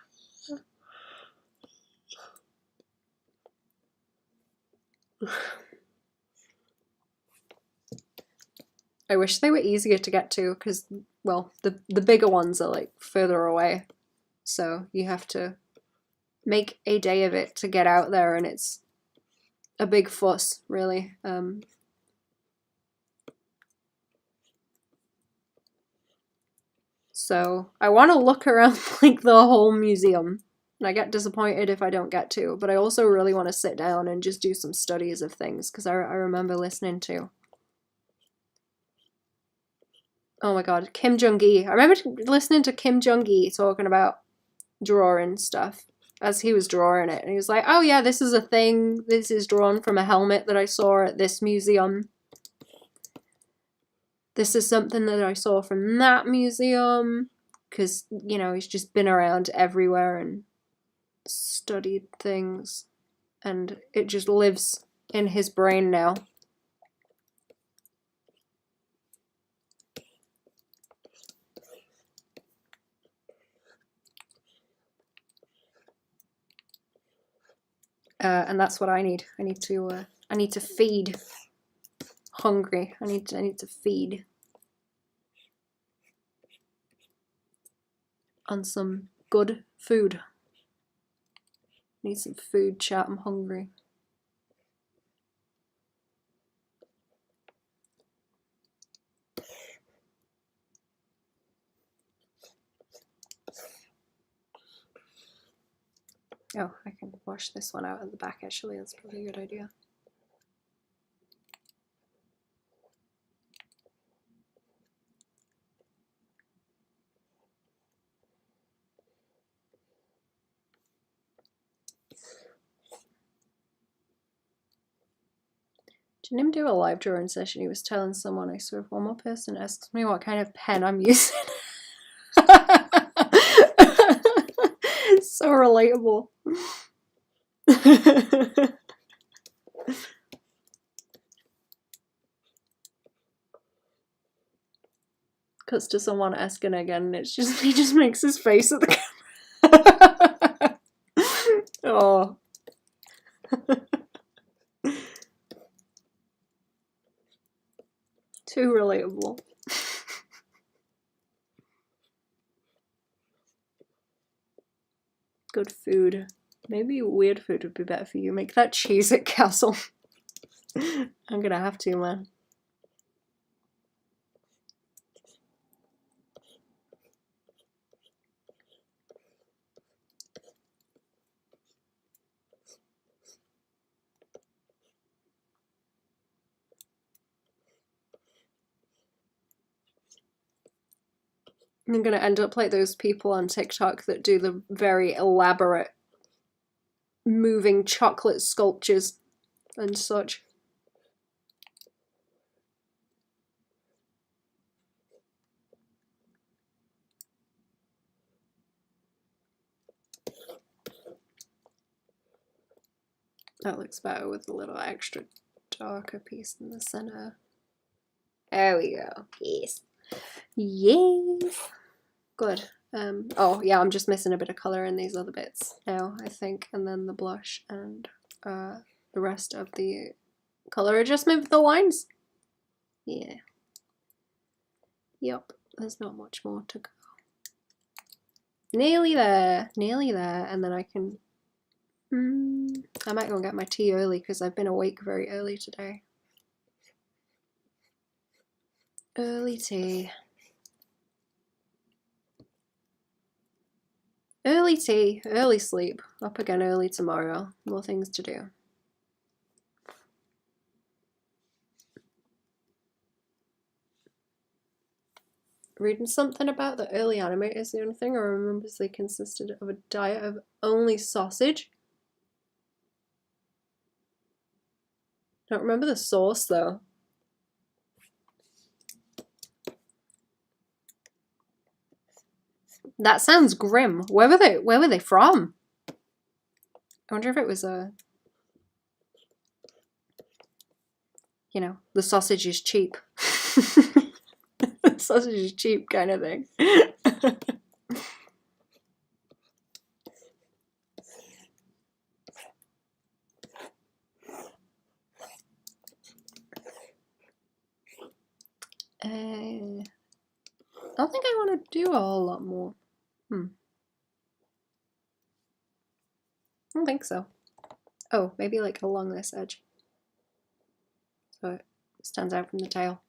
I wish they were easier to get to because, well, the bigger ones are like further away. So you have to make a day of it to get out there, and it's a big fuss, really. So I want to look around like the whole museum And I get disappointed if I don't get to, but I also really want to sit down and just do some studies of things, because I remember listening to, oh my god, Kim Jong-gi. I remember listening to Kim Jong-gi talking about drawing stuff as he was drawing it, and he was like, oh yeah, this is a thing, this is drawn from a helmet that I saw at this museum. This is something that I saw from that museum, because, you know, he's just been around everywhere and studied things, and it just lives in his brain now. And that's what I need. I need to feed. Hungry. I need to feed on some good food. Need some food, chat. I'm hungry. Oh, I can wash this one out at the back actually. That's probably a good idea. Didn't him do a live drawing session? He was telling someone, I swear, if one more person asks me what kind of pen I'm using. So relatable. Cuts to someone asking again, and it's just, he just makes his face at the camera. Oh. Too relatable. Good food. Maybe weird food would be better for you. Make that cheese at castle. I'm gonna have to, man. I'm gonna end up like those people on TikTok that do the very elaborate moving chocolate sculptures and such. That looks better with a little extra darker piece in the center. There we go. Yes. Yes. Good. Oh yeah, I'm just missing a bit of colour in these other bits now, I think, and then the blush and the rest of the colour adjustment for the lines. Yeah. Yep, there's not much more to go. Nearly there, and then I can... I might go and get my tea early because I've been awake very early today. Early tea. Early tea, early sleep. Up again early tomorrow. More things to do. Reading something about the early animators, the only thing I remember is they consisted of a diet of only sausage. Don't remember the source though. That sounds grim. Where were they from? I wonder if it was a, you know, the sausage is cheap. The sausage is cheap kind of thing. I don't think I want to do a whole lot more. I don't think so. Oh, maybe like along this edge. So it stands out from the tail.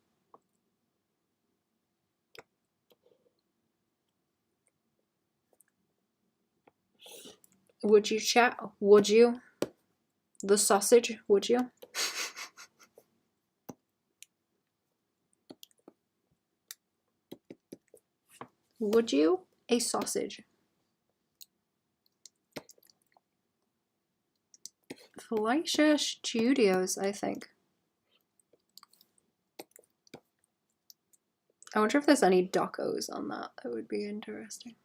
Would you chat? Would you? The sausage, would you? Would you? A sausage. Felicia Studios, I think. I wonder if there's any docos on that. That would be interesting.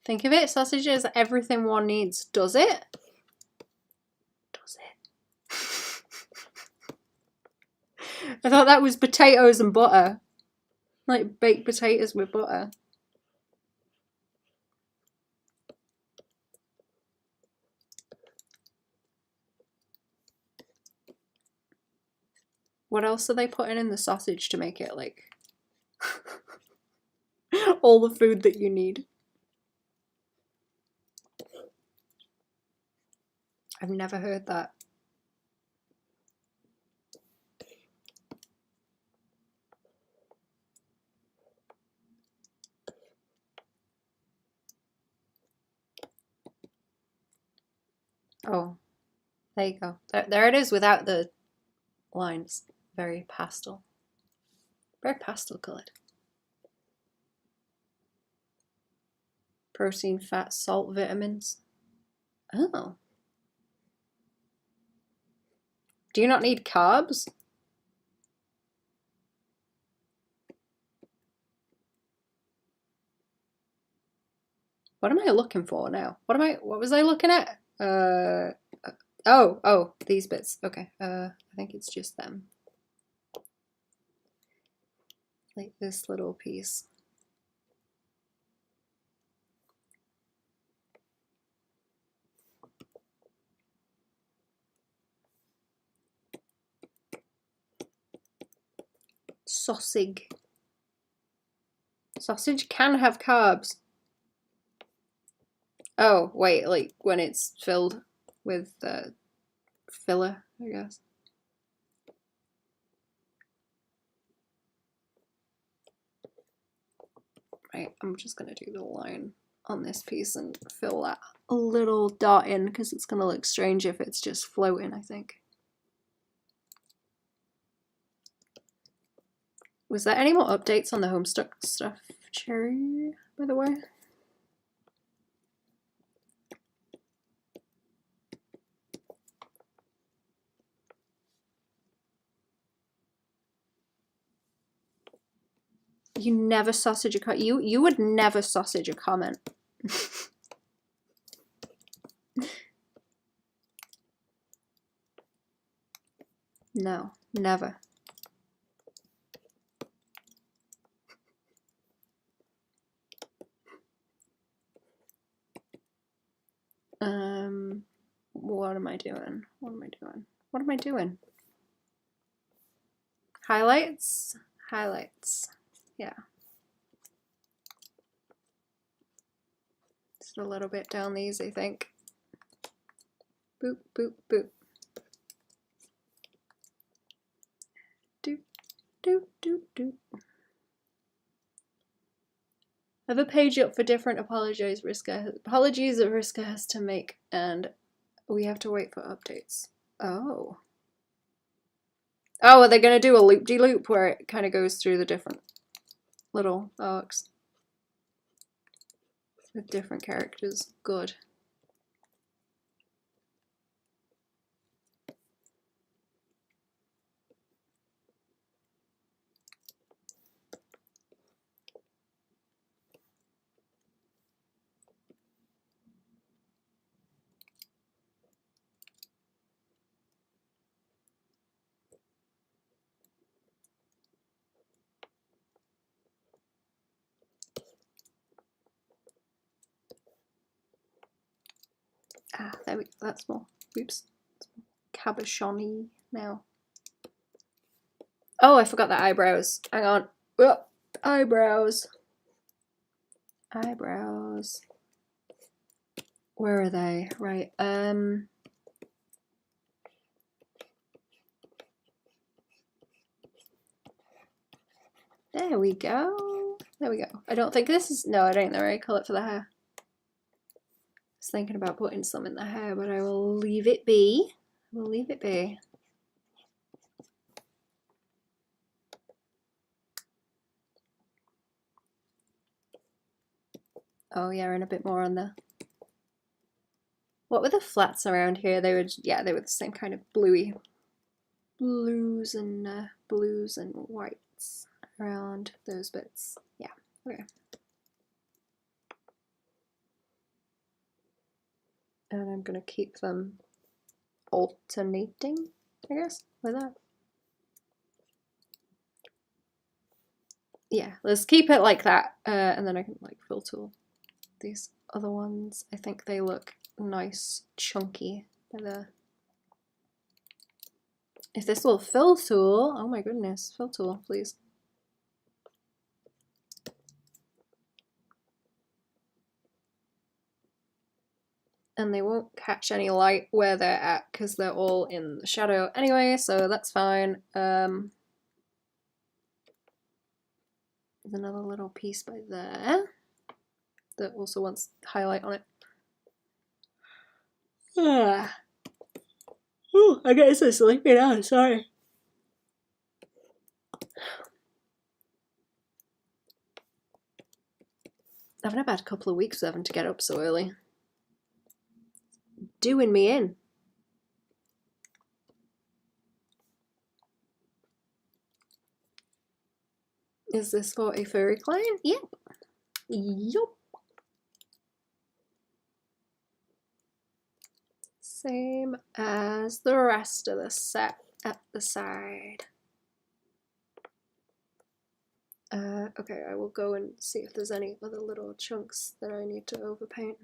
Think of it, sausage is everything one needs. Does it? Does it? I thought that was potatoes and butter. Like baked potatoes with butter. What else are they putting in the sausage to make it like all the food that you need? I've never heard that. Oh, there you go. There it is without the lines. Very pastel. Very pastel coloured. Protein, fat, salt, vitamins. Oh. Do you not need carbs? What am I looking for now? What was I looking at? Oh, these bits. Okay. I think it's just them. Like this little piece. Sausage. Sausage can have carbs. Oh, wait, like when it's filled with filler, I guess. Right, I'm just gonna do the line on this piece and fill that a little dot in because it's gonna look strange if it's just floating, I think. Was there any more updates on the Homestuck stuff, Cherry, by the way? You never sausage a comment. You would never sausage a comment. No, never. What am I doing? What am I doing? What am I doing? Highlights? Highlights. Yeah. Just a little bit down these, I think. Boop, boop, boop. Doop, doop, doop, doop. I have a page up for different apologies that Vriska has to make, and we have to wait for updates. Oh. Oh, are they going to do a loop-de-loop where it kind of goes through the different little arcs with different characters? Good. Ah, there we go. That's more. Oops. cabochon-y now. Oh, I forgot the eyebrows. Hang on. Oh, eyebrows. Eyebrows. Where are they? Right. There we go. There we go. I don't think this is... No, it ain't the right colour for the hair. I was thinking about putting some in the hair, but I will leave it be. We'll leave it be. Oh yeah, and a bit more on the... What were the flats around here? They were, yeah, they were the same kind of bluey. Blues and whites around those bits. Yeah, okay. And I'm gonna keep them alternating, I guess, like that. Yeah, let's keep it like that, and then I can like fill tool these other ones. I think they look nice, chunky. If this will fill tool, oh my goodness, fill tool, please. And they won't catch any light where they're at because they're all in the shadow anyway, so that's fine. There's another little piece by there that also wants highlight on it. Ah. Ooh, I get so sleepy now, sorry. I've had a bad couple of weeks of having to get up so early. Doing me in. Is this for a furry client? Yep. Yup. Same as the rest of the set at the side. Okay, I will go and see if there's any other little chunks that I need to overpaint.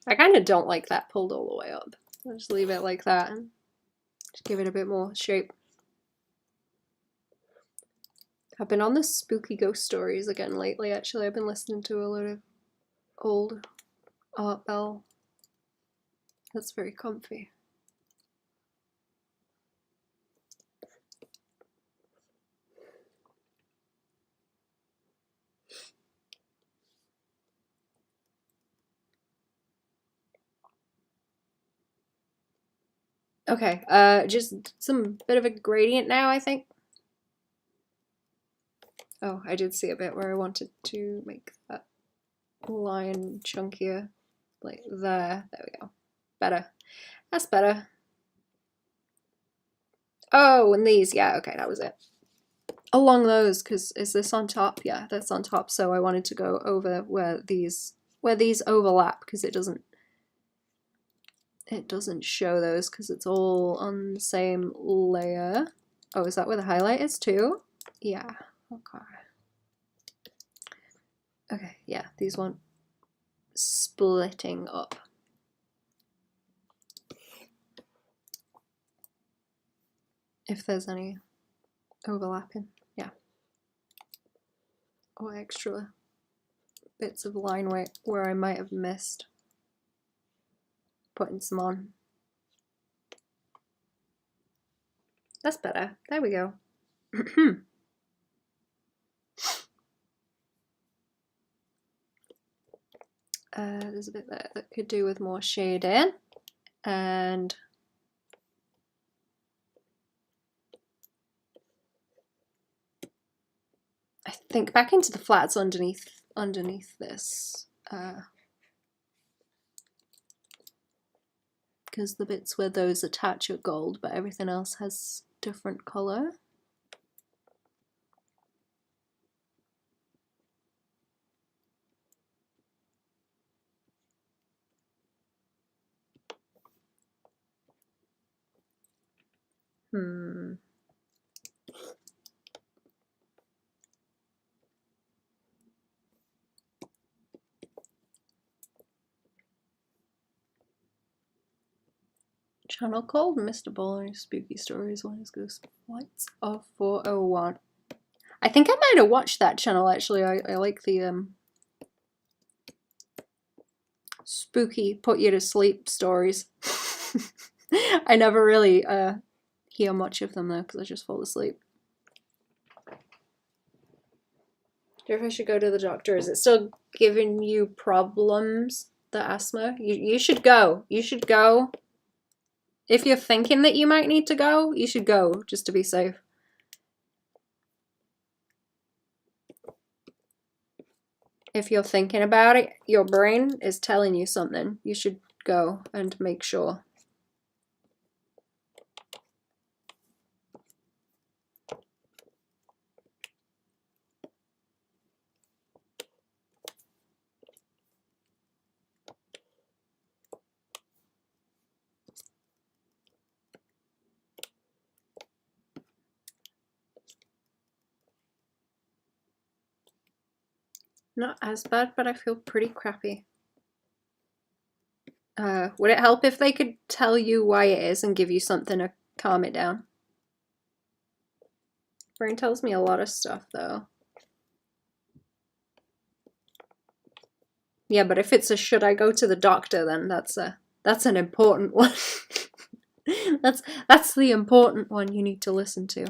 I kind of don't like that pulled all the way up. I'll just leave it like that and just give it a bit more shape. I've been on the spooky ghost stories again lately, actually. I've been listening to a lot of old Art Bell. That's very comfy. Okay, just some bit of a gradient now, I think. Oh, I did see a bit where I wanted to make that line chunkier, like there. There we go. Better. That's better. Oh, and these, yeah, okay, that was it. Along those, because is this on top? Yeah, that's on top. So I wanted to go over where these overlap, because it doesn't show those because it's all on the same layer. Oh, is that where the highlight is too? Yeah. Okay. Okay, yeah, these want splitting up. If there's any overlapping, yeah. Or extra bits of line weight where I might have missed putting some on. That's better. There we go. There's a bit there that could do with more shading, and I think back into the flats underneath this, because the bits where those attach are gold, but everything else has different color. Hmm. Channel called Mr. Bowler's Spooky Stories when his Ghost Flights of 401. I think I might have watched that channel actually. I like the spooky put you to sleep stories. I never really hear much of them though because I just fall asleep. Do you know if I should go to the doctor? Is it still giving you problems, the asthma? You should go. You should go. If you're thinking that you might need to go, you should go just to be safe. If you're thinking about it, your brain is telling you something. You should go and make sure. Not as bad, but I feel pretty crappy. Would it help if they could tell you why it is and give you something to calm it down? Brain tells me a lot of stuff, though. Yeah, but if it's a should I go to the doctor, then that's an important one. that's the important one you need to listen to.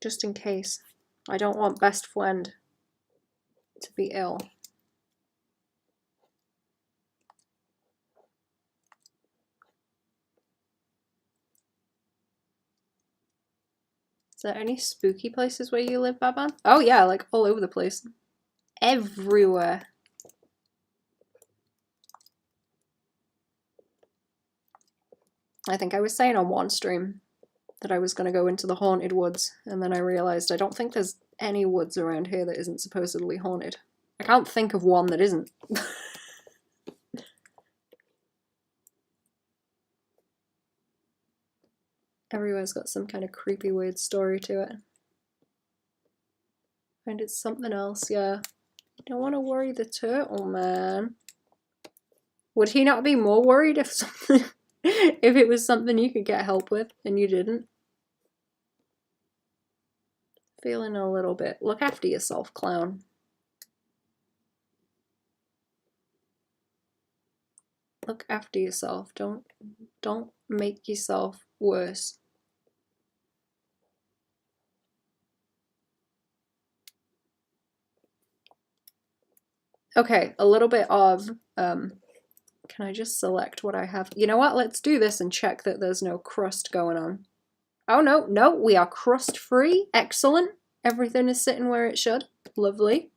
Just in case. I don't want best friend to be ill. Is there any spooky places where you live, Baban? Oh yeah, like all over the place. Everywhere. I think I was saying on one stream that I was going to go into the haunted woods, and then I realised I don't think there's any woods around here that isn't supposedly haunted. I can't think of one that isn't. Everywhere's got some kind of creepy, weird story to it. And it's something else, yeah. You don't want to worry the turtle, man. Would he not be more worried if something, if it was something you could get help with and you didn't? Feeling a little bit. Look after yourself, clown. Look after yourself. Don't make yourself worse. Okay, a little bit of can I just select what I have? You know what? Let's do this and check that there's no crust going on. Oh no, no, we are crust free. Excellent. Everything is sitting where it should. Lovely.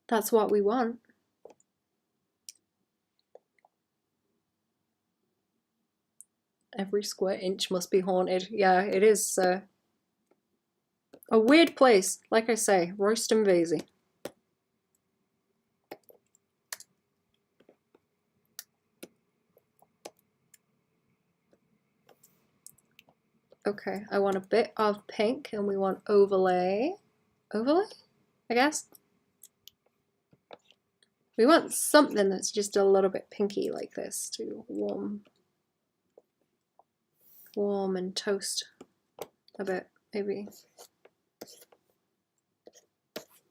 That's what we want. Every square inch must be haunted. Yeah, it is a weird place. Like I say, Royston Vasey. Okay, I want a bit of pink and we want overlay. Overlay? I guess? We want something that's just a little bit pinky like this to warm and toast a bit, maybe.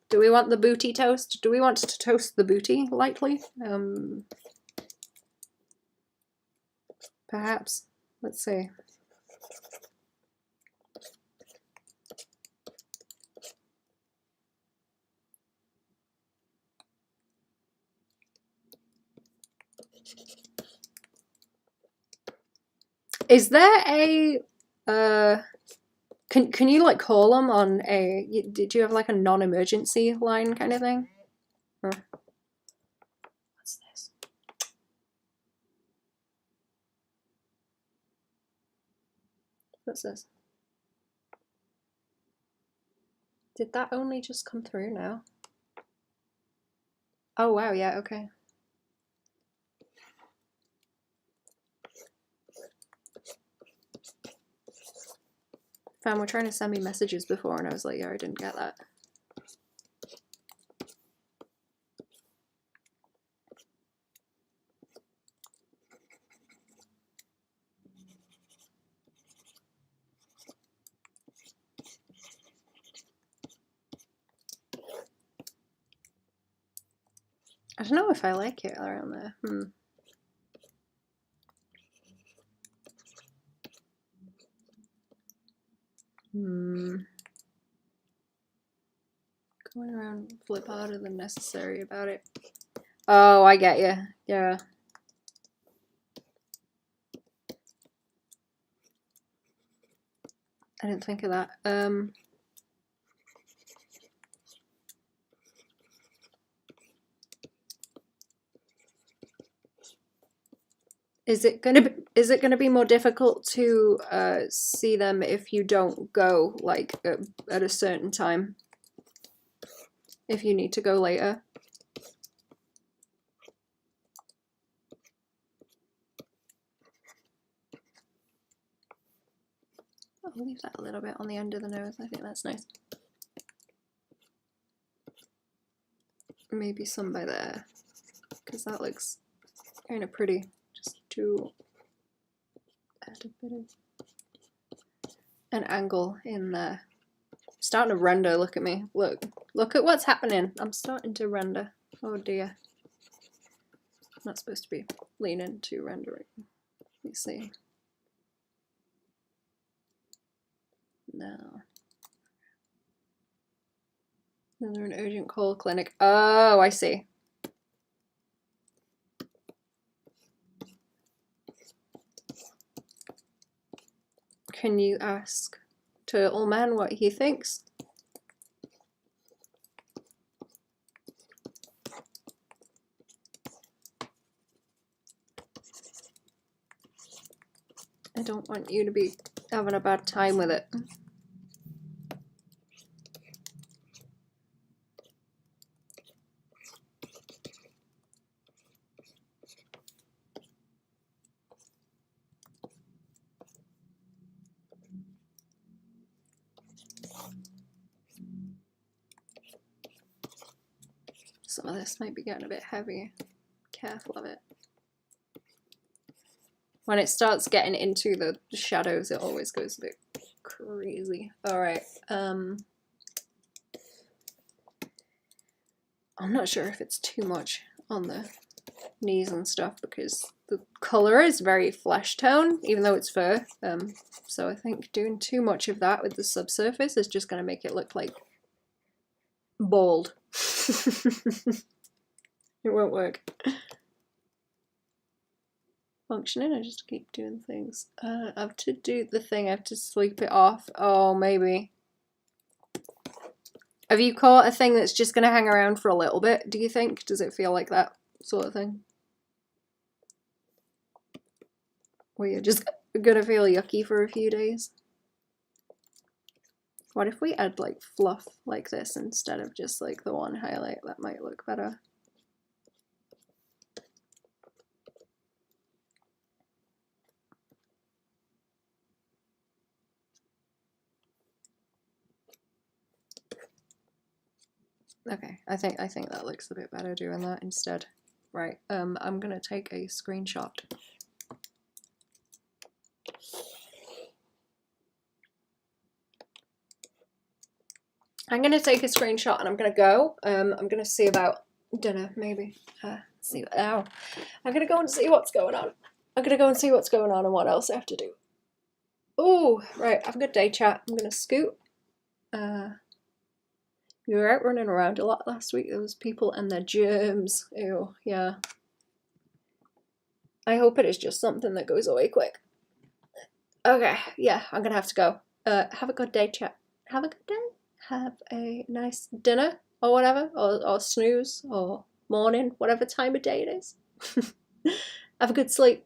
Do we want the booty toast? Do we want to toast the booty lightly? Perhaps. Let's see. Is there a can you like call them on a? Did you have like a non-emergency line kind of thing? Or what's this? What's this? Did that only just come through now? Oh wow, yeah, okay. Fam were trying to send me messages before and I was like, yeah, I didn't get that. I don't know if I like it around there. Going around flip harder than necessary about it. Oh, I get you. Yeah. I didn't think of that. Is it gonna be more difficult to see them if you don't go like at a certain time? If you need to go later? I'll leave that a little bit on the end of the nose. I think that's nice. Maybe some by there, because that looks kind of pretty. Just to add a bit of an angle in there. I'm starting to render. Look at me. Look at what's happening. I'm starting to render. Oh dear. I'm not supposed to be leaning to rendering. Let me see. No. Another an urgent call clinic. Oh, I see. Can you ask Turtle Man what he thinks? I don't want you to be having a bad time with it. Some of this might be getting a bit heavy. Careful of it. When it starts getting into the shadows, it always goes a bit crazy. Alright, I'm not sure if it's too much on the knees and stuff because the colour is very flesh tone, even though it's fur. So I think doing too much of that with the subsurface is just going to make it look like bald. It won't work. Functioning, I just keep doing things. I have to do the thing, I have to sleep it off. Oh, maybe. Have you caught a thing that's just going to hang around for a little bit, do you think? Does it feel like that sort of thing? Where you're just going to feel yucky for a few days? What if we add like fluff like this instead of just like the one highlight? That might look better. Okay, I think that looks a bit better doing that instead. Right, I'm gonna take a screenshot. I'm gonna take a screenshot and I'm gonna go. I'm gonna see about dinner, maybe. See. Ow. I'm gonna go and see what's going on. I'm gonna go and see what's going on and what else I have to do. Oh, right. Have a good day, chat. I'm gonna scoot. We were out running around a lot last week. There was people and their germs. Ew, yeah. I hope it is just something that goes away quick. Okay, yeah, I'm gonna have to go. Have a good day, chat. Have a good day. Have a nice dinner or whatever, or snooze or morning, whatever time of day it is. Have a good sleep.